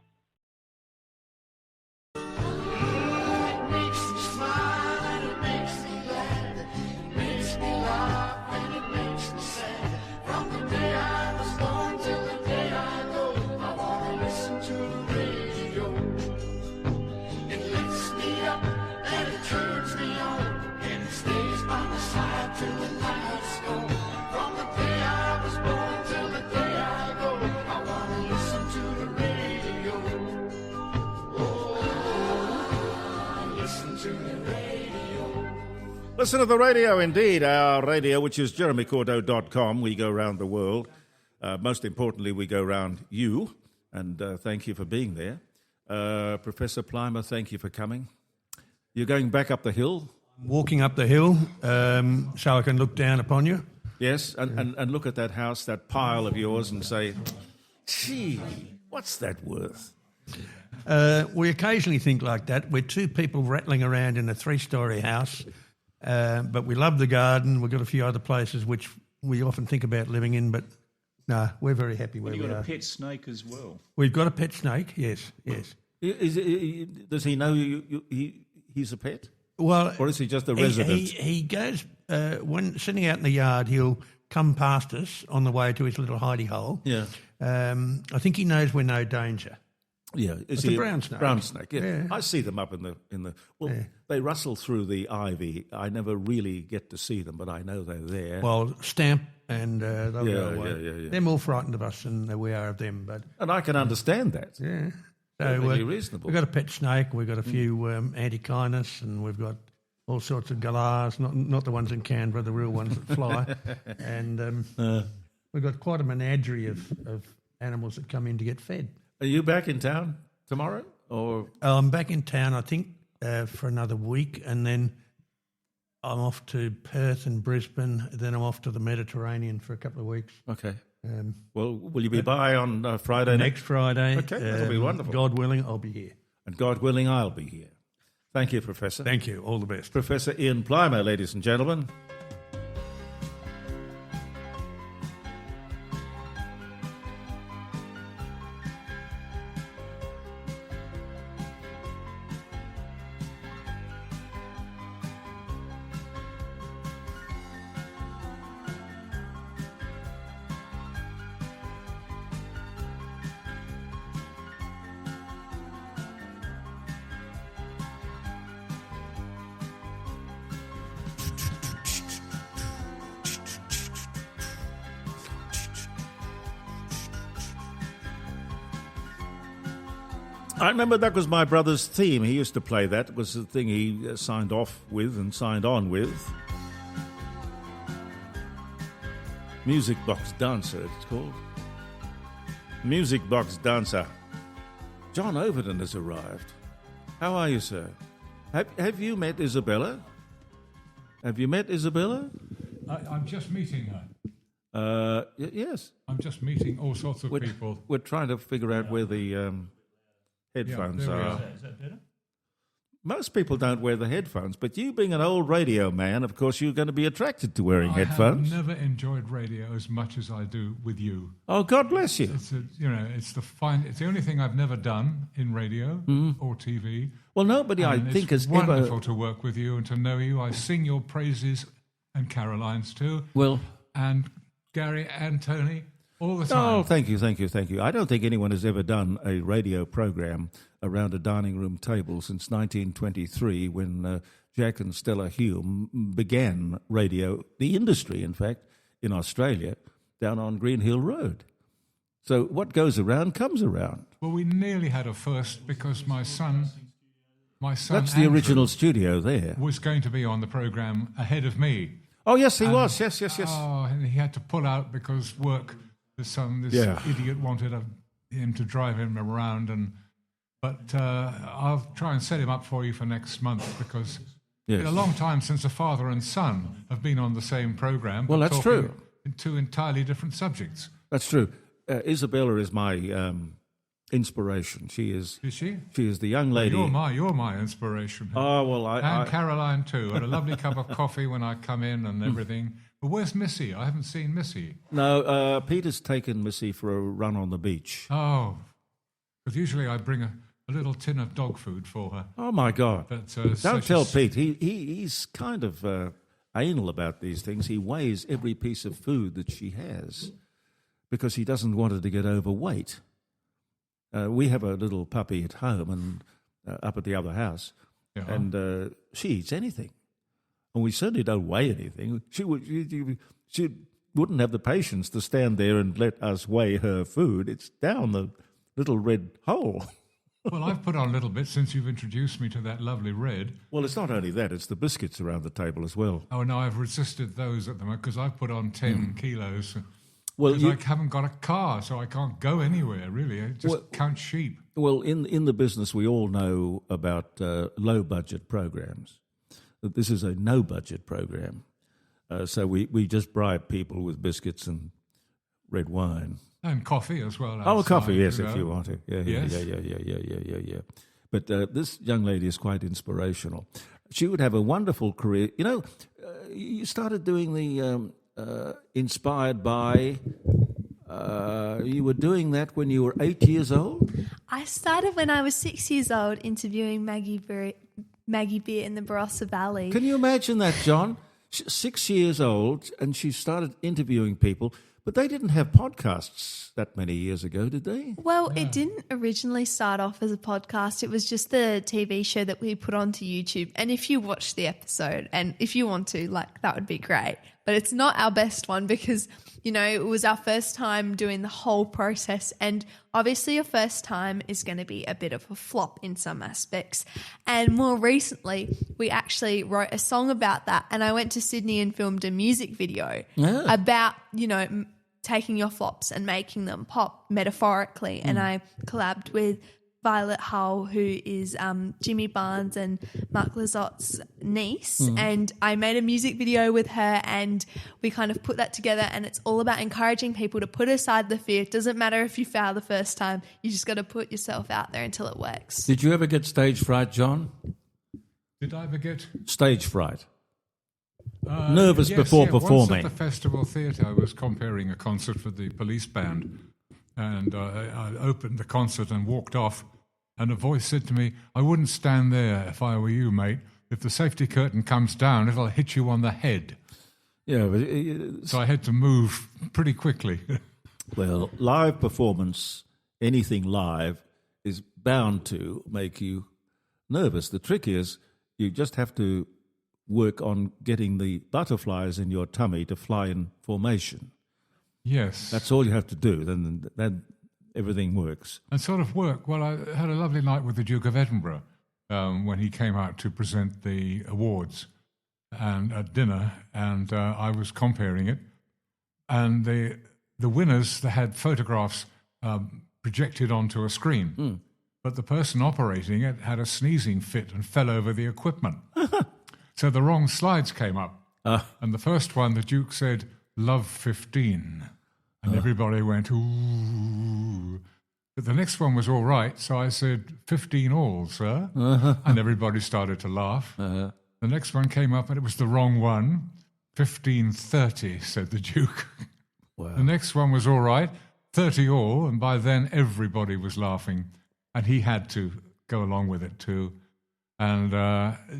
Listen to the radio, indeed, our radio, which is jeremycordeaux.com. We go around the world. Most importantly, we go around you, and thank you for being there. Professor Plimer, thank you for coming. You're going back up the hill? Walking up the hill so I can look down upon you. Yes, and look at that house, that pile of yours, and say, gee, what's that worth? We occasionally think like that. We're two people rattling around in a 3-storey house, but we love the garden. We've got a few other places which we often think about living in, but no, we're very happy where we are. You've got a pet snake as well. We've got a pet snake, yes. Does he know he's a pet? Well, or is he just a resident? He goes, when sitting out in the yard, he'll come past us on the way to his little hidey hole. Yeah. I think he knows we're no danger. Yeah, It's a brown snake. Brown snake. Yeah. Yeah. I see them up in the. Well, they rustle through the ivy. I never really get to see them, but I know they're there. Well, stamp and they'll go away. Yeah. They're more frightened of us than we are of them. But and I can understand that. Yeah, Perfectly reasonable. We've got a pet snake. We've got a few antichinus, and we've got all sorts of galahs. Not the ones in Canberra, the real ones that fly. And we've got quite a menagerie of animals that come in to get fed. Are you back in town tomorrow? Or I'm back in town, I think, for another week, and then I'm off to Perth and Brisbane. Then I'm off to the Mediterranean for a couple of weeks. Okay. Well, will you be by on Friday? Next Friday. Okay, that'll be wonderful. God willing, I'll be here. And God willing, I'll be here. Thank you, Professor. Thank you. All the best. Professor Ian Plimer, ladies and gentlemen. I remember that was my brother's theme. He used to play that. It was the thing he signed off with and signed on with. Music Box Dancer, it's called. Music Box Dancer. John Ovenden has arrived. How are you, sir? Have you met Isabella? Have you met Isabella? I'm just meeting her. Yes. I'm just meeting all sorts of people. We're trying to figure out where the headphones are. Is that better? Most people don't wear the headphones, but you being an old radio man, of course, you're going to be attracted to wearing headphones. I have never enjoyed radio as much as I do with you. Oh, God bless you. It's the only thing I've never done in radio or TV. Well, nobody, I think, has ever... It's wonderful to work with you and to know you. I sing your praises, and Caroline's too. Well... And Gary and Tony, all the time. Oh, thank you. I don't think anyone has ever done a radio program around a dining room table since 1923 when Jack and Stella Hume began radio, the industry, in fact, in Australia, down on Green Hill Road. So what goes around comes around. Well, we nearly had a first because my son That's the Andrew original studio there. was going to be on the program ahead of me. Oh, yes, he was. Yes. Oh, and he had to pull out because work. This idiot wanted him to drive him around, but I'll try and set him up for you for next month because it's been a long time since a father and son have been on the same program. Well, that's true. In two entirely different subjects. That's true. Isabella is my inspiration. She is. Is she? She is the young lady. You're my inspiration. Oh well, and Caroline too. And a lovely cup of coffee when I come in and everything. But where's Missy? I haven't seen Missy. No, Peter's taken Missy for a run on the beach. Oh, because usually I bring a little tin of dog food for her. Oh my God! But, don't tell Pete. He's kind of anal about these things. He weighs every piece of food that she has because he doesn't want her to get overweight. We have a little puppy at home and up at the other house, and she eats anything. And we certainly don't weigh anything. She wouldn't have the patience to stand there and let us weigh her food. It's down the little red hole. Well, I've put on a little bit since you've introduced me to that lovely red. Well, it's not only that, it's the biscuits around the table as well. Oh, no, I've resisted those at the moment because I've put on 10 kilos. Well, I haven't got a car, so I can't go anywhere, really. I just count sheep. Well, in the business, we all know about low-budget programs. This is a no-budget program. So we just bribe people with biscuits and red wine. And coffee as well. Oh, coffee, yes, if you want to. Yeah. But this young lady is quite inspirational. She would have a wonderful career. You know, you started doing the Inspired By... you were doing that when you were 8 years old? I started when I was 6 years old interviewing Maggie Beer in the Barossa Valley. Can you imagine that, John? 6 years old, and she started interviewing people. But they didn't have podcasts that many years ago, did they? Well, it didn't originally start off as a podcast. It was just the TV show that we put onto YouTube. And if you watch the episode, and if you want to, that would be great. But it's not our best one because, it was our first time doing the whole process. And obviously your first time is going to be a bit of a flop in some aspects. And more recently, we actually wrote a song about that. And I went to Sydney and filmed a music video about, taking your flops and making them pop metaphorically. And I collabed with Violet Hull, who is Jimmy Barnes and Mark Lazotte's niece. And I made a music video with her, and we kind of put that together, and it's all about encouraging people to put aside the fear. It doesn't matter if you fail the first time. You just got to put yourself out there until it works. Did you ever get stage fright, John? Did I ever get? Stage fright. Nervous before performing. Once at the Festival Theatre, I was comparing a concert with the police band, and I opened the concert and walked off, and a voice said to me, "I wouldn't stand there if I were you, mate. If the safety curtain comes down, it'll hit you on the head." Yeah, but so I had to move pretty quickly. Well, live performance, anything live, is bound to make you nervous. The trick is you just have to work on getting the butterflies in your tummy to fly in formation. Yes. That's all you have to do, then everything works. And sort of work. Well, I had a lovely night with the Duke of Edinburgh when he came out to present the awards and at dinner, and I was comparing it. And the winners, they had photographs projected onto a screen. But the person operating it had a sneezing fit and fell over the equipment. So the wrong slides came up. And the first one, the Duke said, "Love 15." And everybody went, "Ooh." But the next one was all right. So I said, 15 all, sir. And everybody started to laugh. The next one came up and it was the wrong one. 15-30, said the Duke. Wow. The next one was all right. 30 all. And by then everybody was laughing. And he had to go along with it too. And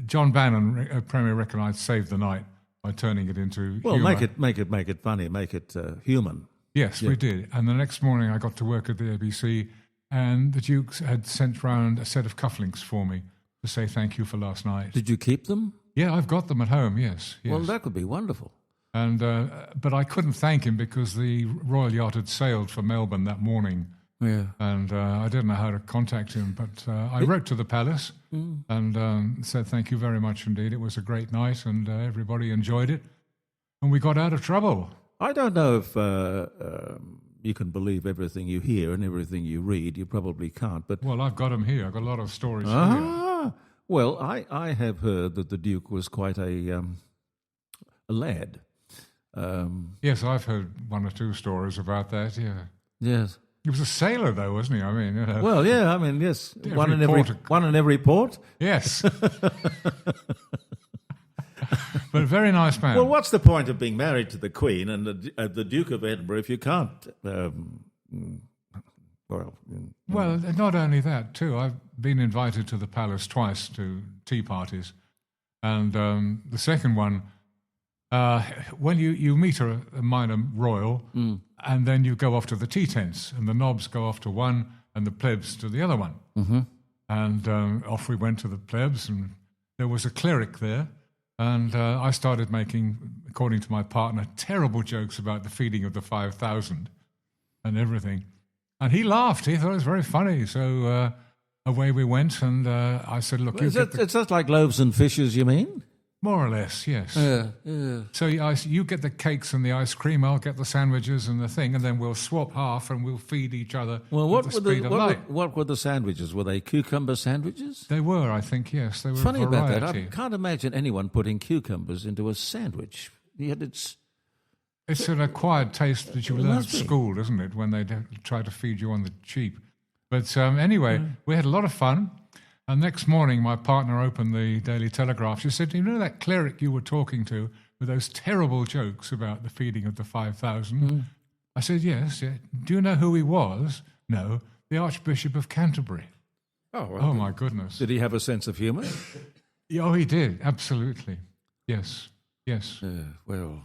John Bannon, Premier Recognised, saved the night by turning it into well, humour. make it funny, make it human. Yes, we did. And the next morning I got to work at the ABC, and the Duke had sent round a set of cufflinks for me to say thank you for last night. Did you keep them? Yeah, I've got them at home, yes. Well, that would be wonderful. And but I couldn't thank him because the Royal Yacht had sailed for Melbourne that morning. Yeah. And I didn't know how to contact him, but I wrote to the Palace and said thank you very much indeed. It was a great night and everybody enjoyed it. And we got out of trouble. I don't know if you can believe everything you hear and everything you read. You probably can't. But well, I've got them here. I've got a lot of stories here. Well, I have heard that the Duke was quite a lad. Yes, I've heard one or two stories about that, yeah. Yes. He was a sailor, though, wasn't he? I mean, you know. Well, yeah, I mean, yes. One in every port. Yes. But a very nice man. Well, what's the point of being married to the Queen and the Duke of Edinburgh if you can't? Well, not only that, too. I've been invited to the Palace twice to tea parties. And the second one, when you meet a minor royal, and then you go off to the tea tents, and the nobs go off to one, and the plebs to the other one. Mm-hmm. And off we went to the plebs, and there was a cleric there, and I started making, according to my partner, terrible jokes about the feeding of the 5,000 and everything. And he laughed. He thought it was very funny. So away we went, and I said, look... It's just like loaves and fishes, you mean? More or less, yes. Yeah. So you get the cakes and the ice cream, I'll get the sandwiches and the thing, and then we'll swap half and we'll feed each other at the speed of light. What were the sandwiches? Were they cucumber sandwiches? They were, I think, yes. They were funny a variety. About that. I can't imagine anyone putting cucumbers into a sandwich. Yet it's an acquired taste that you learn at school, isn't it, when they try to feed you on the cheap. But anyway, we had a lot of fun. And next morning, my partner opened the Daily Telegraph. She said, you know that cleric you were talking to with those terrible jokes about the feeding of the 5,000? I said, yes. Yeah. Do you know who he was? No, the Archbishop of Canterbury. Oh, well, oh my goodness. Did he have a sense of humour? Oh, he did, absolutely. Yes. Yes. Well,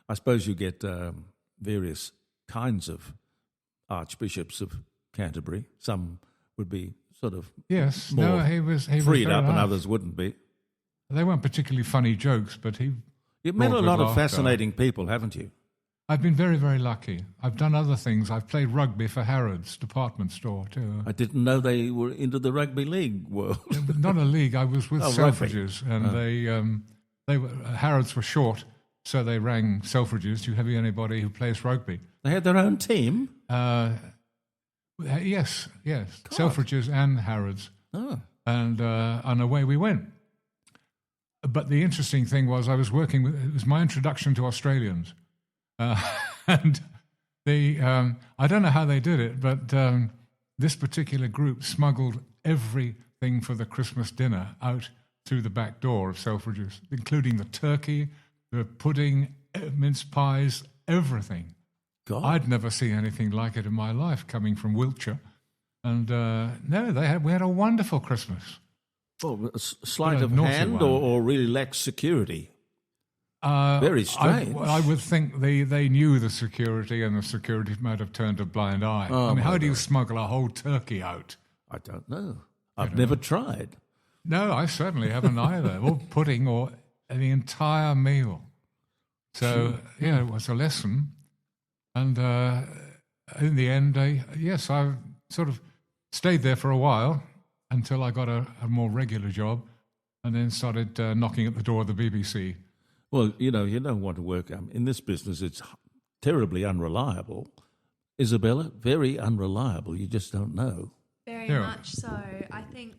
I suppose you get various kinds of archbishops of Canterbury. Some would be sort of more he was freed very up, and nice. others wouldn't be. They weren't particularly funny jokes, but he. You've met a brought lot good of laughter. fascinating people, haven't you? I've been very, very lucky. I've done other things. I've played rugby for Harrods department store too. I didn't know they were into the rugby league world. Not a league. I was with rugby. Selfridges, and they were, Harrods were short, so they rang Selfridges. Do you have anybody who plays rugby? They had their own team? Yes. Selfridges and Harrods. Oh. And away we went. But the interesting thing was I was working with, it was my introduction to Australians. And I don't know how they did it, but this particular group smuggled everything for the Christmas dinner out through the back door of Selfridges, including the turkey, the pudding, mince pies, everything. God. I'd never seen anything like it in my life coming from Wiltshire. And we had a wonderful Christmas. Well, a sleight But a of naughty hand one. or really lax security? Very strange. I would think they knew the security, and the security might have turned a blind eye. Oh, how my do you God. smuggle a whole turkey out? I don't know. I've never tried. No, I certainly haven't either. Or pudding or the entire meal. So, it was a lesson. And in the end, I sort of stayed there for a while until I got a more regular job, and then started knocking at the door of the BBC. Well, you don't want to work in this business. It's terribly unreliable. Isabella, very unreliable. You just don't know. Very much so. I think,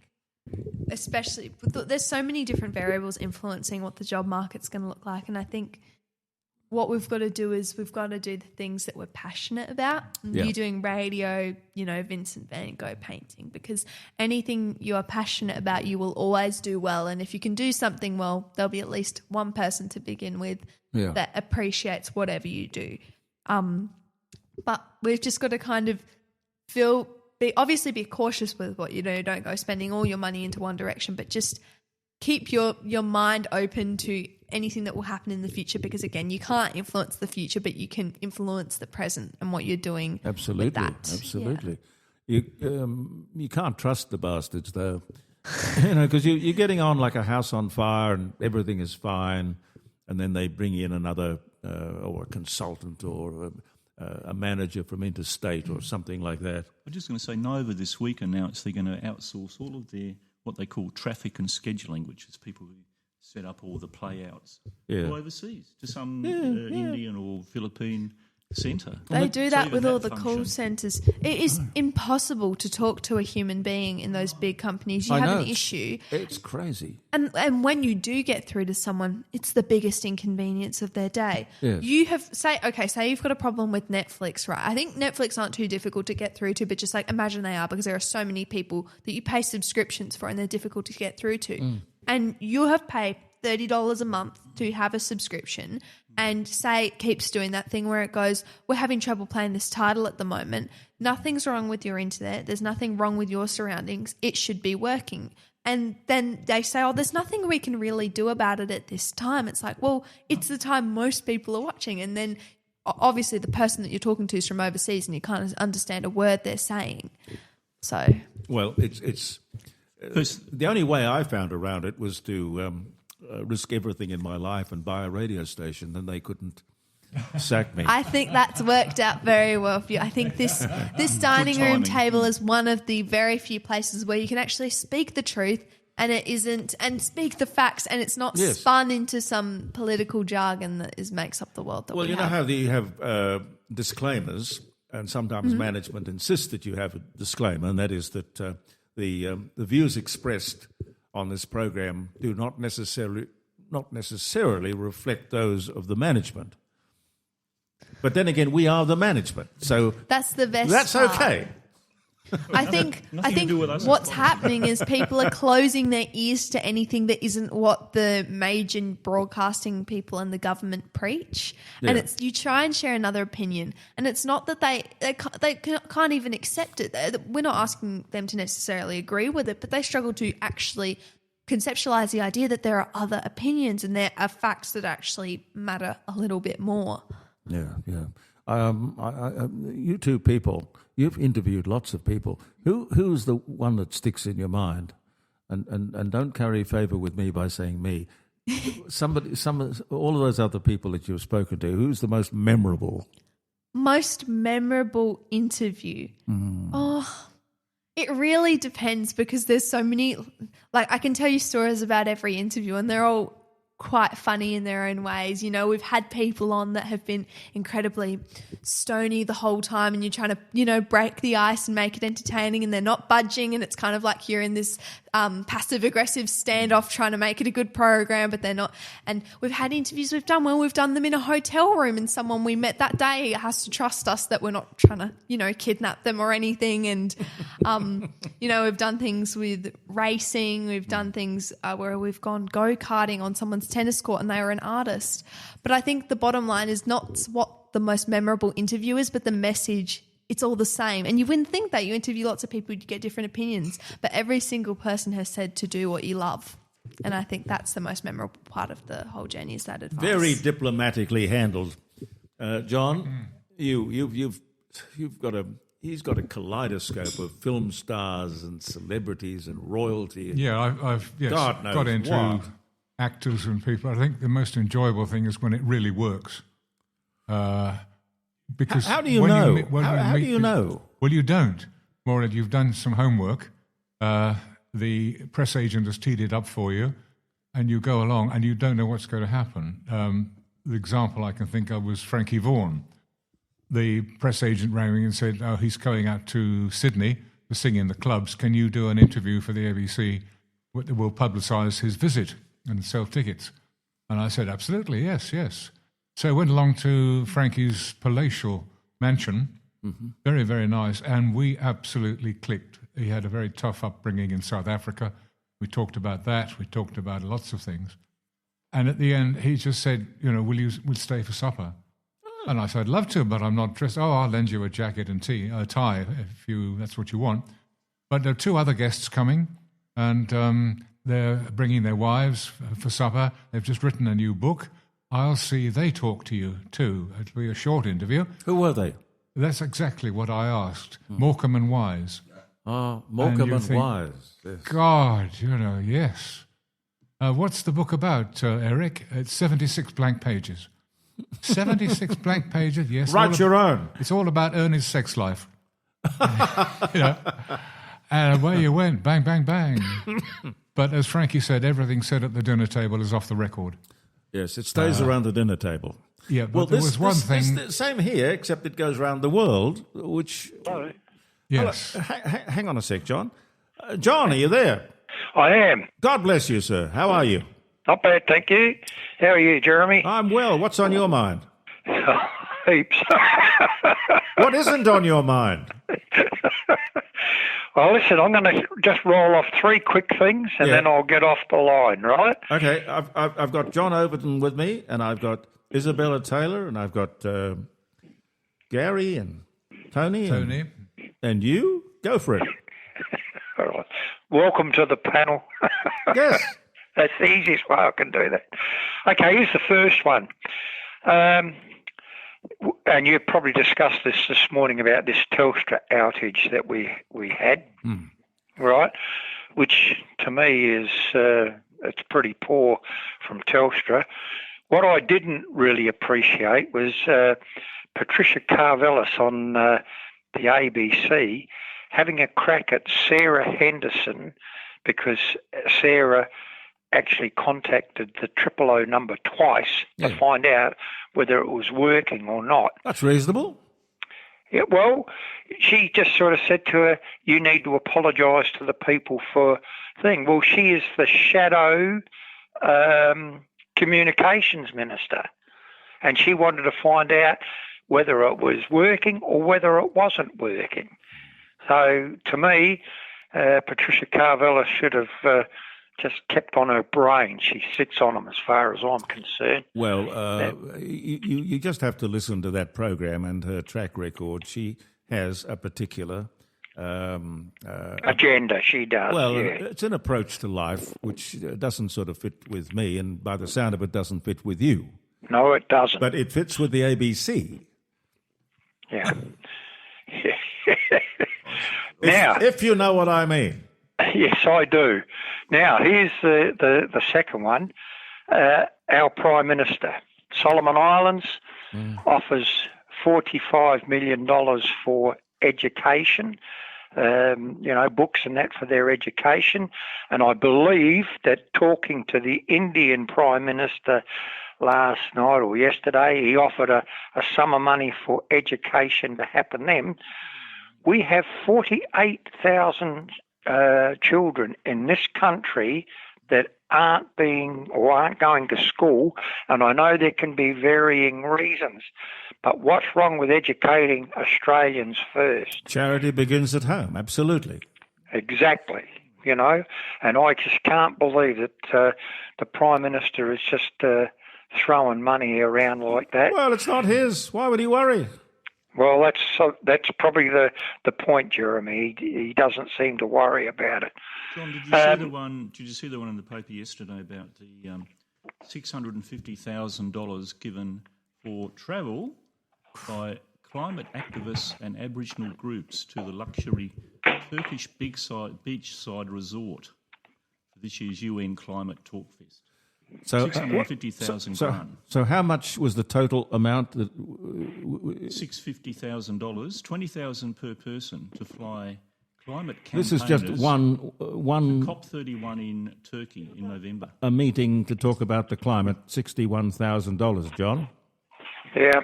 especially, there's so many different variables influencing what the job market's going to look like, and I think what we've got to do is we've got to do the things that we're passionate about. Yeah. You doing radio, Vincent van Gogh painting, because anything you are passionate about, you will always do well. And if you can do something well, there'll be at least one person to begin with that appreciates whatever you do. But we've just got to kind of obviously be cautious with what you do. Don't go spending all your money into one direction, but just keep your mind open to anything that will happen in the future, because again, you can't influence the future, but you can influence the present and what you're doing. Absolutely, with that. absolutely. Yeah. You can't trust the bastards though, because you're getting on like a house on fire and everything is fine, and then they bring in another or a consultant or a manager from interstate or something like that. I'm just going to say Nova this week announced they're going to outsource all of their what they call traffic and scheduling, which is people who set up all the playouts all overseas to some Indian or Philippine centre. They do that with all the call centres. It is impossible to talk to a human being in those big companies. You have an issue. It's crazy. And when you do get through to someone, it's the biggest inconvenience of their day. Yes. You have, say you've got a problem with Netflix, right? I think Netflix aren't too difficult to get through to, but just imagine they are, because there are so many people that you pay subscriptions for and they're difficult to get through to. And you have paid $30 a month to have a subscription, and say it keeps doing that thing where it goes, we're having trouble playing this title at the moment. Nothing's wrong with your internet. There's nothing wrong with your surroundings. It should be working. And then they say, there's nothing we can really do about it at this time. It's like, well, it's the time most people are watching. And then obviously the person that you're talking to is from overseas and you can't understand a word they're saying. So, well, it's the only way I found around it was to risk everything in my life and buy a radio station, and they couldn't sack me. I think that's worked out very well for you. I think this dining room table is one of the very few places where you can actually speak the truth and it isn't, and speak the facts, and it's not spun into some political jargon that makes up the world that we have. Well, you know how you have disclaimers, and sometimes management insists that you have a disclaimer, and that is that the views expressed on this program do not necessarily reflect those of the management. But then again, we are the management, so that's the best. That's part. okay. I think what's happening is people are closing their ears to anything that isn't what the major broadcasting people and the government preach. And it's, you try and share another opinion, and it's not that they can't even accept it. We're not asking them to necessarily agree with it, but they struggle to actually conceptualize the idea that there are other opinions and there are facts that actually matter a little bit more. Yeah. You two people, you've interviewed lots of people. Who's the one that sticks in your mind? And don't carry favour with me by saying me. All of those other people that you've spoken to, who's the most memorable? Most memorable interview? Oh, it really depends because there's so many. Like, I can tell you stories about every interview and they're all quite funny in their own ways. You know, we've had people on that have been incredibly stony the whole time and you're trying to, you know, break the ice and make it entertaining and they're not budging and it's kind of like you're in this passive-aggressive standoff trying to make it a good program, but they're not. And we've had interviews we've done them in a hotel room and someone we met that day has to trust us that we're not trying to, you know, kidnap them or anything. And, you know, we've done things with racing. We've done things where we've gone go-karting on someone's tennis court and they were an artist. But I think the bottom line is not what the most memorable interview is, but the message. It's all the same. And you wouldn't think that. You interview lots of people, you get different opinions. But every single person has said to do what you love. And I think that's the most memorable part of the whole journey is that advice. Very diplomatically handled. John, he's got a kaleidoscope of film stars and celebrities and royalty. Yeah, I've got into actors and people. I think the most enjoyable thing is when it really works. Because how do you know? How do you know? Well, you don't. More you've done some homework. The press agent has teed it up for you, and you go along, and you don't know what's going to happen. The example I can think of was Frankie Vaughan. The press agent rang me and said, "Oh, he's going out to Sydney to sing in the clubs. Can you do an interview for the ABC that will publicise his visit and sell tickets?" And I said, "Absolutely, yes." So I went along to Frankie's palatial mansion, very, very nice, and we absolutely clicked. He had a very tough upbringing in South Africa. We talked about that. We talked about lots of things. And at the end, he just said, you know, we'll stay for supper? And I said, I'd love to, but I'm not dressed. Oh, I'll lend you a jacket and tie if that's what you want. But there are two other guests coming, and they're bringing their wives for supper. They've just written a new book. I'll see they talk to you too. It'll be a short interview. Who were they? That's exactly what I asked. Morecambe and Wise. Morecambe and Wise. Yes. God, you know, yes. What's the book about, Eric? It's 76 blank pages. 76 blank pages, yes. Write your own. It's all about Ernie's sex life. You know. And away you went, bang, bang, bang. But as Frankie said, everything said at the dinner table is off the record. Yes, it stays around the dinner table. Yeah, but there was one thing. Same here, except it goes around the world, which... Yes. Hang on a sec, John. John, are you there? I am. God bless you, sir. How are you? Not bad, thank you. How are you, Jeremy? I'm well. What's on your mind? Heaps. What isn't on your mind? Well, listen, I'm going to just roll off three quick things and then I'll get off the line, right? Okay, I've got John Ovenden with me, and I've got Isabella Taylor, and I've got Gary and Tony. And you? Go for it. All right. Welcome to the panel. Yes. That's the easiest way I can do that. Okay, here's the first one. And you probably discussed this morning about this Telstra outage that we had, right? Which to me is it's pretty poor from Telstra. What I didn't really appreciate was Patricia Carvelis on the ABC having a crack at Sarah Henderson because Sarah actually contacted the 000 number twice to find out whether it was working or not. That's reasonable. Yeah, well, she just sort of said to her, you need to apologise to the people for thing. Well, she is the shadow communications minister, and she wanted to find out whether it was working or whether it wasn't working. So, to me, Patricia Carvelis should have just kept on her brain. She sits on them as far as I'm concerned. Well, you just have to listen to that program and her track record. She has a particular agenda. She does. Well, yeah. it's an approach to life which doesn't sort of fit with me, and by the sound of it, doesn't fit with you. No, it doesn't. But it fits with the ABC. Yeah. Now, if you know what I mean. Yes, I do. Now, here's the second one. Our Prime Minister, Solomon Islands, offers $45 million for education, books and that for their education. And I believe that talking to the Indian Prime Minister last night or yesterday, he offered a sum of money for education to happen then. We have 48,000 children in this country that aren't going to school, and I know there can be varying reasons, but what's wrong with educating Australians first? Charity begins at home, absolutely. Exactly, and I just can't believe that the Prime Minister is just throwing money around like that. Well, it's not his. Why would he worry? Well, that's probably the point, Jeremy. He doesn't seem to worry about it. John, did you see the one? Did you see the one in the paper yesterday about the $650,000 given for travel by climate activists and Aboriginal groups to the luxury Turkish beachside resort for this year's UN Climate Talk Fest? So 650,000 grand. So how much was the total amount? $650,000, $20,000 per person to fly climate campaigners. This is just one COP31 in Turkey in November. A meeting to talk about the climate. $61,000, John. Yeah,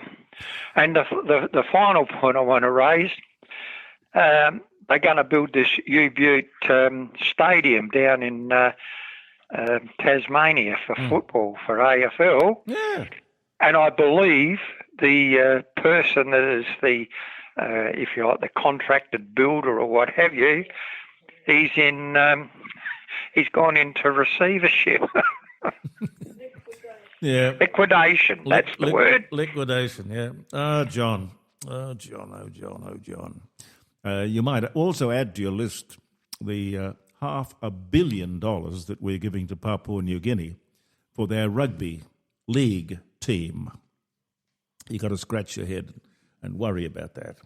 and the final point I want to raise. They're going to build this U-Butte stadium down in Tasmania for football, for AFL. Yeah. And I believe the person that is the, if you like, the contracted builder or what have you, he's gone into receivership. Yeah. Liquidation, that's the word. Liquidation, yeah. Oh, John. You might also add to your list the $500 million that we're giving to Papua New Guinea for their rugby league team. You've got to scratch your head and worry about that.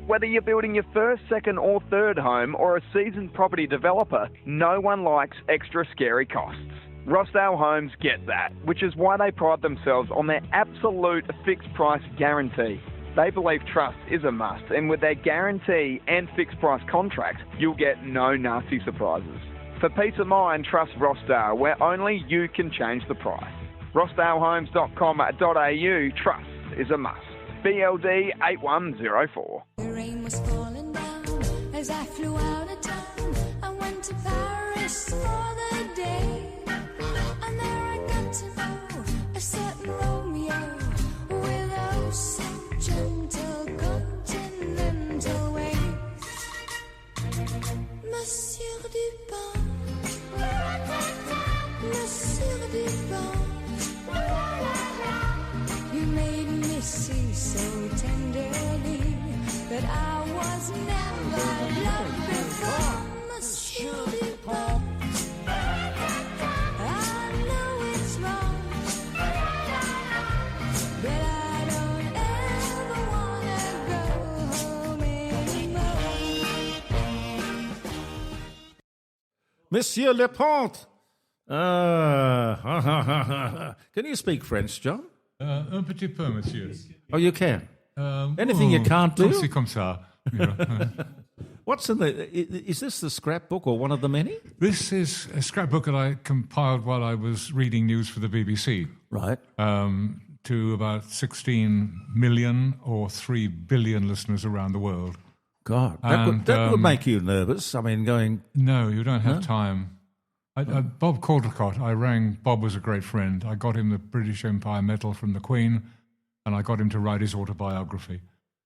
Whether you're building your first, second or third home or a seasoned property developer, no one likes extra scary costs. Rossdale Homes get that, which is why they pride themselves on their absolute fixed price guarantee. They believe trust is a must, and with their guarantee and fixed price contract, you'll get no nasty surprises. For peace of mind, trust Rossdale, where only you can change the price. rossdalehomes.com.au, trust is a must. BLD 8104. The rain was falling down as I flew out of town. I went to Paris for the day, and there I got to know a certain Romeo with oh so gentle continental ways. Monsieur Dupin, Monsieur Dupin, you made me see so tenderly that I was never loved before. Monsieur Dupin, I know it's wrong, but I don't ever wanna go home anymore. Monsieur Leponte. Can you speak French, John? Un petit peu, monsieur. Oh, you can? Anything you can't do? Comme ça. What's in the... Is this the scrapbook or one of the many? This is a scrapbook that I compiled while I was reading news for the BBC. Right. To about 16 million or 3 billion listeners around the world. God, that would make you nervous. I mean, going... No, you don't have time. Bob Caldecott, I rang. Bob was a great friend. I got him the British Empire Medal from the Queen, and I got him to write his autobiography.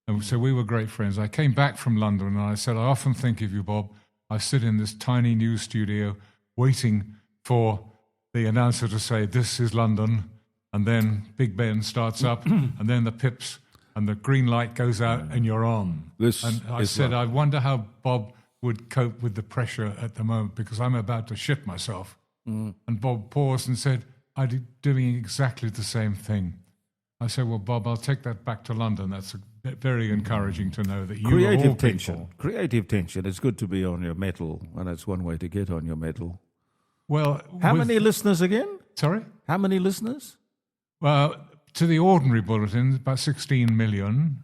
And so we were great friends. I came back from London, and I said, I often think of you, Bob. I sit in this tiny news studio waiting for the announcer to say, this is London, and then Big Ben starts up, and then the Pips, and the green light goes out and you're on. And I said, I wonder how Bob would cope with the pressure at the moment because I'm about to shit myself. And Bob paused and said, I'm doing exactly the same thing. I said, well, Bob, I'll take that back to London. That's very encouraging to know that you creative are all tension. people. Creative tension. It's good to be on your mettle, and that's one way to get on your mettle. Well, how many listeners again? Sorry? How many listeners? Well, to the ordinary bulletin, about 16 million,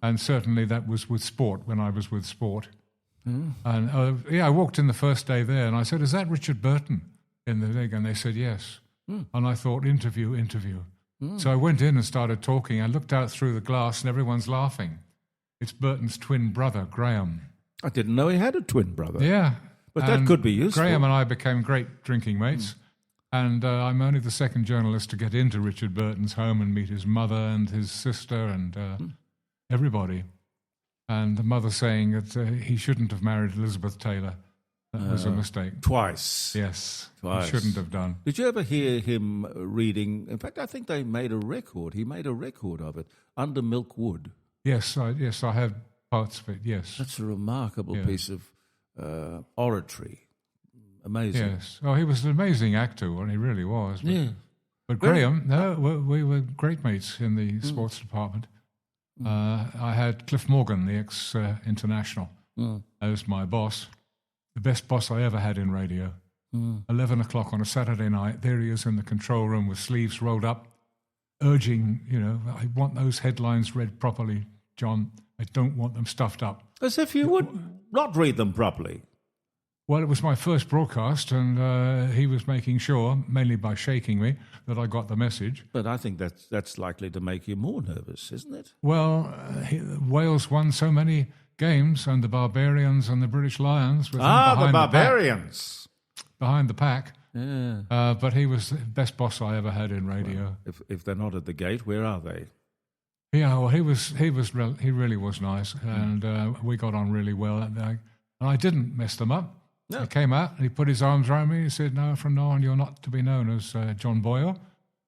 and certainly that was with sport, when I was with sport. And I walked in the first day there, and I said, is that Richard Burton in the league? And they said, yes. And I thought, interview. So I went in and started talking. I looked out through the glass, and everyone's laughing. It's Burton's twin brother, Graham. I didn't know he had a twin brother. Yeah. But that could be useful. Graham and I became great drinking mates. And I'm only the second journalist to get into Richard Burton's home and meet his mother and his sister and everybody. And the mother saying that he shouldn't have married Elizabeth Taylor. That was a mistake. Twice. Yes. Twice. He shouldn't have done. Did you ever hear him reading? In fact, I think they made a record. He made a record of it, Under Milk Wood. Yes, I have parts of it, yes. That's a remarkable piece of oratory. Amazing. Yes. Oh, he was an amazing actor, well, he really was. But, Yeah. But Graham, we were great mates in the sports department. I had Cliff Morgan, the ex-international, as my boss. The best boss I ever had in radio. 11 o'clock on a Saturday night, there he is in the control room with sleeves rolled up, urging, I want those headlines read properly, John. I don't want them stuffed up. As if you would not read them properly. Well, it was my first broadcast, and he was making sure, mainly by shaking me, that I got the message. But I think that's likely to make you more nervous, isn't it? Well, Wales won so many games, and the Barbarians and the British Lions. With the Barbarians. Behind the pack. Yeah. But he was the best boss I ever had in radio. Well, if they're not at the gate, where are they? Yeah, well, he really was nice, and we got on really well. And I didn't mess them up. No. He came out and he put his arms around me and he said, no, from now on you're not to be known as John Boyle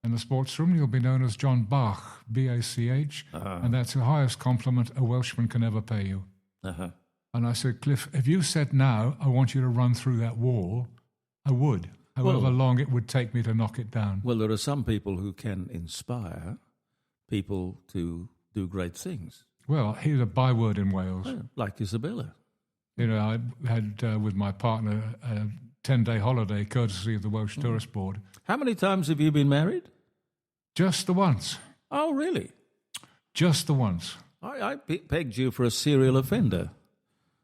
in the sports room. You'll be known as John Bach, B-A-C-H, and that's the highest compliment a Welshman can ever pay you. And I said, Cliff, if you said now, I want you to run through that wall, I would, however long it would take me to knock it down. Well, there are some people who can inspire people to do great things. Well, he's a byword in Wales. Yeah, like Isabella. I had with my partner a 10-day holiday courtesy of the Welsh Tourist Board. How many times have you been married? Just the once. Oh, really? Just the once. I pegged you for a serial offender.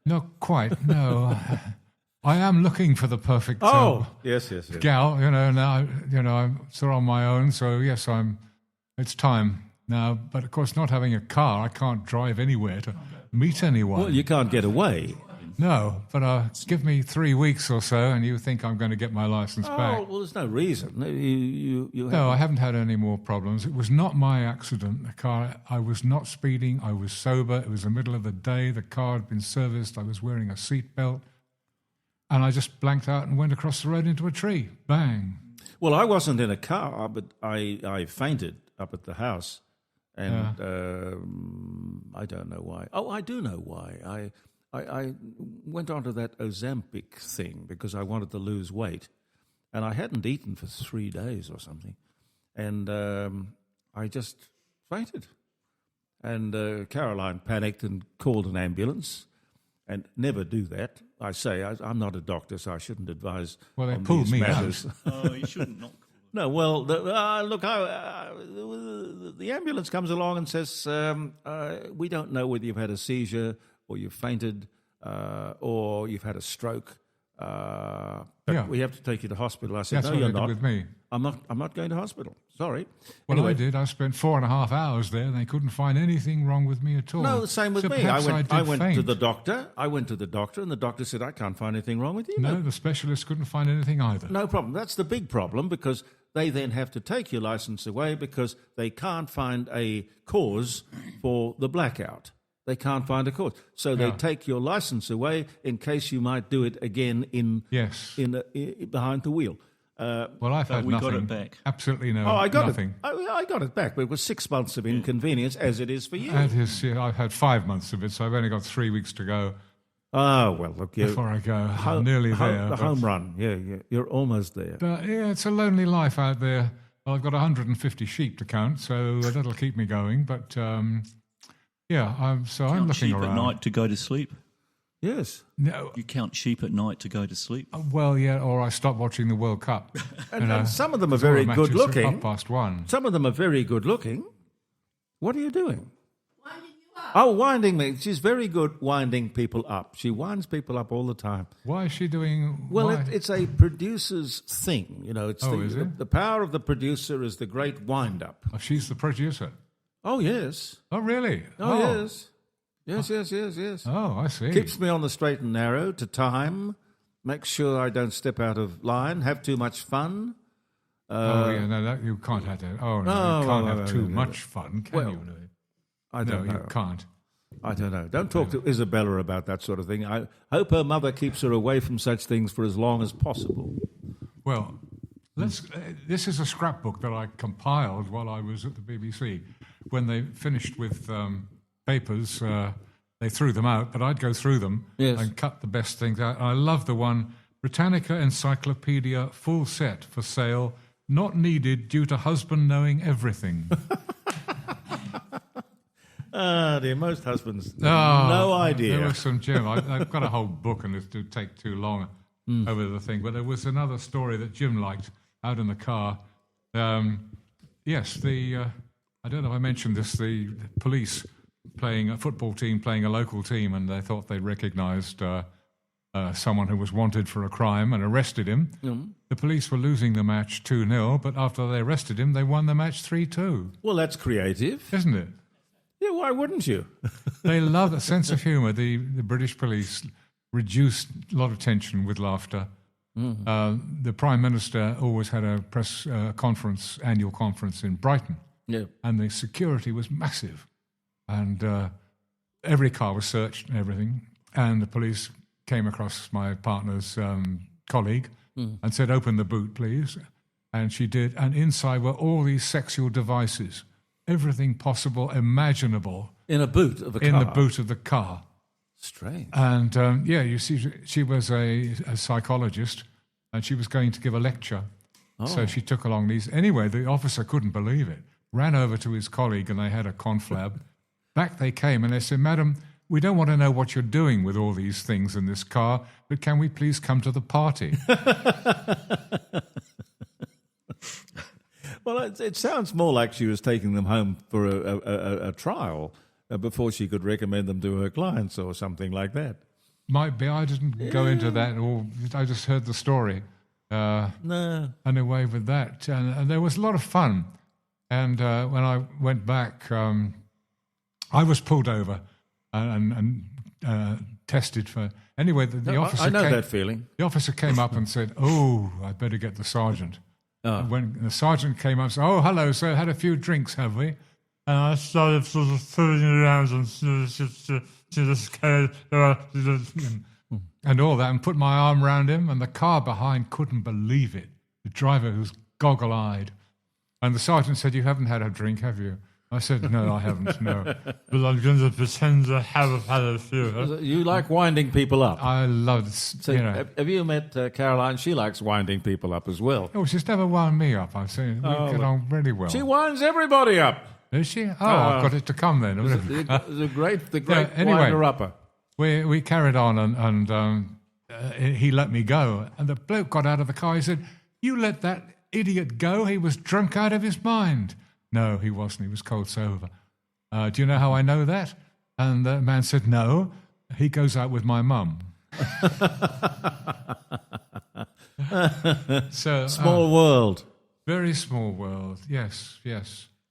Not quite, no. I am looking for the perfect yes. gal, now, I'm still on my own, so yes, it's time now. But of course, not having a car, I can't drive anywhere to meet anyone. Well, you can't get away. No, but give me 3 weeks or so, and you think I'm going to get my license back. Oh, well, there's no reason. No, I haven't had any more problems. It was not my accident. The car, I was not speeding. I was sober. It was the middle of the day. The car had been serviced. I was wearing a seatbelt. And I just blanked out and went across the road into a tree. Bang. Well, I wasn't in a car, but I fainted up at the house. And I don't know why. Oh, I do know why. I went onto that Ozempic thing because I wanted to lose weight, and I hadn't eaten for 3 days or something, and I just fainted. And Caroline panicked and called an ambulance, and never do that. I say I'm not a doctor, so I shouldn't advise. Well, they on pulled these me matters. You shouldn't not. No, well, look, the ambulance comes along and says, we don't know whether you've had a seizure or you've fainted or you've had a stroke. But we have to take you to hospital. I said, That's no, you're what they not. did with me. I'm not going to hospital. Sorry. Well, anyway, I did. I spent 4.5 hours there, and they couldn't find anything wrong with me at all. No, the same with so me. I went faint. to the doctor. And the doctor said, I can't find anything wrong with you. No, the specialist couldn't find anything either. No problem. That's the big problem, because they then have to take your license away because they can't find a cause for the blackout. They can't find a cause. So they take your license away in case you might do it again behind the wheel. Well, I've had we nothing. got it back. Absolutely no. I got nothing. it. I got it back, but it was 6 months of inconvenience, as it is for you. It is, yeah, I've had 5 months of it, so I've only got 3 weeks to go. Oh, well, look, before I go, I'm nearly there. The home run, yeah, you're almost there. But yeah, it's a lonely life out there. Well, I've got 150 sheep to count, so that'll keep me going. But I'm looking sheep around. At night to go to sleep. Yes. No. You count sheep at night to go to sleep. Well, yeah, or I stop watching the World Cup. And some of them are very good looking. 1:30. Some of them are very good looking. What are you doing? Winding you up. Oh, winding me. She's very good winding people up. She winds people up all the time. Why is she doing? Well, it's a producer's thing. You know, it's is it? The power of the producer is the great wind up. Oh, she's the producer. Oh, yes. Oh, really? Oh, yes. Yes. Oh, I see. Keeps me on the straight and narrow to time. Makes sure I don't step out of line. Have too much fun. You can't have that. Oh, no, you can't have too much fun, can you? I don't know. You can't. I don't know. Don't talk to Isabella about that sort of thing. I hope her mother keeps her away from such things for as long as possible. Well, this is a scrapbook that I compiled while I was at the BBC. When they finished with papers, they threw them out, but I'd go through them and cut the best things out. I love the one, Britannica Encyclopedia, full set for sale, not needed due to husband knowing everything. Dear, most husbands no idea. There was some Jim. I've got a whole book and it would take too long over the thing, but there was another story that Jim liked out in the car. I don't know if I mentioned this, the police playing a football team, playing a local team, and they thought they recognised someone who was wanted for a crime and arrested him. Mm. The police were losing the match 2-0, but after they arrested him, they won the match 3-2. Well, that's creative. Isn't it? Yeah, why wouldn't you? They love a sense of humour. The British police reduced a lot of tension with laughter. Mm. The Prime Minister always had a press annual conference in Brighton. Yeah. And the security was massive. And every car was searched and everything. And the police came across my partner's colleague and said, "Open the boot, please." And she did. And inside were all these sexual devices, everything possible, imaginable. In a boot of a car? In the boot of the car. Strange. And, you see, she was a psychologist and she was going to give a lecture. Oh. So she took along these. Anyway, the officer couldn't believe it. Ran over to his colleague and they had a conflab. Back they came and they said, "Madam, we don't want to know what you're doing with all these things in this car, but can we please come to the party?" Well, it sounds more like she was taking them home for a trial before she could recommend them to her clients or something like that. Might be. I didn't go into that, or I just heard the story. No. And away with that. And there was a lot of fun. And when I went back, I was pulled over and tested for... Anyway, the officer... I know that feeling. The officer came up and said, "Oh, I'd better get the sergeant." When the sergeant came up and said, "Oh, hello, sir, had a few drinks, have we?" And I started sort of fooling around and all that, and put my arm around him, and the car behind couldn't believe it. The driver was goggle-eyed. And the sergeant said, "You haven't had a drink, have you?" I said, "No, I haven't, no. But I'm going to pretend I have had a few." You like winding people up? I love it. So have you met Caroline? She likes winding people up as well. Oh, she's never wound me up, I've seen. We get on really well. She winds everybody up. Is she? Oh, I've got it to come then. The great anyway, winder-upper. We carried on and he let me go. And the bloke got out of the car. He said, "You let that idiot go? He was drunk out of his mind." No, he wasn't. He was cold sober. Do you know how I know that? And the man said, "No, he goes out with my mum." So small world. Very small world, yes.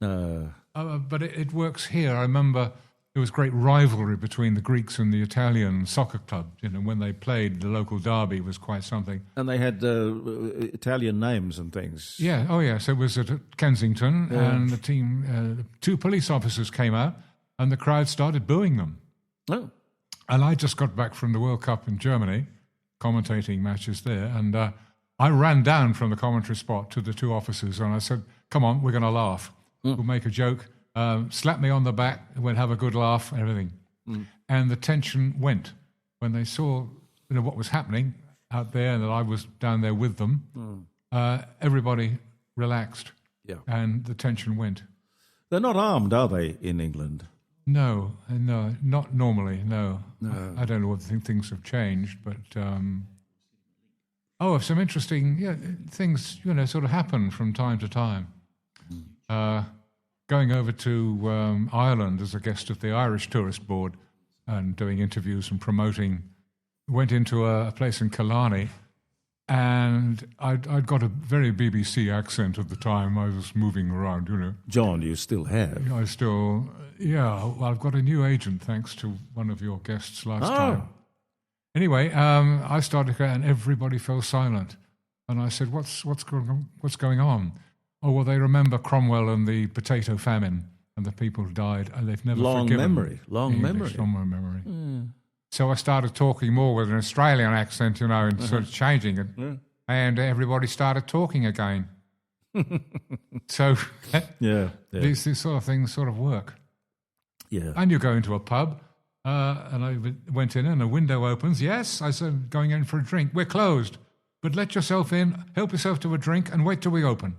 But it works here. I remember there was great rivalry between the Greeks and the Italian soccer club. You know, when they played, the local derby was quite something. And they had Italian names and things. Yeah, oh yes. It was at Kensington, and the team, 2 police officers came out, and the crowd started booing them. Oh. And I just got back from the World Cup in Germany, commentating matches there, and I ran down from the commentary spot to the two officers and I said, come on, we're going to laugh. We'll make a joke. Slap me on the back, we'll have a good laugh, and everything. And the tension went. When they saw what was happening out there and that I was down there with them, everybody relaxed. Yeah. And the tension went. They're not armed, are they, in England? No, not normally, no. I don't know whether things have changed, but... some interesting things, sort of happen from time to time. Going over to Ireland as a guest of the Irish Tourist Board and doing interviews and promoting, went into a place in Killarney, and I'd got a very BBC accent at the time. I was moving around, John, you still have. I still, well, I've got a new agent thanks to one of your guests last time. Anyway, I started and everybody fell silent. And I said, what's going on? Oh, well, they remember Cromwell and the potato famine and the people who died, and they've never forgiven. Long memory. So I started talking more with an Australian accent, and sort of changing it. And everybody started talking again. So these sort of things sort of work. Yeah. And you go into a pub, and I went in and a window opens. Yes, I said, going in for a drink. We're closed, but let yourself in, help yourself to a drink, and wait till we open.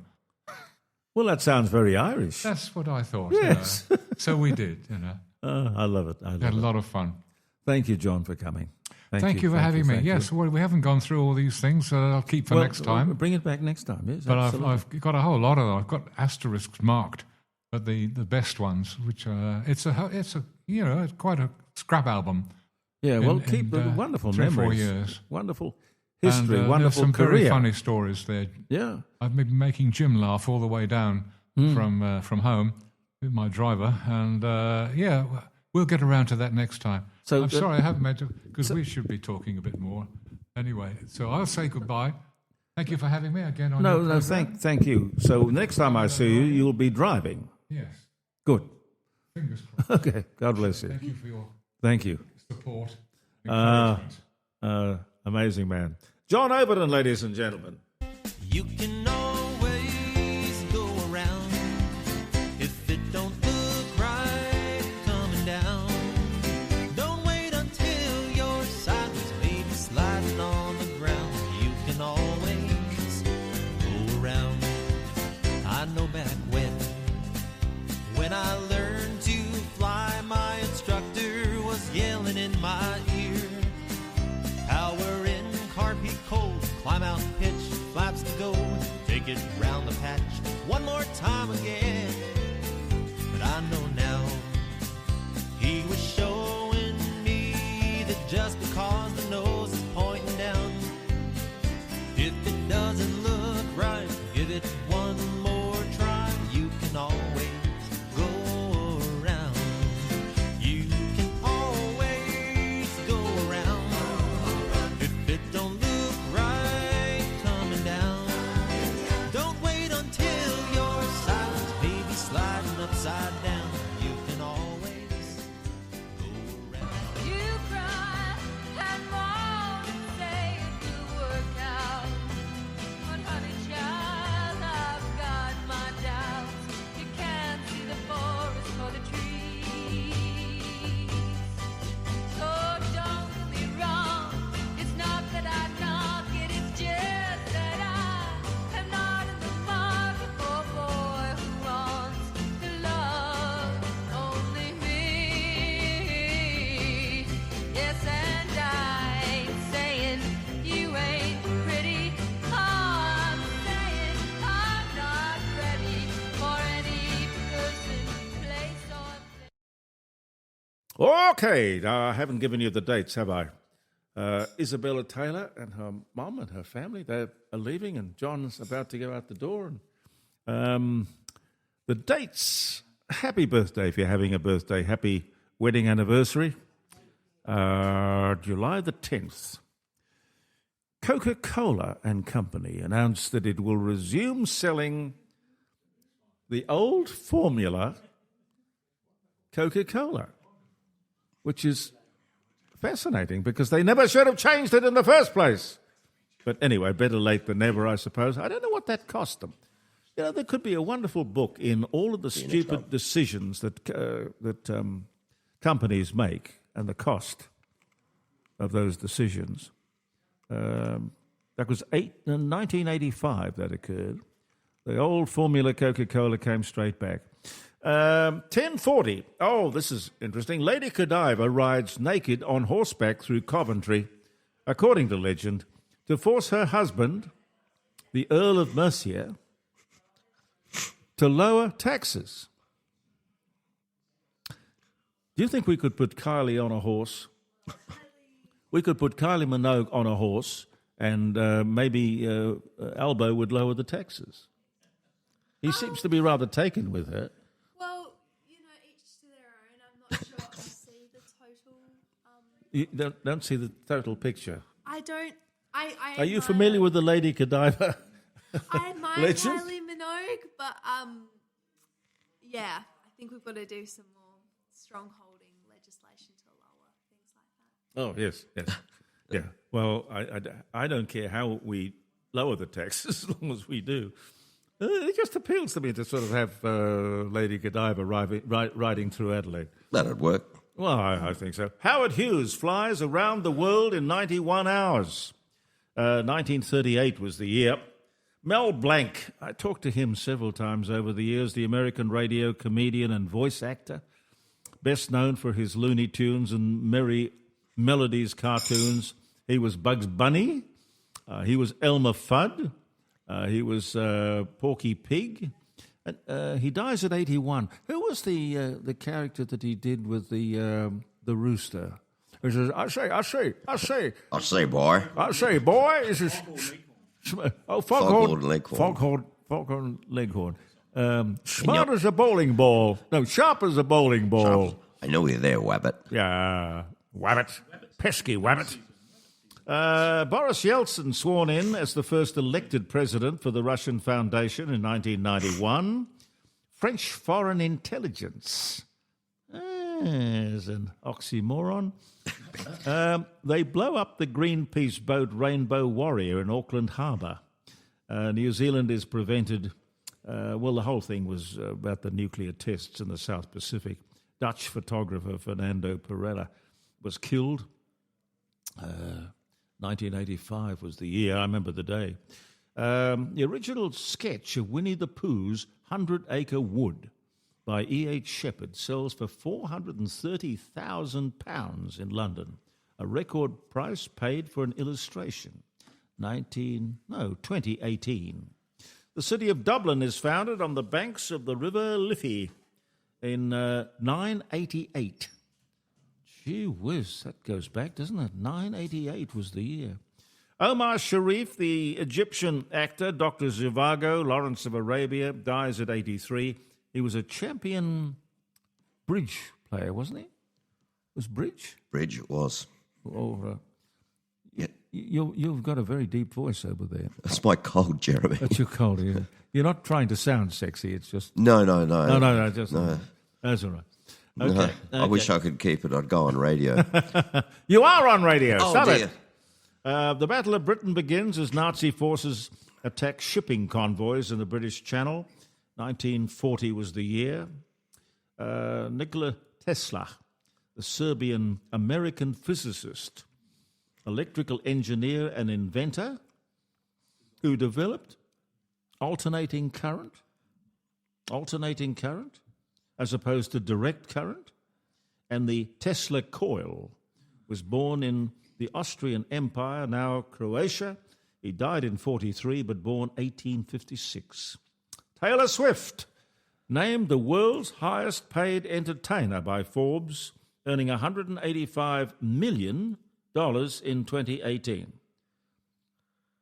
Well, that sounds very Irish. That's what I thought. Yes. So we did, I love it. Had a lot of fun. Thank you, John, for coming. Thank you for having me. Yes, well, we haven't gone through all these things, so I'll keep for next time. Bring it back next time, yes. But I've got a whole lot of them. I've got asterisks marked, but the best ones, which it's quite a scrap album. Yeah, well, keep the wonderful 3 or 4 memories. years. Wonderful history, And, wonderful some career. very funny stories there. Yeah. I've been making Jim laugh all the way down from home with my driver, and we'll get around to that next time. So I'm sorry I haven't made it, because we should be talking a bit more. Anyway, so I'll say goodbye. Thank you for having me again on your program. Thank you. So next time I see you, you'll be driving. Yes. Good. Fingers crossed. Okay, God bless you. Thank you for your support. Amazing man. John Ovenden, ladies and gentlemen. You can always go around if it don't look right coming down. Don't wait until you're sideways, maybe sliding on the ground. You can always go around. I know back when I learned to fly, my instructor was yelling in my ear. Power in, carpet cold, climb out, pitch, flaps to go, take it round the patch one more time again. But I know now he was showing me that just because the nose is pointing down, if it doesn't look right, give it one more try. You can always go around. You can always go around. If it don't look right coming down, don't wait until you're silent, maybe sliding upside down. You can always go around. You cry and moan and say it will work out, but honey child, I've got my doubts. You can't see the forest for the trees. So don't get me wrong, it's not that I knock it, it's just that I am not in the market for a boy who wants to love only me. Yes, and I ain't saying you ain't pretty. I'm saying I'm not ready for any person, place, or Okay, I haven't given you the dates, have I? Isabella Taylor and her mum and her family, they are leaving, and John's about to go out the door. And the dates, happy birthday if you're having a birthday, happy wedding anniversary, July the 10th. Coca-Cola and Company announced that it will resume selling the old formula Coca-Cola, which is fascinating because they never should have changed it in the first place. But anyway, better late than never, I suppose. I don't know what that cost them. You know, there could be a wonderful book in all of the stupid decisions that companies make and the cost of those decisions. That was 1985 that occurred. The old formula Coca-Cola came straight back. 10:40. Oh, this is interesting. Lady Godiva rides naked on horseback through Coventry, according to legend, to force her husband, the Earl of Mercia, to lower taxes. Do you think we could put Kylie on a horse? We could put Kylie Minogue on a horse and maybe Albo would lower the taxes. He seems to be rather taken with her. Well, you know, each to their own. I'm not sure I see the total. You don't see the total picture. I don't. Are you familiar with the Lady Godiva I admire legend? Kylie Minogue, but yeah, I think we've got to do some more strong-holding legislation to lower things like that. Oh, yes. Yeah. Well, I don't care how we lower the tax as long as we do. It just appeals to me to sort of have Lady Godiva riding through Adelaide. That'd work. Well, I think so. Howard Hughes flies around the world in 91 hours. 1938 was the year. Mel Blanc, I talked to him several times over the years, the American radio comedian and voice actor, best known for his Looney Tunes and Merry Melodies cartoons. He was Bugs Bunny. He was Elmer Fudd. He was Porky Pig. He dies at 81. Who was the character that he did with the rooster? He says, I say, boy. I say, boy. He says, Foghorn Leghorn. Smart as a bowling ball. No, sharp as a bowling ball. I know you're there, Wabbit. Yeah, Wabbit. Pesky Wabbit. Boris Yeltsin sworn in as the first elected president for the Russian Foundation in 1991. French foreign intelligence. There's an oxymoron. They blow up the Greenpeace boat Rainbow Warrior in Auckland Harbour. New Zealand is prevented. Well, the whole thing was about the nuclear tests in the South Pacific. Dutch photographer Fernando Pereira was killed. 1985 was the year. I remember the day. The original sketch of Winnie the Pooh's 100-Acre Wood by E.H. Shepard sells for £430,000 in London, a record price paid for an illustration. 2018. The city of Dublin is founded on the banks of the River Liffey in 988. Gee whiz, that goes back, doesn't it? 988 was the year. Omar Sharif, the Egyptian actor, Dr. Zhivago, Lawrence of Arabia, dies at 83. He was a champion bridge player, wasn't he? Was bridge? Bridge was. Oh, you've got a very deep voice over there. That's my cold, Jeremy. That's your cold, yeah. You're not trying to sound sexy, it's just... No. Just... No. That's all right. Okay. I wish I could keep it. I'd go on radio. You are on radio. Oh, Stop dear. it. The Battle of Britain begins as Nazi forces attack shipping convoys in the British Channel. 1940 was the year. Nikola Tesla, the Serbian-American physicist, electrical engineer and inventor who developed alternating current as opposed to direct current, and the Tesla coil, was born in the Austrian Empire, now Croatia. He died in 43, but born 1856. Taylor Swift, named the world's highest paid entertainer by Forbes, earning $185 million in 2018.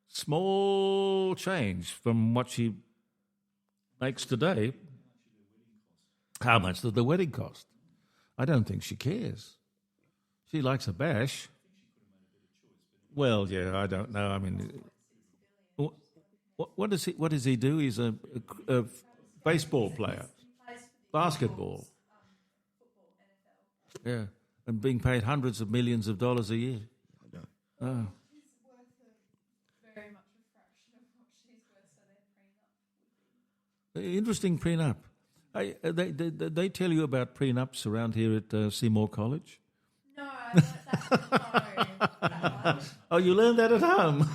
Small change from what she makes today. How much did the wedding cost? I don't think she cares. She likes a bash. Well, yeah, I don't know. I mean, what does he do? He's a baseball player, basketball. Yeah, and being paid hundreds of millions of dollars a year. Oh. Interesting prenup. They tell you about prenups around here at Seymour College? No, I learned that. Oh, you learned that at home?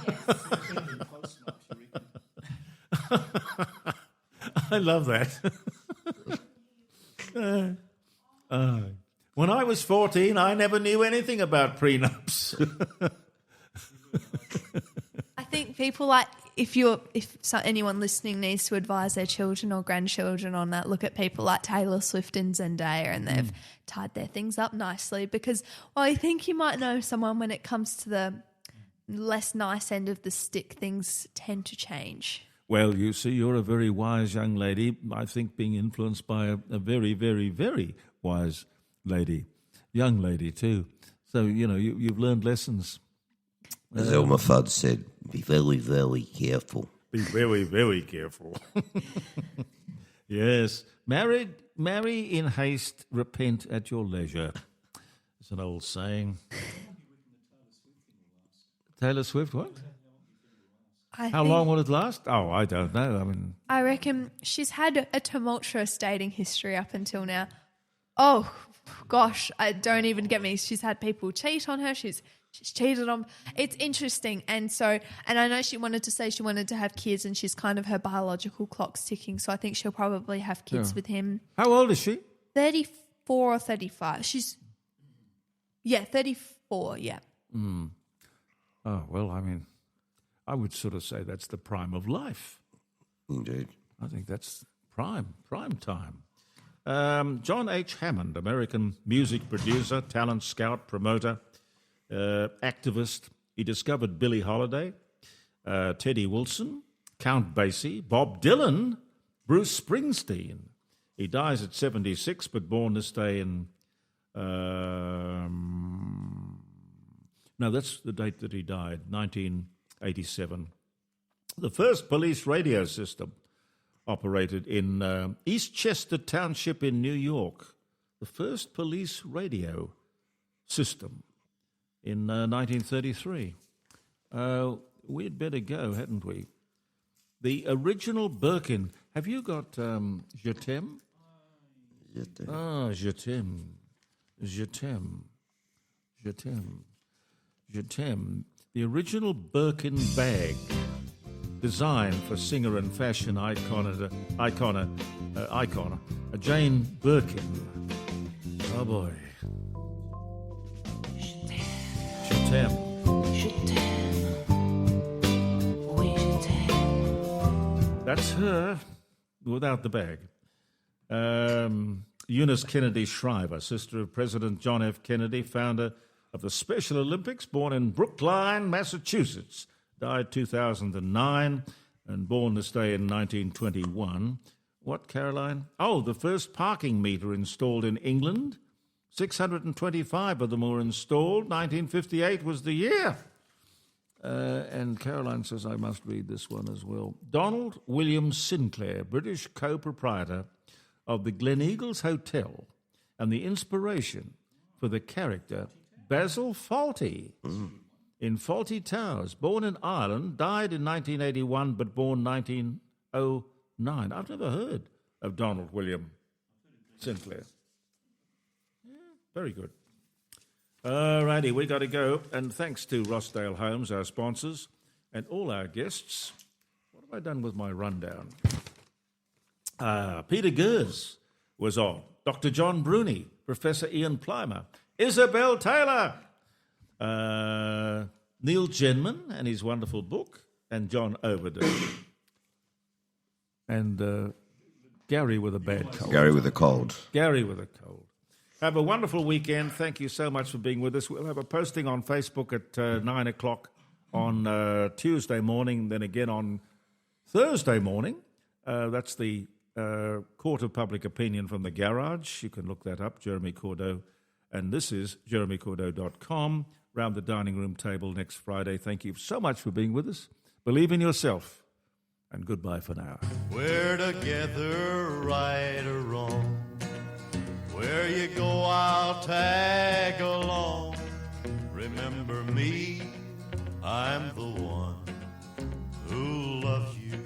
I love that. When I was 14, I never knew anything about prenups. I think people if anyone listening needs to advise their children or grandchildren on that, look at people like Taylor Swift and Zendaya, and they've tied their things up nicely. Because while I think you might know someone, when it comes to the less nice end of the stick, things tend to change. Well, you see, you're a very wise young lady, I think being influenced by a very, very, very wise lady, young lady too. So, you've learned lessons. As Elmer Fudd said, be very, very careful. Be very, very careful. Yes. Marry in haste, repent at your leisure. It's an old saying. Taylor Swift, what? How long will it last? Oh, I don't know. I reckon she's had a tumultuous dating history up until now. Oh, gosh, don't even get me. She's had people cheat on her. She's cheated on. It's interesting. And I know she wanted to have kids, and she's kind of, her biological clock's ticking. So I think she'll probably have kids with him. How old is she? 34 or 35. 34, yeah. Mm. Oh, well, I would sort of say that's the prime of life. Indeed. I think that's prime time. John H. Hammond, American music producer, talent scout, promoter, activist. He discovered Billie Holiday, Teddy Wilson, Count Basie, Bob Dylan, Bruce Springsteen. He dies at 76, but born this day in... No, that's the date that he died, 1987. The first police radio system operated in Eastchester Township in New York. The first police radio system in 1933. We'd better go, hadn't we? The original Birkin. Have you got Je t'aime? Je t'aime. Ah, Je t'aime. Je t'aime. Je t'aime. Je t'aime. The original Birkin bag, designed for singer and fashion icon Jane Birkin. Oh boy. Je t'aime. Je t'aime. Oui, je t'aime. That's her without the bag. Eunice Kennedy Shriver, sister of President John F. Kennedy, founder of the Special Olympics, born in Brookline, Massachusetts, died 2009 and born this day in 1921. What, Caroline? Oh, the first parking meter installed in England. 625 of them were installed. 1958 was the year. And Caroline says I must read this one as well. Donald William Sinclair, British co-proprietor of the Gleneagles Hotel and the inspiration for the character Basil Fawlty in Fawlty Towers. Born in Ireland, died in 1981, but born 1909. I've never heard of Donald William Sinclair. Yeah, very good. All righty, we got to go. And thanks to Rossdale Homes, our sponsors, and all our guests. What have I done with my rundown? Peter Goers was on. Dr. John Bruni, Professor Ian Plimer, Isabella Taylor, Neil Jenman and his wonderful book, and John Ovenden. And Gary with a bad cold. Gary with a cold. Gary with a cold. Have a wonderful weekend. Thank you so much for being with us. We'll have a posting on Facebook at 9 o'clock on Tuesday morning, then again on Thursday morning. That's the Court of Public Opinion from the Garage. You can look that up, Jeremy Cordeaux. And this is jeremycordeaux.com, round the dining room table next Friday. Thank you so much for being with us. Believe in yourself. And goodbye for now. We're together, right or wrong. Where you go, I'll tag along. Remember me, I'm the one who loves you.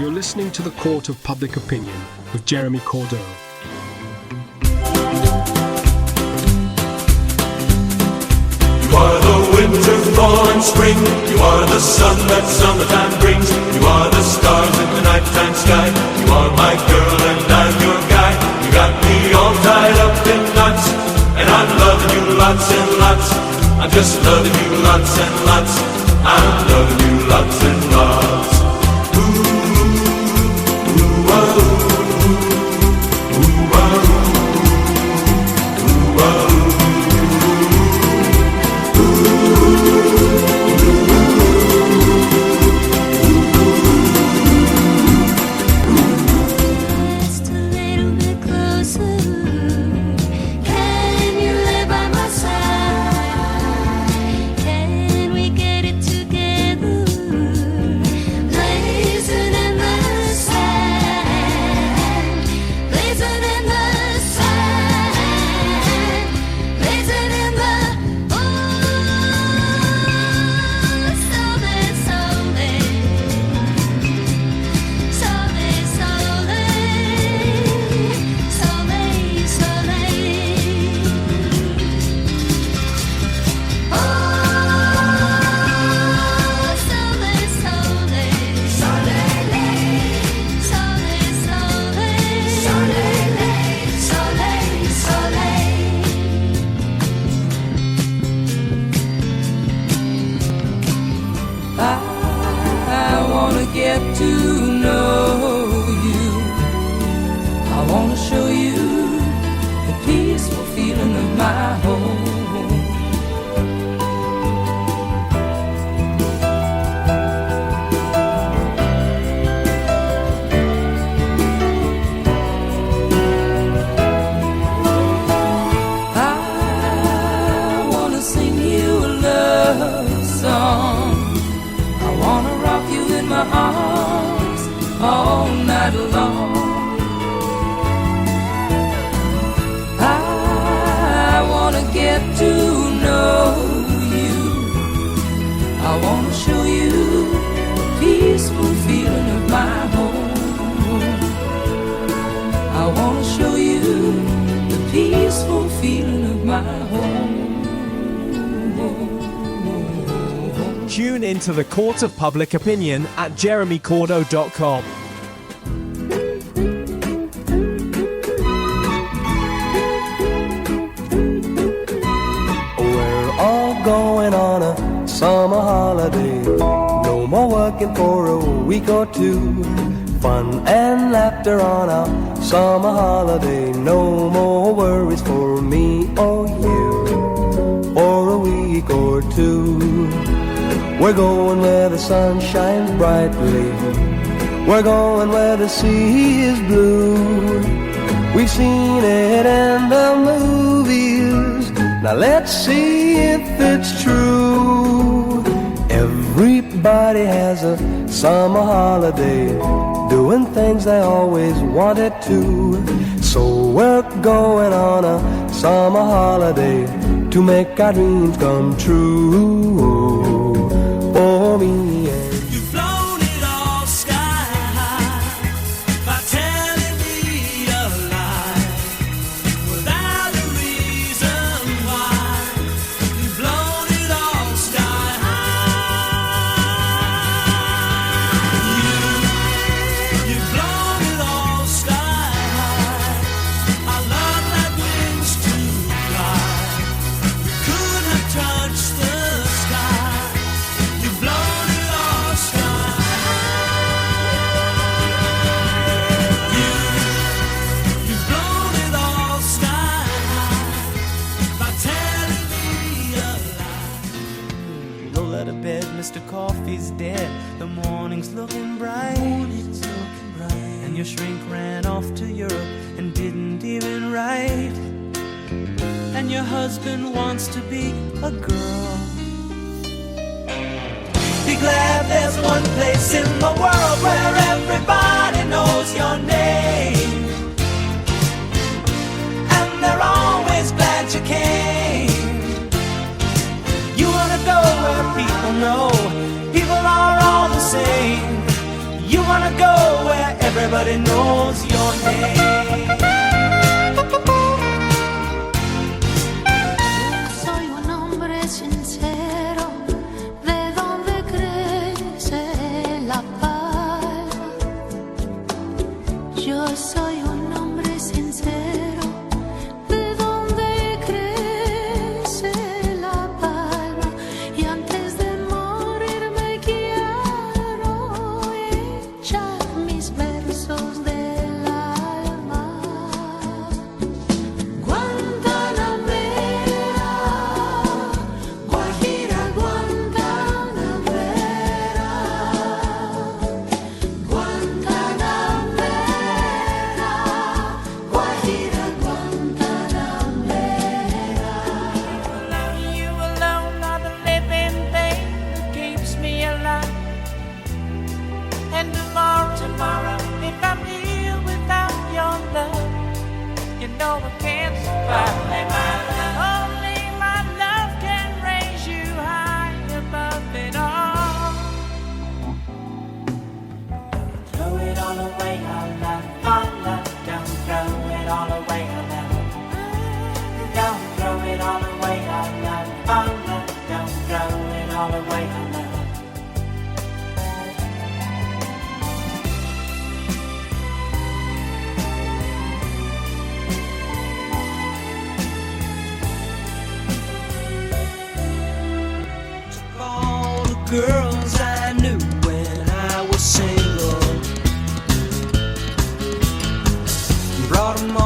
You're listening to the Court of Public Opinion with Jeremy Cordeaux. You are the winter, fall and spring. You are the sun that summertime brings. You are the stars in the nighttime sky. You are my girl and I'm your guy. You got me all tied up in knots, and I'm loving you lots and lots. I'm just loving you lots and lots. I'm loving you lots and lots. Tune into the Court of Public Opinion at jeremycordeaux.com. We're all going on a summer holiday. No more working for a week or two. Fun and laughter on our summer holiday. No more worries for me or you for a week or two. We're going where the sun shines brightly. We're going where the sea is blue. We've seen it in the movies. Now let's see if it's true. Everybody has a summer holiday, doing things they always wanted to. So we're going on a summer holiday to make our dreams come true. For me and You've flown it all sky high by telling me a lie without a reason why. You've blown it all sky high. You've blown it all sky high. I love that wings to fly. You could have touched the sky. You've blown it all sky high. You've blown it all sky high by telling me a lie. Roll out of bed, Mr. Coffee's dead. The morning's looking bright. And your shrink ran off to Europe and didn't even write. And your husband wants to be a girl. Be glad there's one place in the world where everybody knows your name. And they're always glad you came. You wanna go where people know people are all the same. You wanna go where everybody knows your name. Soy un hombre sincero, de donde crece la palma. Yo soy un hombre sincero, de donde crece la palma. Y antes de morir me quiero echar mis versos del alma. Guantanamera, Guajira, Guantanamera, Guantanamera, Guajira, Guantanamera. You alone are the living thing that keeps me alive. And tomorrow, if I'm here without your love, you know I can't survive. Only my love can raise you high above it all. Throw it all away, our love, our love. Don't throw it all away, our love. Don't throw it all away, our love, our love. Don't throw it all away, our love. All the girls I knew when I was single, brought them all